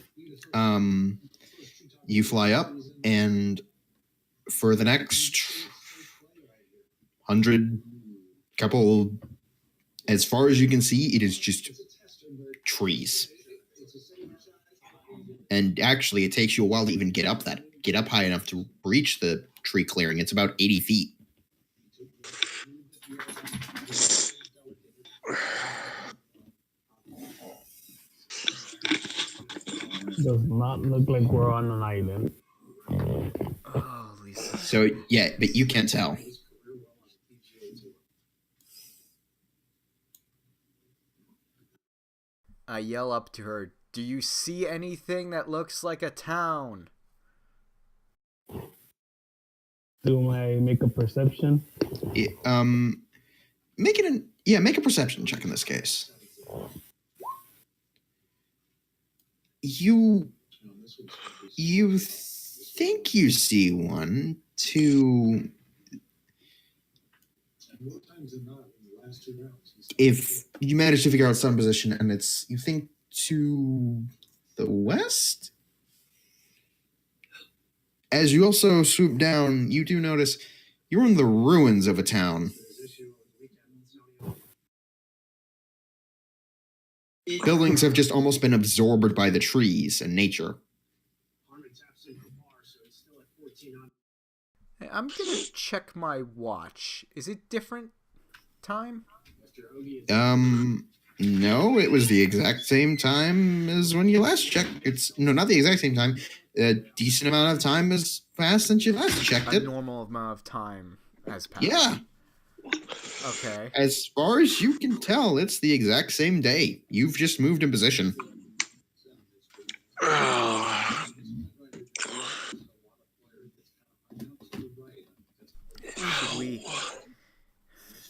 You fly up, and for the next 100 couple, as far as you can see, it is just trees. And actually, it takes you a while to even get up high enough to reach the tree clearing. It's about 80 feet. Does not look like we're on an island. Oh, Lisa. So, yeah, but you can't tell. I yell up to her, "Do you see anything that looks like a town?" Do I make a perception? Make a perception check in this case. You think you see one to if you manage to figure out sun position and it's you think to the west. As you also swoop down, you do notice you're in the ruins of a town. Buildings have just almost been absorbed by the trees and nature. Hey, I'm gonna check my watch. Is it different? time? No, it was the exact same time as when you last checked. It's no, not the exact same time. A decent amount of time has passed since you last checked A it. normal amount of time has passed. Yeah. Okay. As far as you can tell, it's the exact same day. You've just moved in position.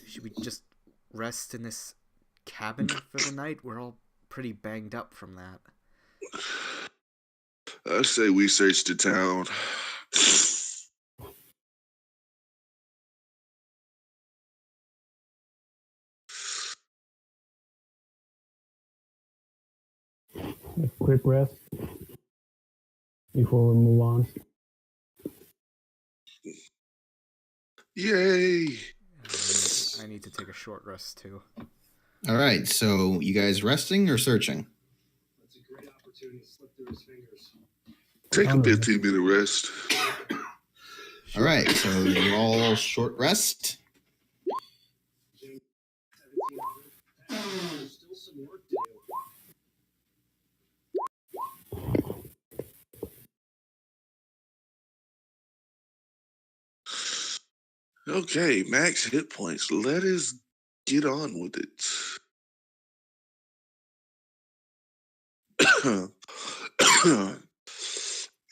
Should we just rest in this cabin for the night? We're all pretty banged up from that. I say we search the town. A quick rest before we move on. Yay! I need to take a short rest too. All right, so you guys resting or searching? That's a great opportunity to slip through his fingers. Take a 15-minute rest. All right, so you're all short rest. There's still some work to do. Okay, max hit points. Let us get on with it.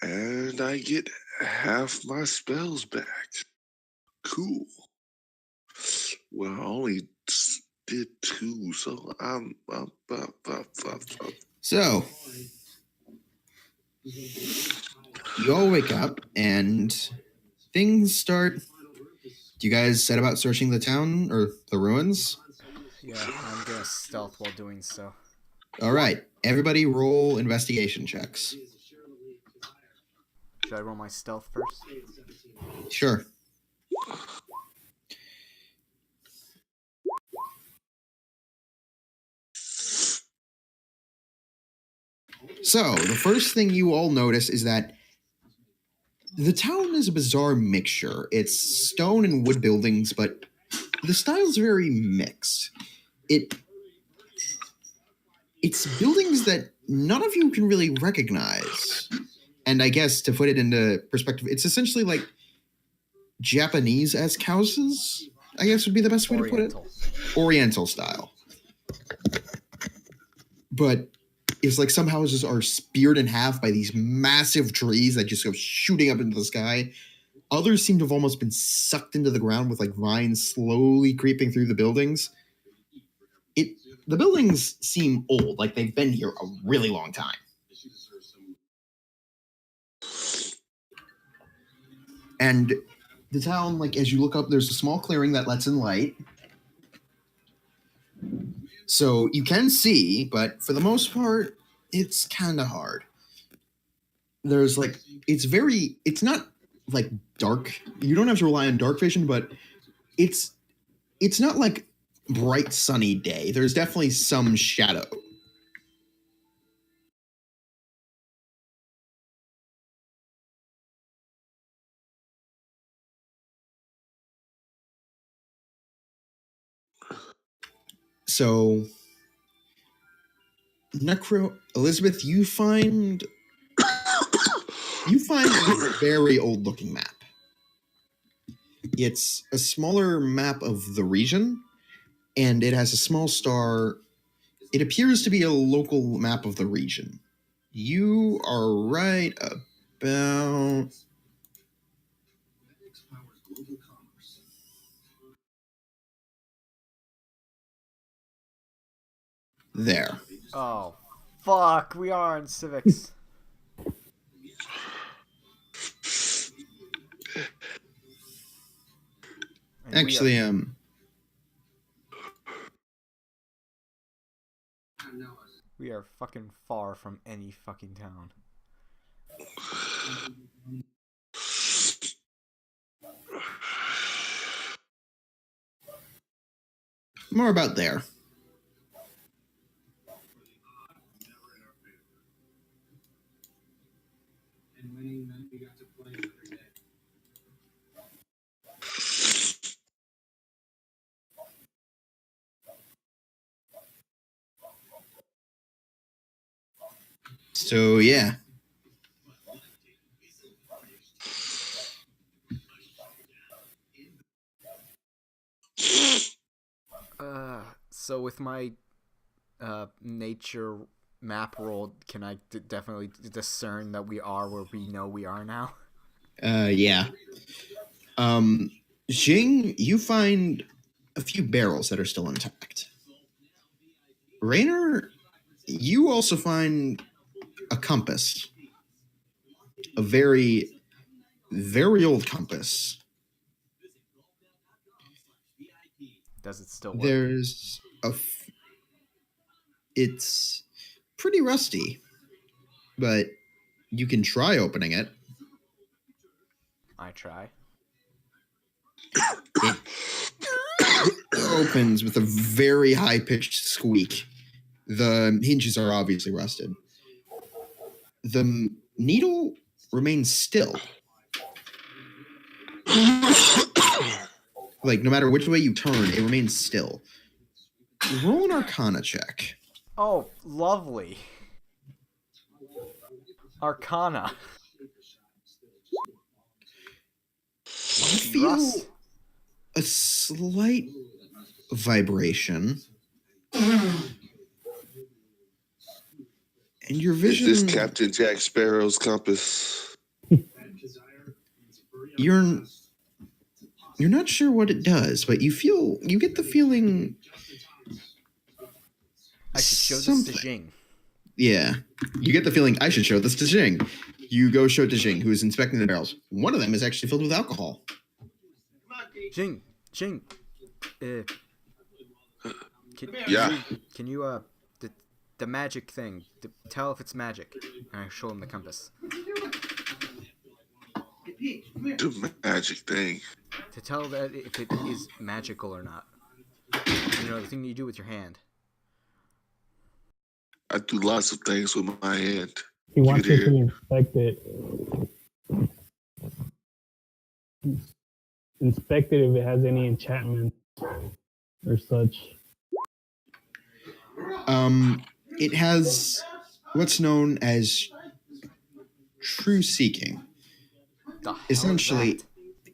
And I get half my spells back. Cool. Well, I only did 2, so I'm up. So you all wake up and things start. Do you guys set about searching the town or the ruins? Yeah, I'm gonna stealth while doing so. All right, everybody roll investigation checks. Should I roll my stealth first? Sure. So, the first thing you all notice is that the town is a bizarre mixture. It's stone and wood buildings, but the style's very mixed. It's buildings that none of you can really recognize. And I guess to put it into perspective, it's essentially like Japanese-esque houses, I guess would be the best way to put it. Oriental style. But it's like some houses are speared in half by these massive trees that just go shooting up into the sky. Others seem to have almost been sucked into the ground with like vines slowly creeping through the buildings. The buildings seem old, like they've been here a really long time. And the town, like as you look up, there's a small clearing that lets in light. So you can see, but for the most part, it's kind of hard. There's like, it's not like dark. You don't have to rely on dark vision, but it's not like bright sunny day. There's definitely some shadow. So, Elizabeth, you find a very old looking map. It's a smaller map of the region, and it has a small star. It appears to be a local map of the region. You are right about there. Oh, fuck! We are in civics. Actually, we are fucking far from any fucking town. More about there. And winning meant we got to play another day. So yeah. So with my nature map roll, can I definitely discern that we are where we know we are now? Yeah. Jing, you find a few barrels that are still intact. Rainer, you also find a compass. A very, very old compass. Does it still work? There's it's pretty rusty, but you can try opening it. I try. It opens with a very high-pitched squeak. The hinges are obviously rusted. The needle remains still. Like, no matter which way you turn, it remains still. Roll an Arcana check. Oh, lovely. Arcana. You feel a slight vibration. And your vision... Is this Captain Jack Sparrow's compass? You're not sure what it does, but you get the feeling... I should show this to Jing. Yeah. You get the feeling, I should show this to Jing. You go show it to Jing, who is inspecting the barrels. One of them is actually filled with alcohol. Jing. Yeah. Can you the magic thing? Tell if it's magic. And I show him the compass. The magic thing. To tell that if it is magical or not. You know, the thing you do with your hand. I do lots of things with my hand. He wants you to inspect it. Inspect it if it has any enchantment or such. It has what's known as true seeking. Essentially,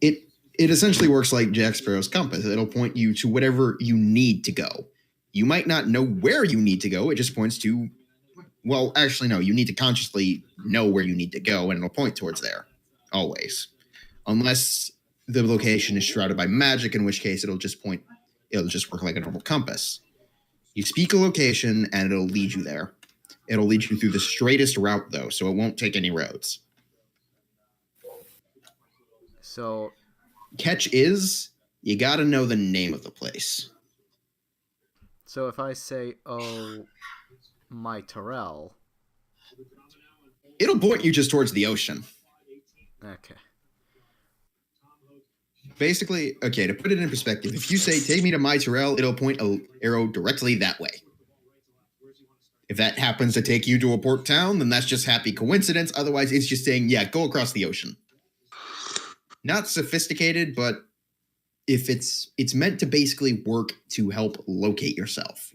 it essentially works like Jack Sparrow's compass. It'll point you to whatever you need to go. You might not know where you need to go. It just points to, well, actually, no, you need to consciously know where you need to go, and it'll point towards there, always. Unless the location is shrouded by magic, in which case it'll just work like a normal compass. You speak a location, and it'll lead you there. It'll lead you through the straightest route, though, so it won't take any roads. So, catch is, you gotta know the name of the place. So if I say, oh, my Terrell... It'll point you just towards the ocean. Okay. Basically, okay, to put it in perspective, if you say, take me to my Terrell, it'll point an arrow directly that way. If that happens to take you to a port town, then that's just happy coincidence. Otherwise, it's just saying, yeah, go across the ocean. Not sophisticated, but if it's meant to basically work to help locate yourself.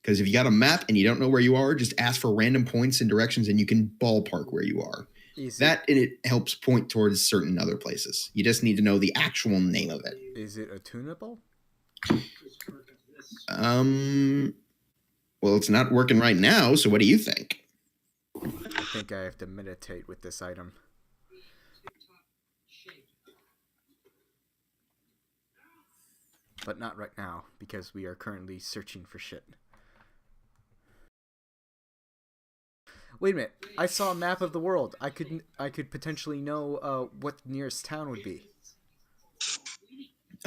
Because if you got a map and you don't know where you are, just ask for random points and directions and you can ballpark where you are. And it helps point towards certain other places. You just need to know the actual name of it. Is it attunable? Well, it's not working right now, so what do you think? I think I have to meditate with this item. But not right now, because we are currently searching for shit. Wait a minute. I saw a map of the world. I could potentially know what the nearest town would be.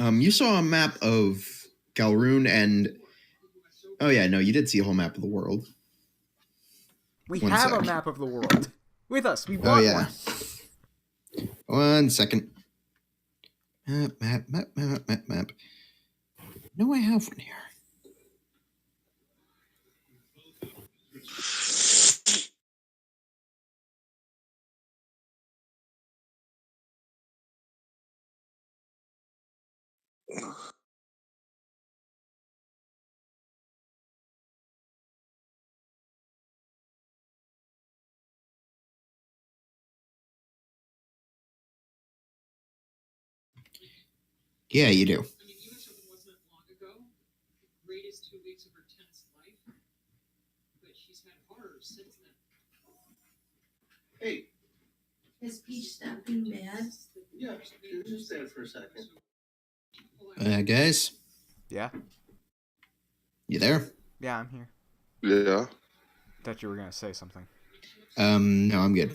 You saw a map of Galroon and... Oh yeah, no, you did see a whole map of the world. We have a map of the world. With us. We bought one. 1 second. Map. No, I have one here. Yeah, you do. I mean, US Open wasn't that long ago. The greatest 2 weeks of her tennis life. But she's had horror since then. Hey. Is Peach snapping bad? Yeah, just stand for a second. Guys, Yeah. you there? Yeah, I'm here. Yeah. Thought you were gonna say something. No, I'm good.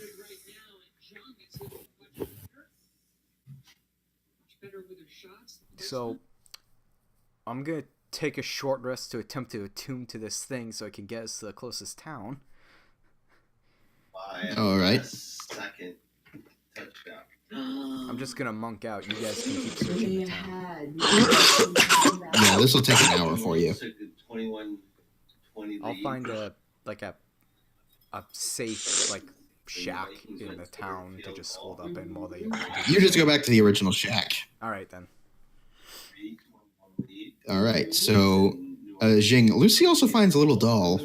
So, I'm gonna take a short rest to attempt to attune to this thing so I can get us to the closest town. All right. Second touchdown. I'm just gonna monk out. You guys can keep searching the town. Yeah, this will take an hour for you. 21-20 I'll lead. find a safe shack in the town to just hold up in while they. You just go back to the original shack. All right then. All right. So, Jing, Lucy also finds a little doll.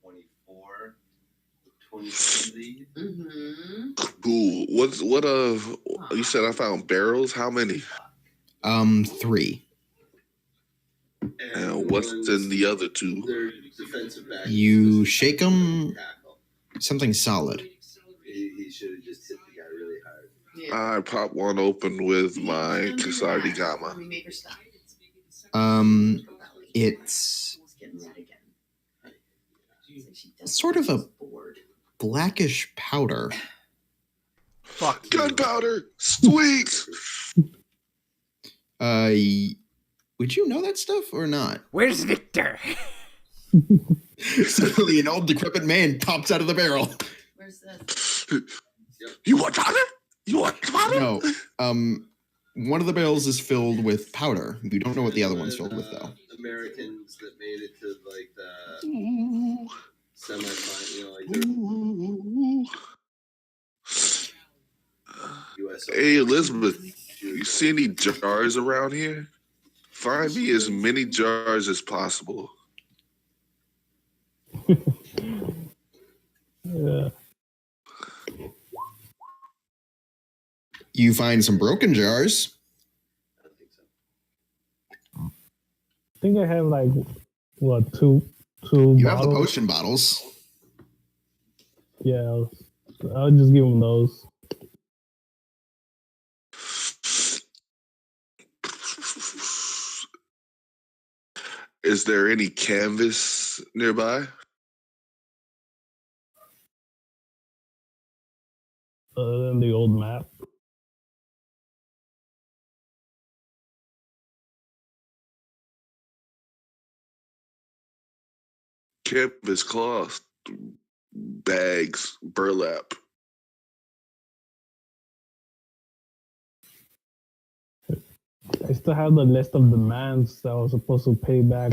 24 lead. Mm-hmm. Cool. What you said I found barrels? How many? 3. And what's in the other 2? Their defensive back. You shake them. Something solid. He should have just hit the guy really hard. I pop one open with my Kasadi Gamma. We make her stop. It's She's getting mad again. sort of a blackish powder. Fuck you. Gunpowder! Sweet! Would you know that stuff or not? Where's Victor? Suddenly, an old decrepit man pops out of the barrel. Where's this? You want powder? You want powder? No, one of the barrels is filled with powder. You don't know what the other one's filled with, though. Americans that made it to like the Ooh. semi-final, Ooh. US. Hey, Elizabeth, you see any jars around here? Find me as many jars as possible. Yeah. You find some broken jars. I don't think so. I think I have like what two You have the bottles? potion bottles. Yeah, I'll just give him those. Is there any canvas nearby? Other than the old map. Canvas, cloth, bags, burlap. I still have the list of demands that I was supposed to pay back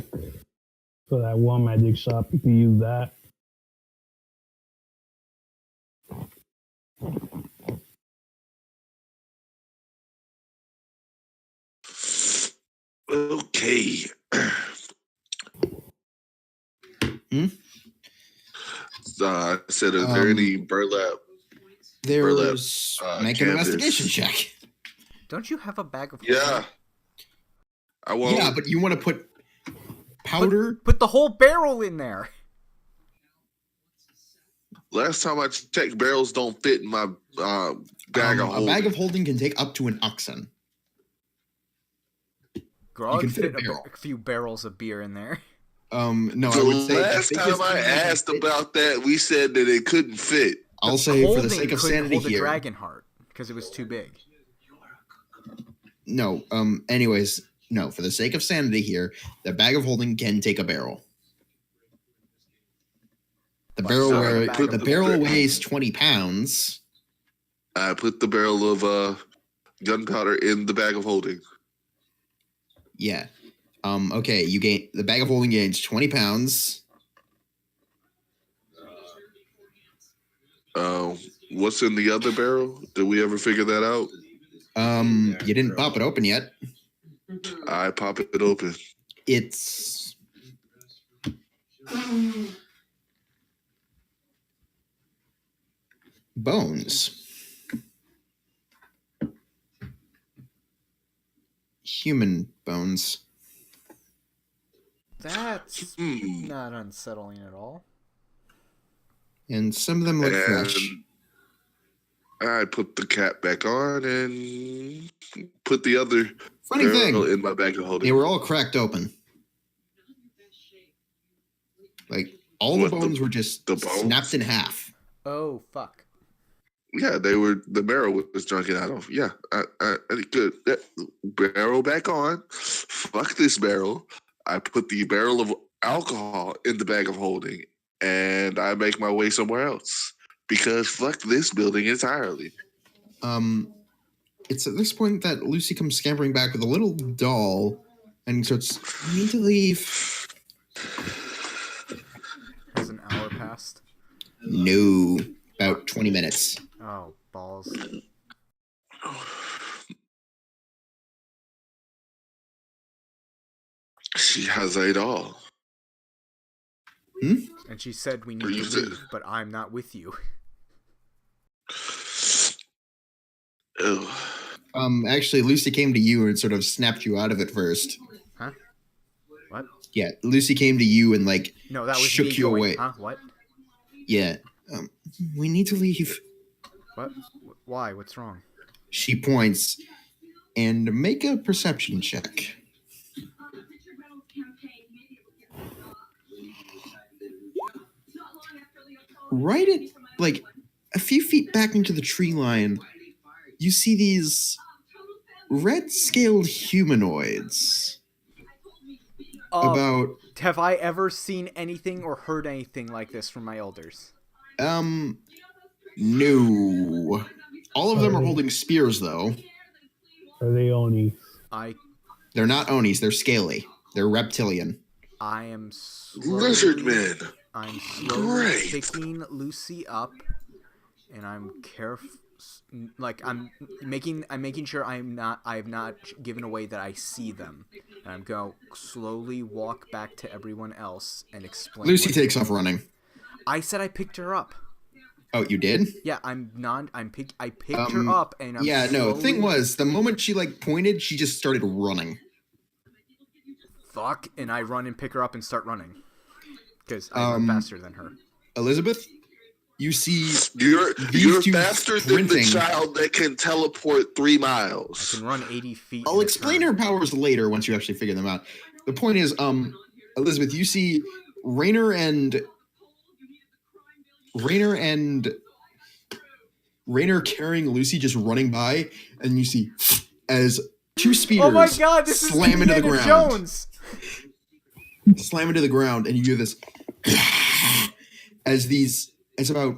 for that one magic shop. You can use that. Okay. I said, are there any burlap? There's make an canvas. investigation check. Don't you have a bag of Yeah. holding? I won't. Yeah, but you want to put powder. Put the whole barrel in there. Last time I checked, barrels don't fit in my bag of A holding. bag of holding can take up to an oxen. Grog can fit a fit barrel. a few barrels of beer in there. No, The I would say the last biggest time I thing that can asked fit- about that, we said that it couldn't fit. I'll say for the Holding sake of couldn't sanity hold a here. dragon heart because it was too big. No. Anyways, no. For the sake of sanity here, the bag of holding can take a barrel. The barrel not where a bag the of barrel holding. weighs 20 pounds. I put the barrel of gunpowder in the bag of holding. Yeah. Okay. You gain the bag of holding gains 20 pounds. What's in the other barrel? Did we ever figure that out? You didn't pop it open yet. I pop it open. It's bones. human bones. That's not unsettling at all. And some of them look fresh. I put the cap back on and put the other Funny thing, in my bag of holding. they were all cracked open. Like, all the bones were just snapped in half. Oh, fuck. Yeah, they were. The barrel was drunken out of. Yeah, I good. That barrel back on. Fuck this barrel. I put the barrel of alcohol in the bag of holding, and I make my way somewhere else because fuck this building entirely. It's at this point that Lucy comes scampering back with a little doll, and starts. We need to leave. Has an hour passed? No, about 20 minutes. Oh, balls. She has a doll. Hmm? And she said we need to leave, but I'm not with you. Ew. Actually, Lucy came to you and sort of snapped you out of it first. Huh? What? Yeah, Lucy came to you and, like, no, that was shook me you going, away. Huh? What? Yeah. We need to leave. What? Why? What's wrong? She points. And make a perception check. Right at, like, a few feet back into the tree line, you see these red-scaled humanoids. About... Have I ever seen anything or heard anything like this from my elders? No. All of them are holding spears, though. Are they Oni? They're not Onis, they're scaly. They're reptilian. I am Lizard men. I'm slowly picking Lucy up, and I'm like I'm making sure I have not given away that I see them, and I'm going to slowly walk back to everyone else and explain. Lucy takes off running. I said I picked her up. Oh, you did? Yeah, I picked her up, and I'm no. The thing was, the moment she like pointed, she just started running. Fuck, and I run and pick her up and start running because I'm faster than her. Elizabeth, you see, you're faster sprinting. than the child that can teleport 3 miles. I can run 80 feet. I'll explain her powers later once you actually figure them out. The point is, Elizabeth, you see Rainer carrying Lucy just running by, and you see as 2 spears oh my God, this slam is into the ground. Jones. Slam into the ground, and you hear this as about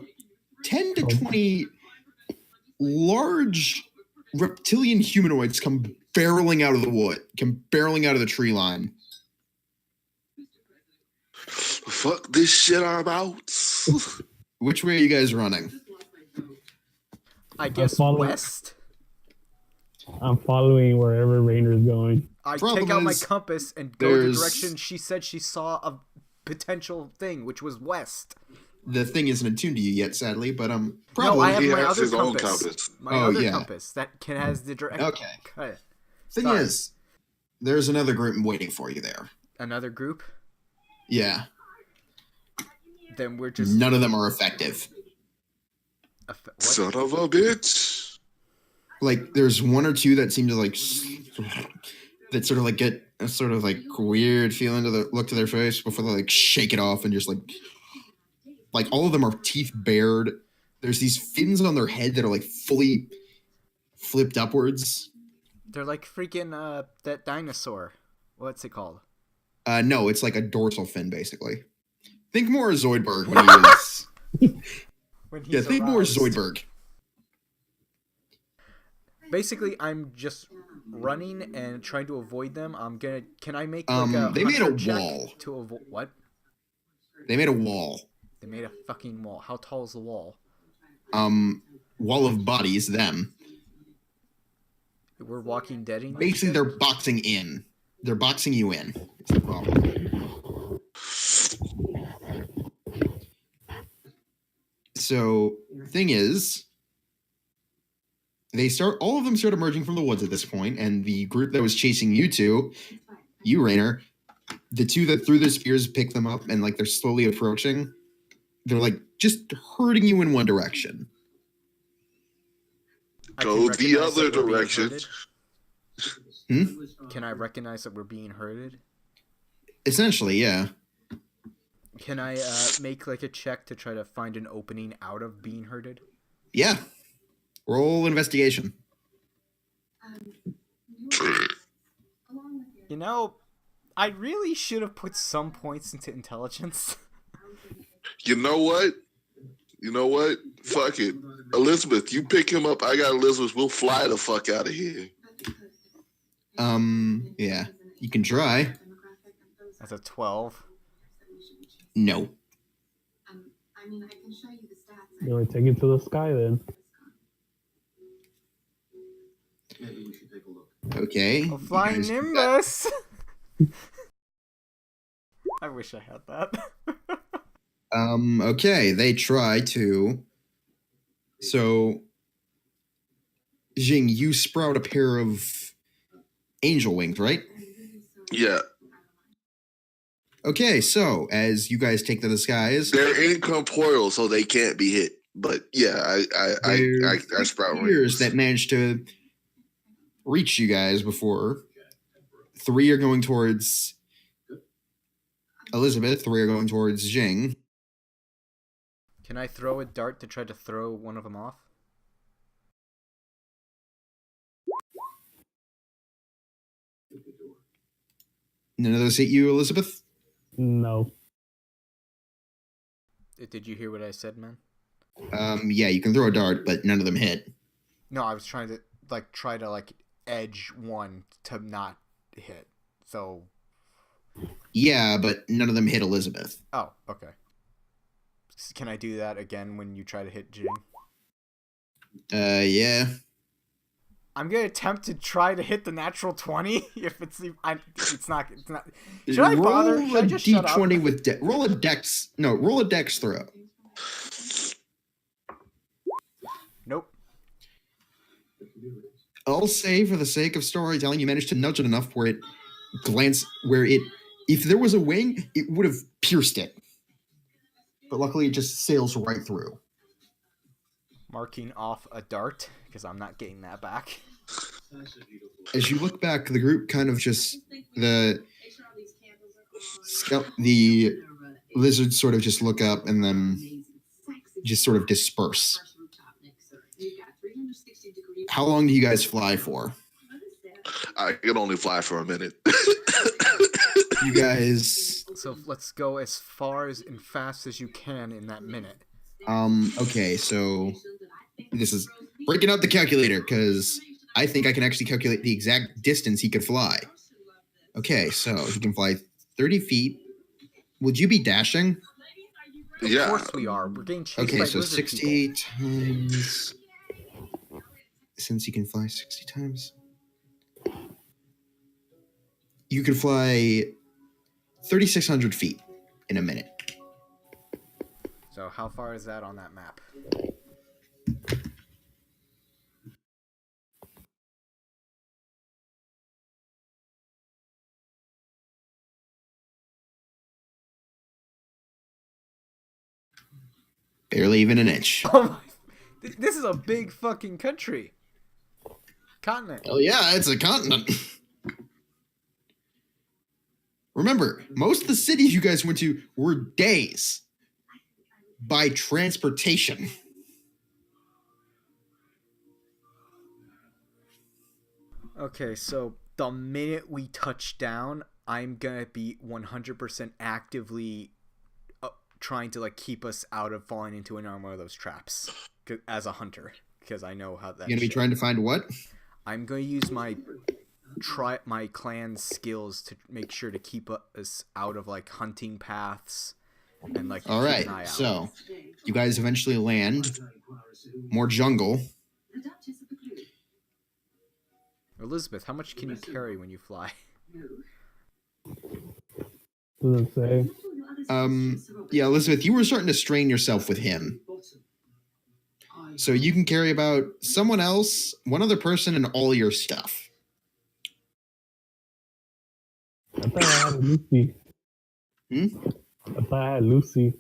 10 to 20 large reptilian humanoids come barreling out of the tree line. Fuck this shit, I'm out. Which way are you guys running? I guess west. I'm following wherever Rainer's going. I take out my compass and go the direction she said she saw a potential thing, which was west. The thing isn't attuned to you yet, sadly, but probably. No, I have my has other his own compass. My other compass that has the direction. Okay. Thing is, there's another group waiting for you there. Another group? Yeah. Then we're just... None of them are effective. Son of a bitch. Like, there's 1 or 2 that seem to, like... that sort of, like, get a sort of, like, weird feeling look to their face before they, like, shake it off and just, like, all of them are teeth bared. There's these fins on their head that are, like, fully flipped upwards. They're like freaking, that dinosaur. What's it called? No, it's like a dorsal fin, basically. Think more of Zoidberg when he was... think more Zoidberg. Basically, I'm just running and trying to avoid them. Can I make like a they made a check wall. to avoid what? They made a wall. They made a fucking wall. How tall is the wall? Wall of bodies, them. We're Walking Deading. Basically, they're boxing in. They're boxing you in. It's the problem. So, thing is, all of them start emerging from the woods at this point, and the group that was chasing you two, you, Rainer, the two that threw their spears pick them up, and like they're slowly approaching. They're like just herding you in one direction. Go the other direction. Can I recognize that we're being herded? Essentially, yeah. Can I make like a check to try to find an opening out of being herded? Yeah. Roll investigation. You know, I really should have put some points into intelligence. You know what? Fuck it. Elizabeth, you pick him up. I got Elizabeth. We'll fly the fuck out of here. Yeah. You can try. That's a 12. No. You want to take it to the sky then? Maybe we should take a look. Okay. A flying Nimbus! I wish I had that. Okay. They try to. So, Jing, you sprout a pair of angel wings, right? Yeah. Okay, so as you guys take to the skies, They're incorporeal, so they can't be hit. But yeah, I sprout spears wings. that managed to reach you guys before. 3 are going towards Elizabeth. 3 are going towards Jing. Can I throw a dart to try to throw one of them off? None of those hit you, Elizabeth? No. Did you hear what I said, man? Yeah, you can throw a dart, but none of them hit. No, I was trying to try to edge one to not hit. So. Yeah, but none of them hit Elizabeth. Oh, okay. Can I do that again when you try to hit Jing? Yeah. I'm gonna attempt to try to hit the natural 20. If it's not. Should I bother? Roll Should I a just shut up? d20 with roll a dex. No, roll a dex throw. Nope. I'll say, for the sake of storytelling, you managed to nudge it enough where if there was a wing, it would have pierced it. But luckily, it just sails right through. Marking off a dart, because I'm not getting that back. As you look back, the group kind of just the lizards sort of just look up and then just sort of disperse. How long do you guys fly for? I can only fly for a minute. You guys. So let's go as far and fast as you can in that minute. Okay, so this is breaking out the calculator because I think I can actually calculate the exact distance he could fly. Okay, so he can fly 30 feet. Would you be dashing? Yeah. Of course we are. We're getting chased by Okay, so lizard 60 people. times. Since you can fly 60 times, you can fly 3,600 feet in a minute. So how far is that on that map? Barely even an inch. Oh my! This is a big fucking country. Continent. Oh yeah, it's a continent. Remember, most of the cities you guys went to were days by transportation. Okay, so the minute we touch down, I'm gonna be 100% actively trying to keep us out of falling into an arm of those traps as a hunter, because I know how that. You're gonna be trying to find what? I'm gonna use my clan skills to make sure to keep us out of hunting paths and All right, so you guys eventually land more jungle. Elizabeth, how much can you carry when you fly? Does it say? Yeah, Elizabeth, you were starting to strain yourself with him. So you can carry about someone else, one other person, and all your stuff. I thought I had Lucy. I thought I had Lucy.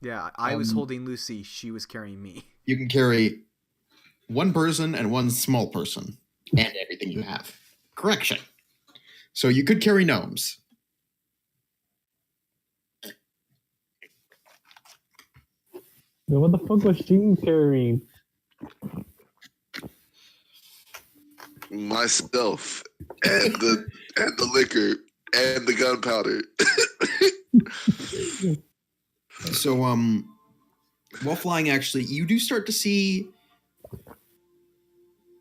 Yeah, I was holding Lucy. She was carrying me. You can carry one person and one small person and everything you have. Correction. So you could carry gnomes. Yo, what the fuck was Jean carrying? Myself and the liquor and the gunpowder. So while flying, actually, you do start to see.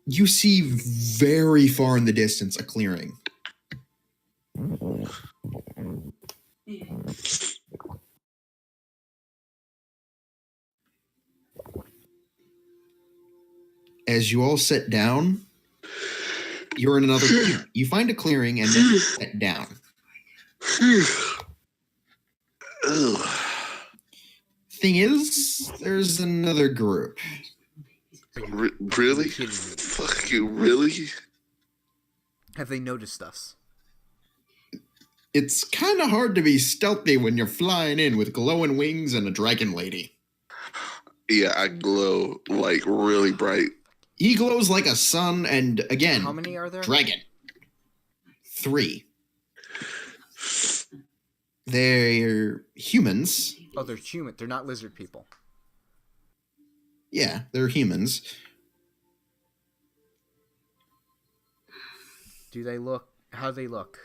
You see very far in the distance a clearing. As you all sit down, you're in another clearing. You find a clearing and then sit down. Thing is, there's another group. Really? Fuck you, really? Have they noticed us? It's kind of hard to be stealthy when you're flying in with glowing wings and a dragon lady. Yeah, I glow like really bright. He glows like a sun, and again, How many are there? Dragon. 3. They're humans. Oh, they're human. They're not lizard people. Yeah, they're humans. Do they look? How do they look?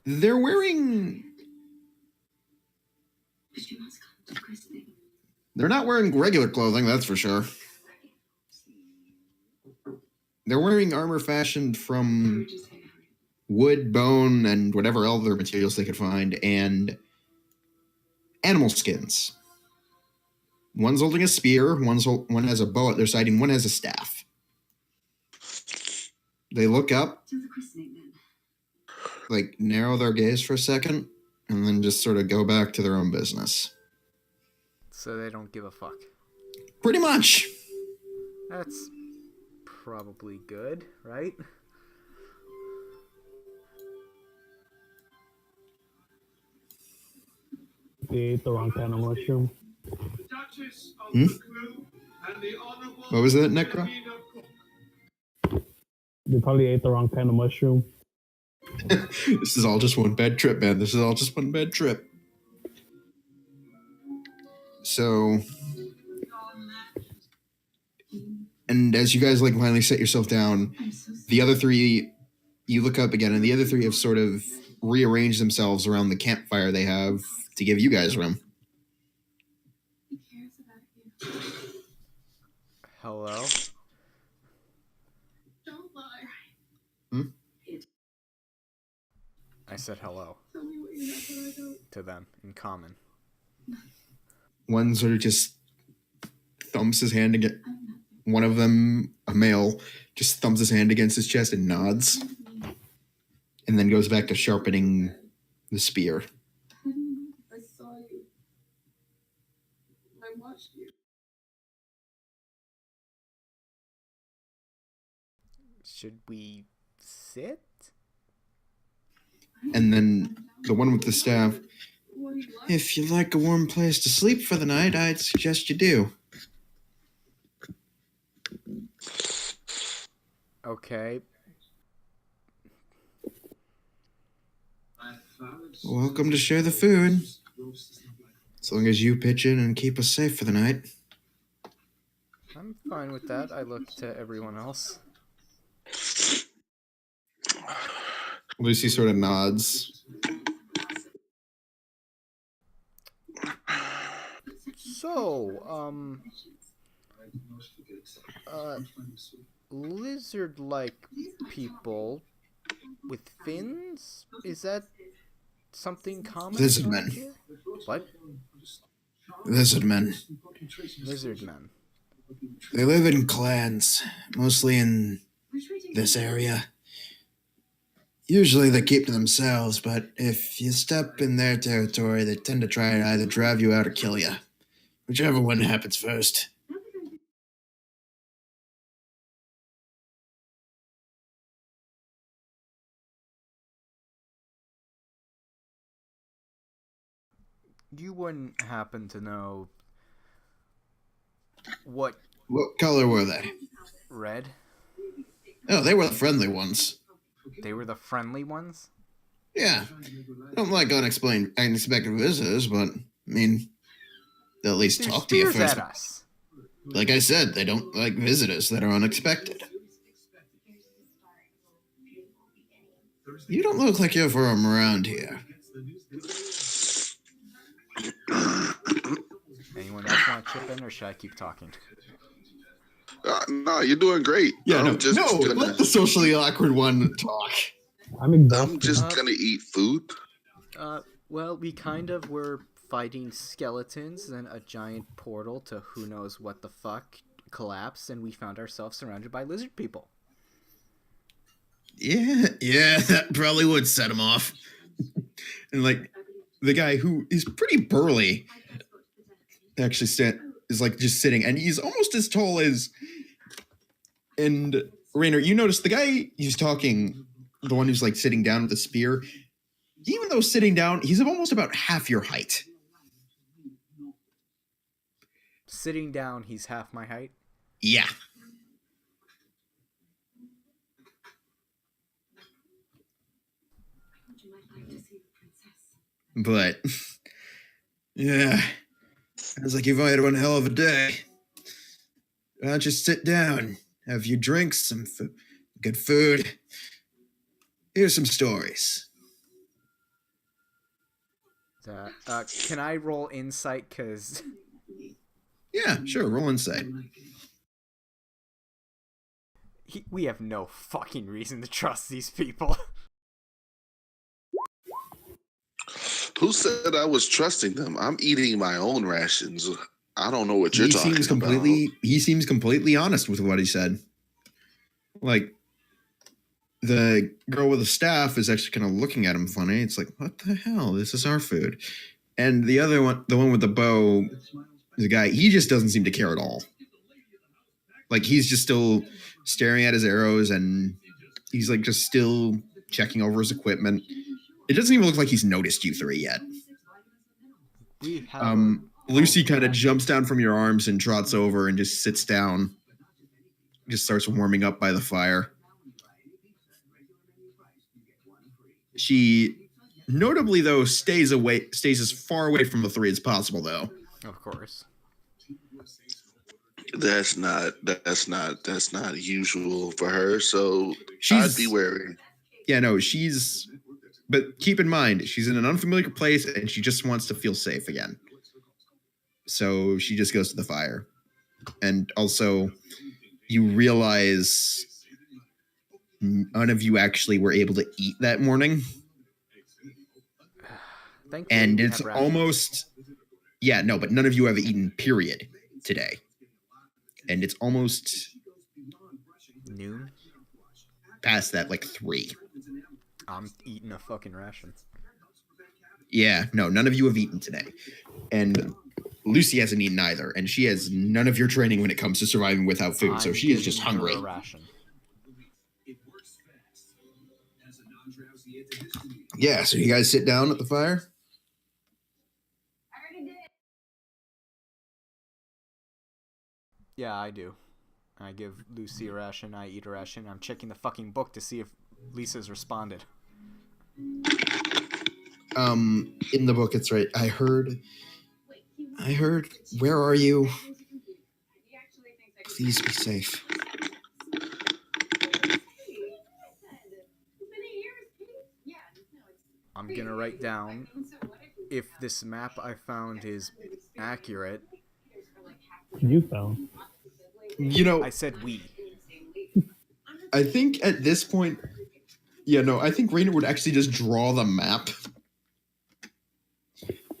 They're wearing... They're not wearing regular clothing, that's for sure. They're wearing armor fashioned from wood, bone, and whatever other materials they could find, and animal skins. One's holding a spear, one has a bow at their side, and one has a staff. They look up, like narrow their gaze for a second, and then just sort of go back to their own business. So they don't give a fuck. Pretty much. That's probably good, right? They ate the wrong kind of mushroom. What was that, Necro? They probably ate the wrong kind of mushroom. This is all just one bad trip, man. This is all just one bad trip. So, and as you guys like finally set yourself down, the other 3, you look up again, and the other 3 have sort of rearranged themselves around the campfire they have to give you guys room. Hello? Don't lie. I said hello Tell me what you have that I don't. to them in common. One sort of just thumps his hand against, one of them, a male, just thumps his hand against his chest and nods, and then goes back to sharpening the spear. I saw you. I watched you. Should we sit? And then the one with the staff, What do you like? if you like a warm place to sleep for the night, I'd suggest you do. Okay. Welcome to share the food. As long as you pitch in and keep us safe for the night. I'm fine with that. I look to everyone else. Lucy sort of nods. So, lizard-like people with fins? Is that something common? Lizard around men. here? What? Lizard men. Lizard men. They live in clans, mostly in this area. Usually they keep to themselves, but if you step in their territory, they tend to try to either drive you out or kill you. Whichever one happens first. You wouldn't happen to know what color were they? red? Oh, they were the friendly ones. They were the friendly ones? Yeah. I don't like unexpected visitors, but, I mean, they'll at least They're talk to you spears first. at us. Like I said, they don't like visitors that are unexpected. You don't look like you're from around here. Anyone else want to chip in, or should I keep talking? No, you're doing great. Yeah, I'm just gonna, let the socially awkward one talk. I'm exhausted. I'm just gonna eat food. Well, we kind of were fighting skeletons, and a giant portal to who knows what the fuck collapsed, and we found ourselves surrounded by lizard people. Yeah, that probably would set him off. And like the guy who is pretty burly actually is like just sitting, and he's almost as tall as. And Rainer, you notice the guy he's talking, the one who's like sitting down with the spear. Even though sitting down, he's almost about half your height. Sitting down, he's half my height. Yeah. But, yeah, sounds like you've had one hell of a day. Why don't you sit down, have your drinks, some good food. Here's some stories. Can I roll insight? Cause yeah, sure, roll insight. We have no fucking reason to trust these people. Who said I was trusting them? I'm eating my own rations. I don't know what you're talking about. He seems completely honest with what he said. Like, the girl with the staff is actually kind of looking at him funny. It's like, what the hell? This is our food. And the other one, the one with the bow, the guy, he just doesn't seem to care at all. Like, he's just still staring at his arrows, and he's like just still checking over his equipment. It doesn't even look like he's noticed you three yet. Lucy kind of jumps down from your arms and trots over and just sits down. Just starts warming up by the fire. She, notably though, stays as far away from the three as possible, though. Of course. That's not usual for her. So I'd be wary. Yeah, no, but keep in mind, she's in an unfamiliar place and she just wants to feel safe again. So she just goes to the fire. And also, you realize none of you actually were able to eat that morning. And it's almost... Yeah, no, but none of you have eaten, period, today. And it's almost... noon? Past that, like 3. I'm eating a fucking ration. Yeah, no, none of you have eaten today. And Lucy hasn't eaten either, and she has none of your training when it comes to surviving without food, so she is just hungry. A ration. Yeah, so you guys sit down at the fire? Yeah, I do. I give Lucy a ration, I eat a ration. I'm checking the fucking book to see if Lisa's responded. In the book, it's right. I heard, where are you? Please be safe. I'm gonna write down, if this map I found is accurate. You found. You know, I said we. I think at this point, I think Rainer would actually just draw the map.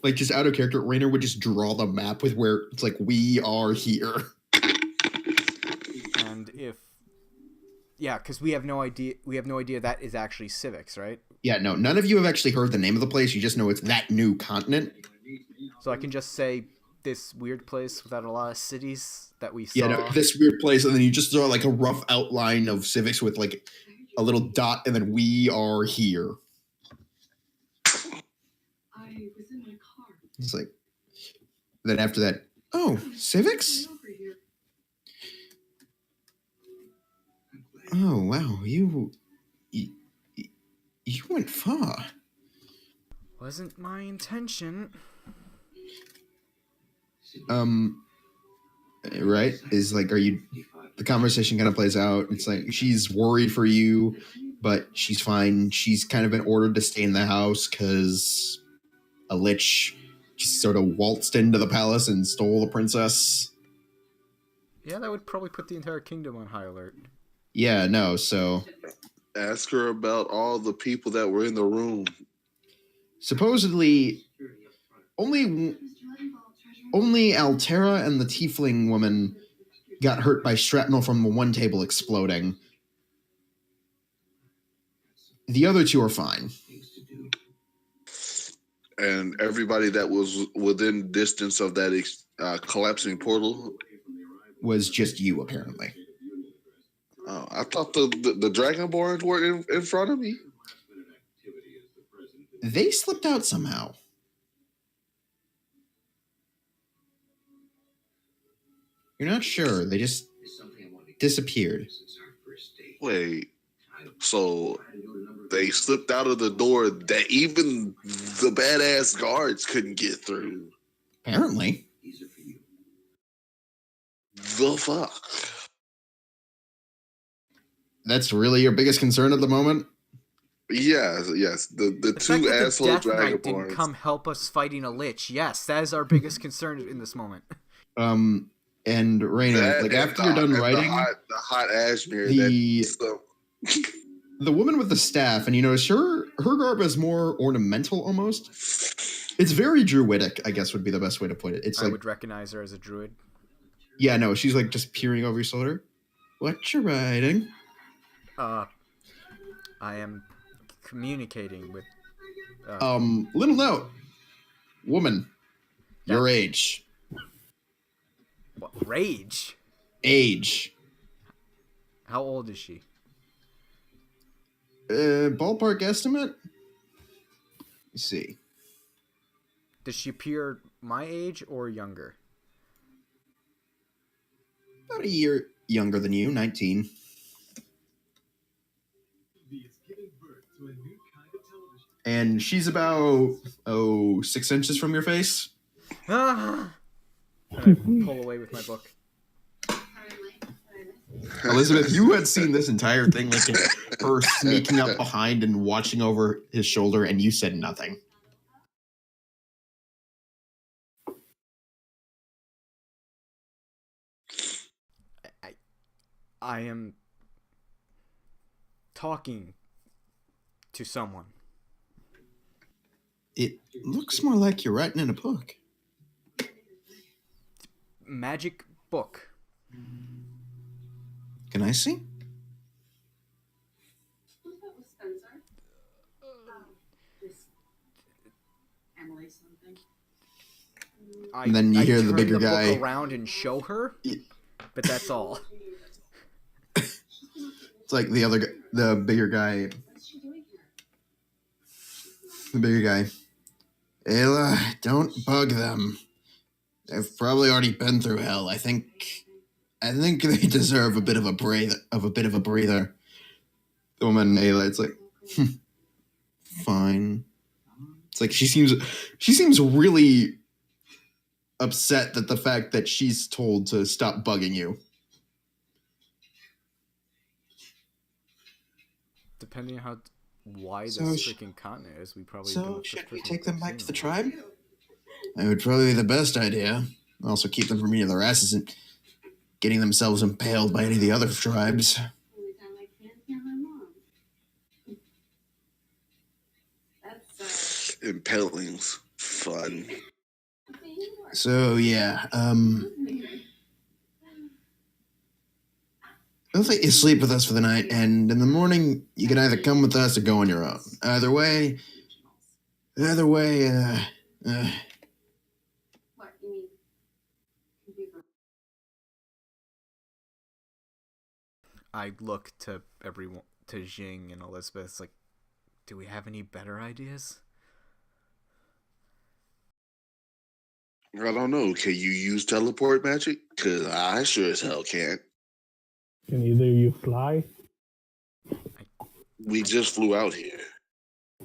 Like, just out of character, Rainer would just draw the map with where it's like, we are here. And because we have no idea that is actually Civics, right? Yeah, no, none of you have actually heard the name of the place. You just know it's that new continent. So I can just say this weird place without a lot of cities that we saw. Yeah, no, this weird place, and then you just draw like a rough outline of Civics with like a little dot, and then we are here. was in my car. It's like, then after that, oh, civics? Over here. Oh, wow, you went far. Wasn't my intention. Right? Is like, the conversation kind of plays out. It's like, she's worried for you, but she's fine. She's kind of been ordered to stay in the house because a lich just sort of waltzed into the palace and stole the princess. Yeah, that would probably put the entire kingdom on high alert. Yeah, no, so Ask her about all the people that were in the room. supposedly only Altera and the tiefling woman got hurt by shrapnel from the one table exploding. The other two are fine. And everybody that was within distance of that collapsing portal Was just you, apparently. Oh, I thought the Dragonborns were in front of me. They slipped out somehow. You're not sure. They just disappeared. Wait, so they slipped out of the door that even the badass guards couldn't get through. Apparently. The fuck? That's really your biggest concern at the moment? Yes. The The two fact that asshole the Death Knight didn't Dragonborns. come help us fighting a lich. Yes, that is our biggest concern in this moment. And Raina, like after you're done writing, the hot Ashmere. The woman with the staff, and you notice her garb is more ornamental almost. It's very druidic, I guess would be the best way to put it. It's I like, would recognize her as a druid. yeah, no, she's like just peering over your shoulder. What you writing? I am communicating with. Little note, woman, your That- age. What, rage? Age. How old is she? Ballpark estimate? Let's see. Does she appear my age or younger? About a year younger than you, 19. And she's about, 6 inches from your face. Ah! And I pull away with my book. Elizabeth, you had seen this entire thing, like her sneaking up behind and watching over his shoulder, and you said nothing. I am talking to someone. It looks more like you're writing in a book. Magic book. Can I see? Who's that with Spencer? This Emily something. And then you hear the turn bigger book guy. around and show her, but that's all. It's like the bigger guy. What's she doing here? The bigger guy. Ayla, don't bug them. They've probably already been through hell. I think they deserve a bit of a breather. The woman, Ayla, it's like, fine. It's like she seems really upset that the fact that she's told to stop bugging you. Depending on how wide So this freaking continent is, we probably So don't should just we personally take them back to the consume tribe? That would probably be the best idea. Also keep them from eating their asses and getting themselves impaled by any of the other tribes. Only time I can't hear my mom. That's Impalings. Fun. So yeah, I'll let you sleep with us for the night, and in the morning you can either come with us or go on your own. Either way, What you mean? Computer. I look to everyone, to Jing and Elizabeth. It's like, do we have any better ideas? I don't know. Can you use teleport magic? Because I sure as hell can't. Can either you fly We just flew out here.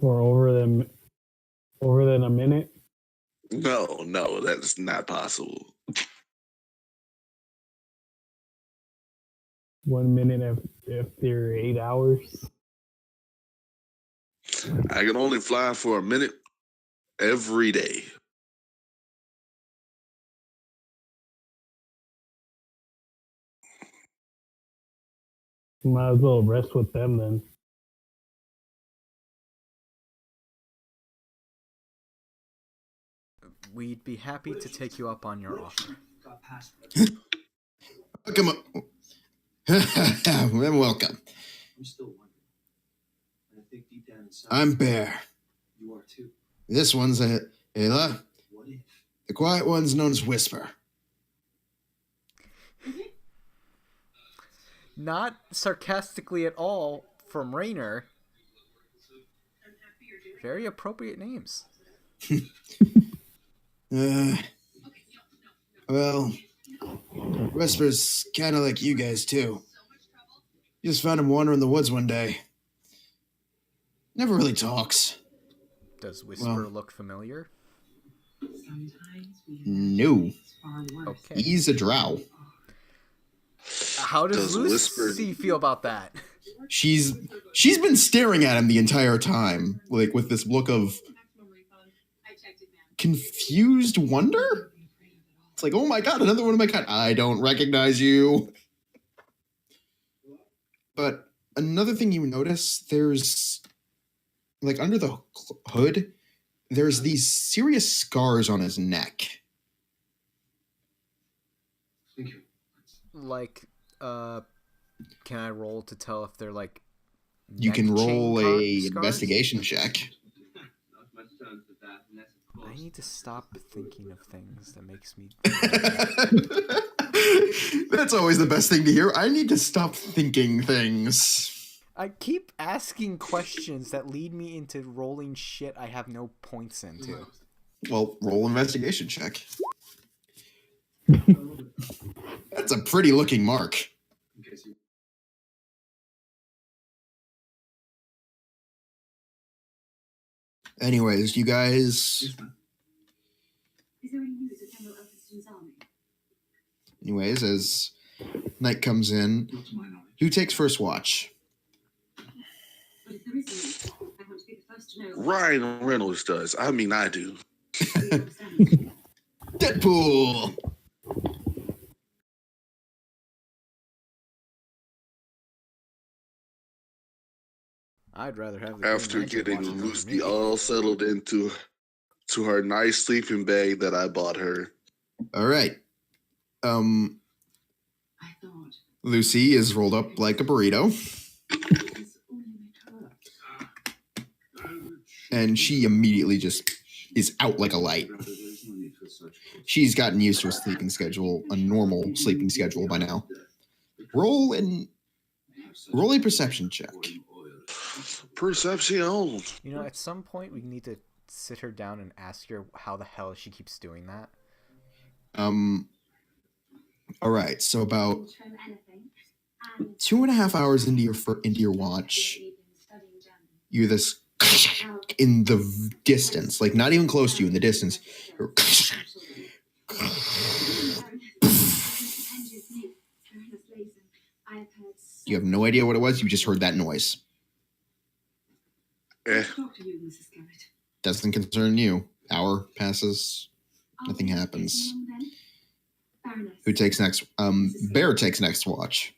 for over than a minute? No, that's not possible. 1 minute after 8 hours? I can only fly for a minute every day. Might as well rest with them then. We'd be happy to take you up on your offer. Got past Welcome. Then welcome. I'm still wondering. And I think deep down inside, I'm Bear. you are too. This one's Ayla. What if? The quiet one's known as Whisper. Not sarcastically at all from Rainer. Very appropriate names. Well, Whisper's kind of like you guys, too. You just found him wandering the woods one day. Never really talks. Does Whisper look familiar? No. Okay. He's a drow. How does Lucy feel about that? She's been staring at him the entire time, like with this look of confused wonder. It's like, oh my god, another one of my kind. I don't recognize you. But another thing you notice, there's like under the hood, there's these serious scars on his neck. Thank you. Like, can I roll to tell if they're like? You can neck roll chain a scars? investigation check. Not much chance of that, unless of I course. need to stop thinking of things that makes me. That's always the best thing to hear. I need to stop thinking things. I keep asking questions that lead me into rolling shit I have no points into. Well, roll investigation check. That's a pretty looking mark. In case you Anyways, you guys. Is there any news of General Elphiston's army? Anyways, as night comes in, not to my knowledge. who takes first watch? But if there is news, I want to be the first to know. Ryan Reynolds does. I mean, I do. Deadpool. I'd rather have the After Green Lantern getting watching over Lucy me. all settled into her nice sleeping bag that I bought her. All right. I thought Lucy is rolled up like a burrito, it was only her. and she immediately just is out like a light. Rather, there is no need for such. She's gotten used to a sleeping schedule, a normal sleeping schedule by now. Roll a perception check. Perception. You know, at some point we need to sit her down and ask her how the hell she keeps doing that. All right. So about Show anything. And 2.5 hours into your watch, you hear this in the distance, like not even close to you, in the distance. You have no idea what it was. You just heard that noise. Talk to you, Mrs. Garrett. Doesn't concern you. Hour passes. Nothing happens. Baroness. Who takes next? Bear takes next watch.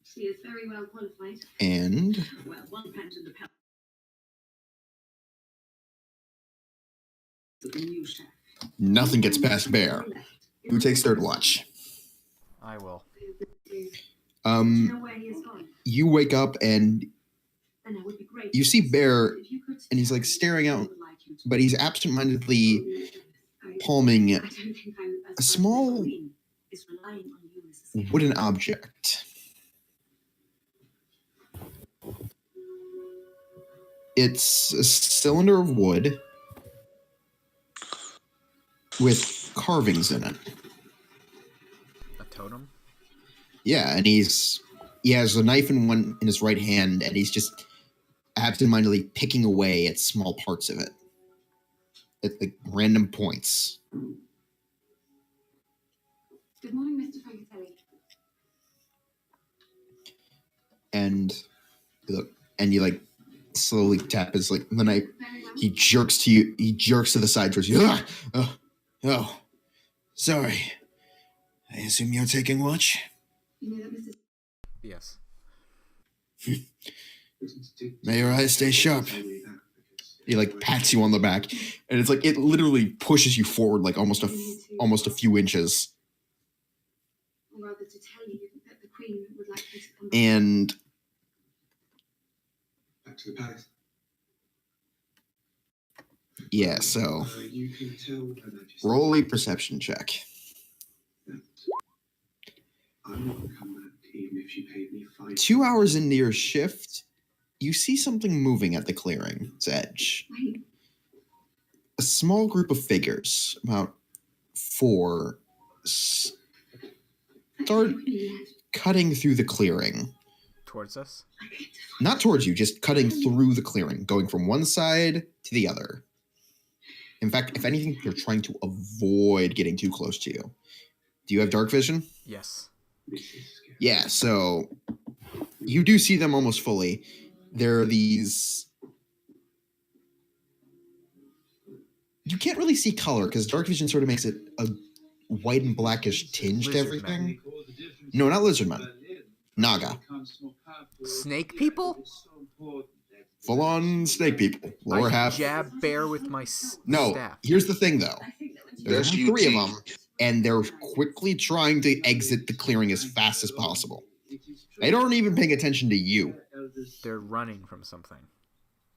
She is very well qualified. And Well, one pound in the pound. The new chef. nothing gets past Bear. Who takes third watch? I will. Know where he has gone. You wake up and Then it would be great. you see Bear, If you could and he's like staring out, I would like you to- but he's absentmindedly palming I don't think I'm as a small Queen is relying on you, Mrs. Garrett. wooden object. It's a cylinder of wood with carvings in it. A totem? Yeah, and he has a knife in his right hand, and he's just absentmindedly picking away at small parts of it at the random points. Good morning, Mr. Francatelli. And you like slowly tap his like the knife. Very well. He jerks to the side towards you. Oh, sorry. I assume you're taking watch? You know that Mrs. Yes. May your eyes stay sharp. He like pats you on the back, and it's like it literally pushes you forward like almost a few inches. Or rather, to tell you that the Queen would like you to come back. And Back to the palace. yeah, so You can tell Her Majesty roll a perception check. that I would come back even if she paid me 5. 2 hours into your shift, you see something moving at the clearing's edge. Wait, A small group of figures, about 4, that's start not really yet. cutting through the clearing. Towards us? I can't define. Not towards you, just cutting through the clearing, going from one side to the other. In fact, if anything, they're trying to avoid getting too close to you. Do you have dark vision? Yes. This is scary. Yeah, so you do see them almost fully. There are these. You can't really see color because dark vision sort of makes it a white and blackish tinge to Lizard everything. No, not lizardmen. Naga. Snake people? Full on snake people. Lower I half. jab bear with my No, staff. here's the thing though. I think that when There's That's only 3 of UT. them, and they're quickly trying to exit the clearing as fast as possible. They aren't even paying attention to you. They're running from something.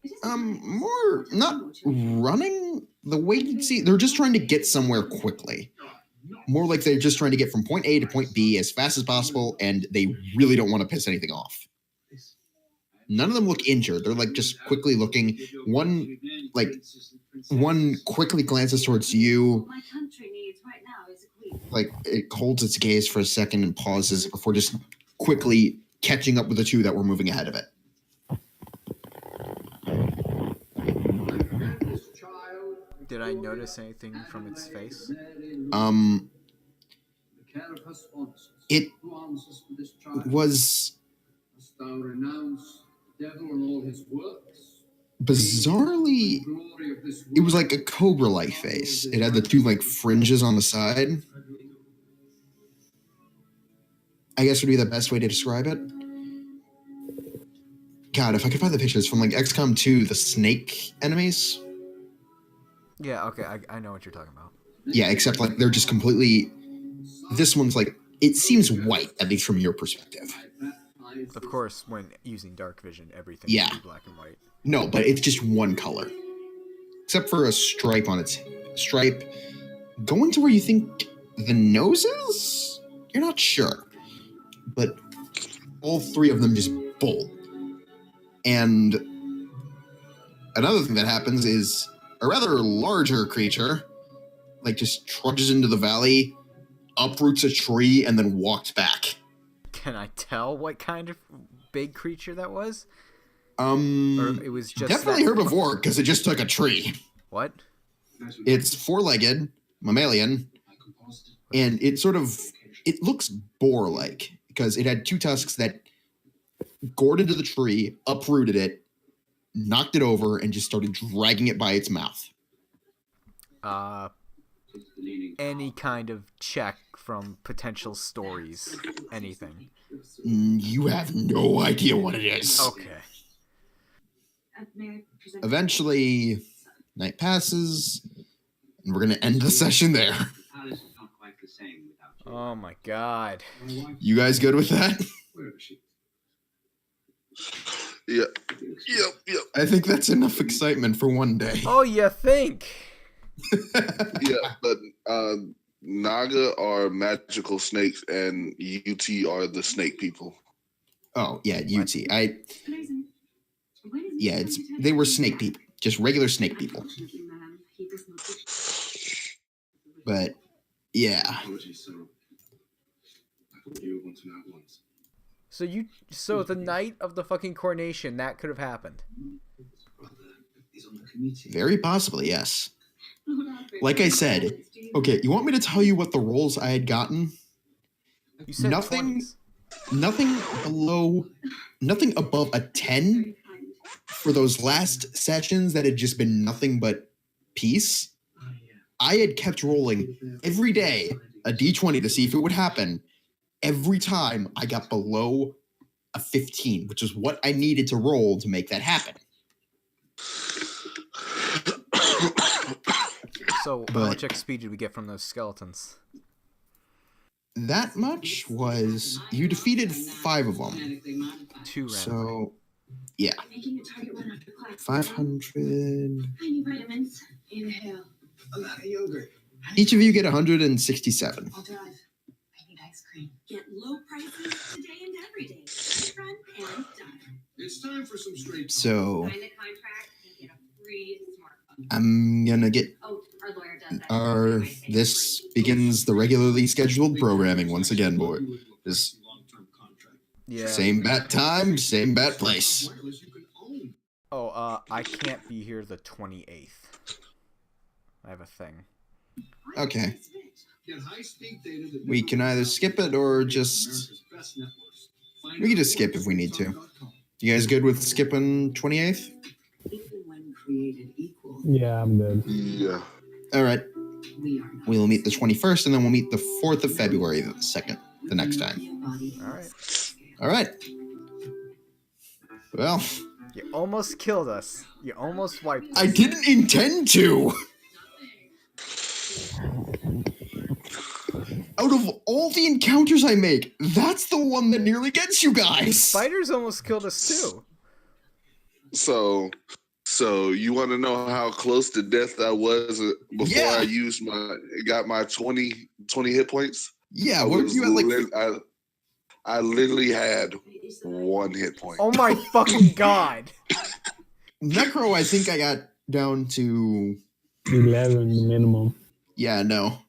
It isn't More not running the way you'd see. They're just trying to get somewhere quickly. More like they're just trying to get from point A to point B as fast as possible, and they really don't want to piss anything off. None of them look injured. They're like just quickly looking. One quickly glances towards you, what my country needs right now is a queen. like it holds its gaze for a second and pauses before just quickly catching up with the 2 that were moving ahead of it. Did I notice anything from its face? It was bizarrely. It was like a cobra-like face. It had the 2 like fringes on the side. I guess would be the best way to describe it. God, if I could find the pictures from like XCOM 2, the snake enemies. Yeah, okay, I know what you're talking about. Yeah, except like they're just completely. This one's like it seems white, at least from your perspective. Of course, when using dark vision, everything Yeah. will be black and white. No, but it's just one color, except for a stripe on its stripe going to where you think the nose is. You're not sure, but all 3 of them just bolt. And another thing that happens is a rather larger creature, like just trudges into the valley, uproots a tree, and then walks back. Can I tell what kind of big creature that was? Or it was just Definitely that... herbivore because it just took a tree. What? It's 4-legged, mammalian, and it looks boar-like because it had 2 tusks that gored into the tree, uprooted it, knocked it over, and just started dragging it by its mouth. Any kind of check from potential stories, anything. You have no idea what it is. Okay. May I present? Eventually, night passes, and we're going to end the session there. Alice is not quite the same without you. Oh my god. You guys good with that? Wherever she Yep. I think that's enough excitement for one day. Oh, you think? Yeah, but Naga are magical snakes, and UT are the snake people. Oh, yeah, UT. Amazing. When is yeah, they were snake people, just regular snake people. But yeah, Apologies, sir. I thought you were wanting out once. So the night of the fucking coronation, that could have happened. Brother is on the committee. very possibly, yes. Like I said, okay, you want me to tell you what the roles I had gotten? You said Nothing. 20s. Nothing above a 10 for those last sessions that had just been nothing but peace. I had kept rolling every day a d20 to see if it would happen. Every time I got below a 15, which is what I needed to roll to make that happen. So how much XP did we get from those skeletons? That much was you defeated 5 of them. 2 randomly. So yeah, 500. I need vitamins. Inhale. A lot of yogurt. Each of you get 167. I'll drive. I need ice cream. Get low prices today and every day. Front and done. It's time for some straight. So Sign the contract and get a free smartphone. I'm gonna get Oh, our lawyer does that. this begins the regularly scheduled programming once again, boy. This Yeah. same bat time, same bat place. Oh, I can't be here the 28th. I have a thing. Okay. We can either skip it or just... We can just skip if we need to. You guys good with skipping 28th? Yeah, I'm good. Yeah. All right. We'll meet the 21st, and then we'll meet the 4th of February, the 2nd, the next time. All right. All right. Well, You almost killed us. You almost wiped us. I didn't intend to. Out of all the encounters I make, that's the one that nearly gets you guys. Spiders almost killed us too. So you want to know how close to death I was before Yeah. I used got my 20 hit points? Yeah, I what was you had like? I literally had 1 hit point. Oh my fucking god. Necro, I think I got down to 11 minimum. yeah, no.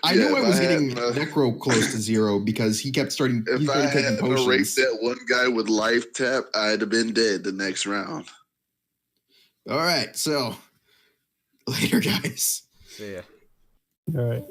I Yeah, knew I if was I getting hadn't, Necro close to 0 because he kept starting. He If I started taking hadn't potions. erased that one guy with life tap, I'd have been dead the next round. All right, so later, guys. See ya. All right.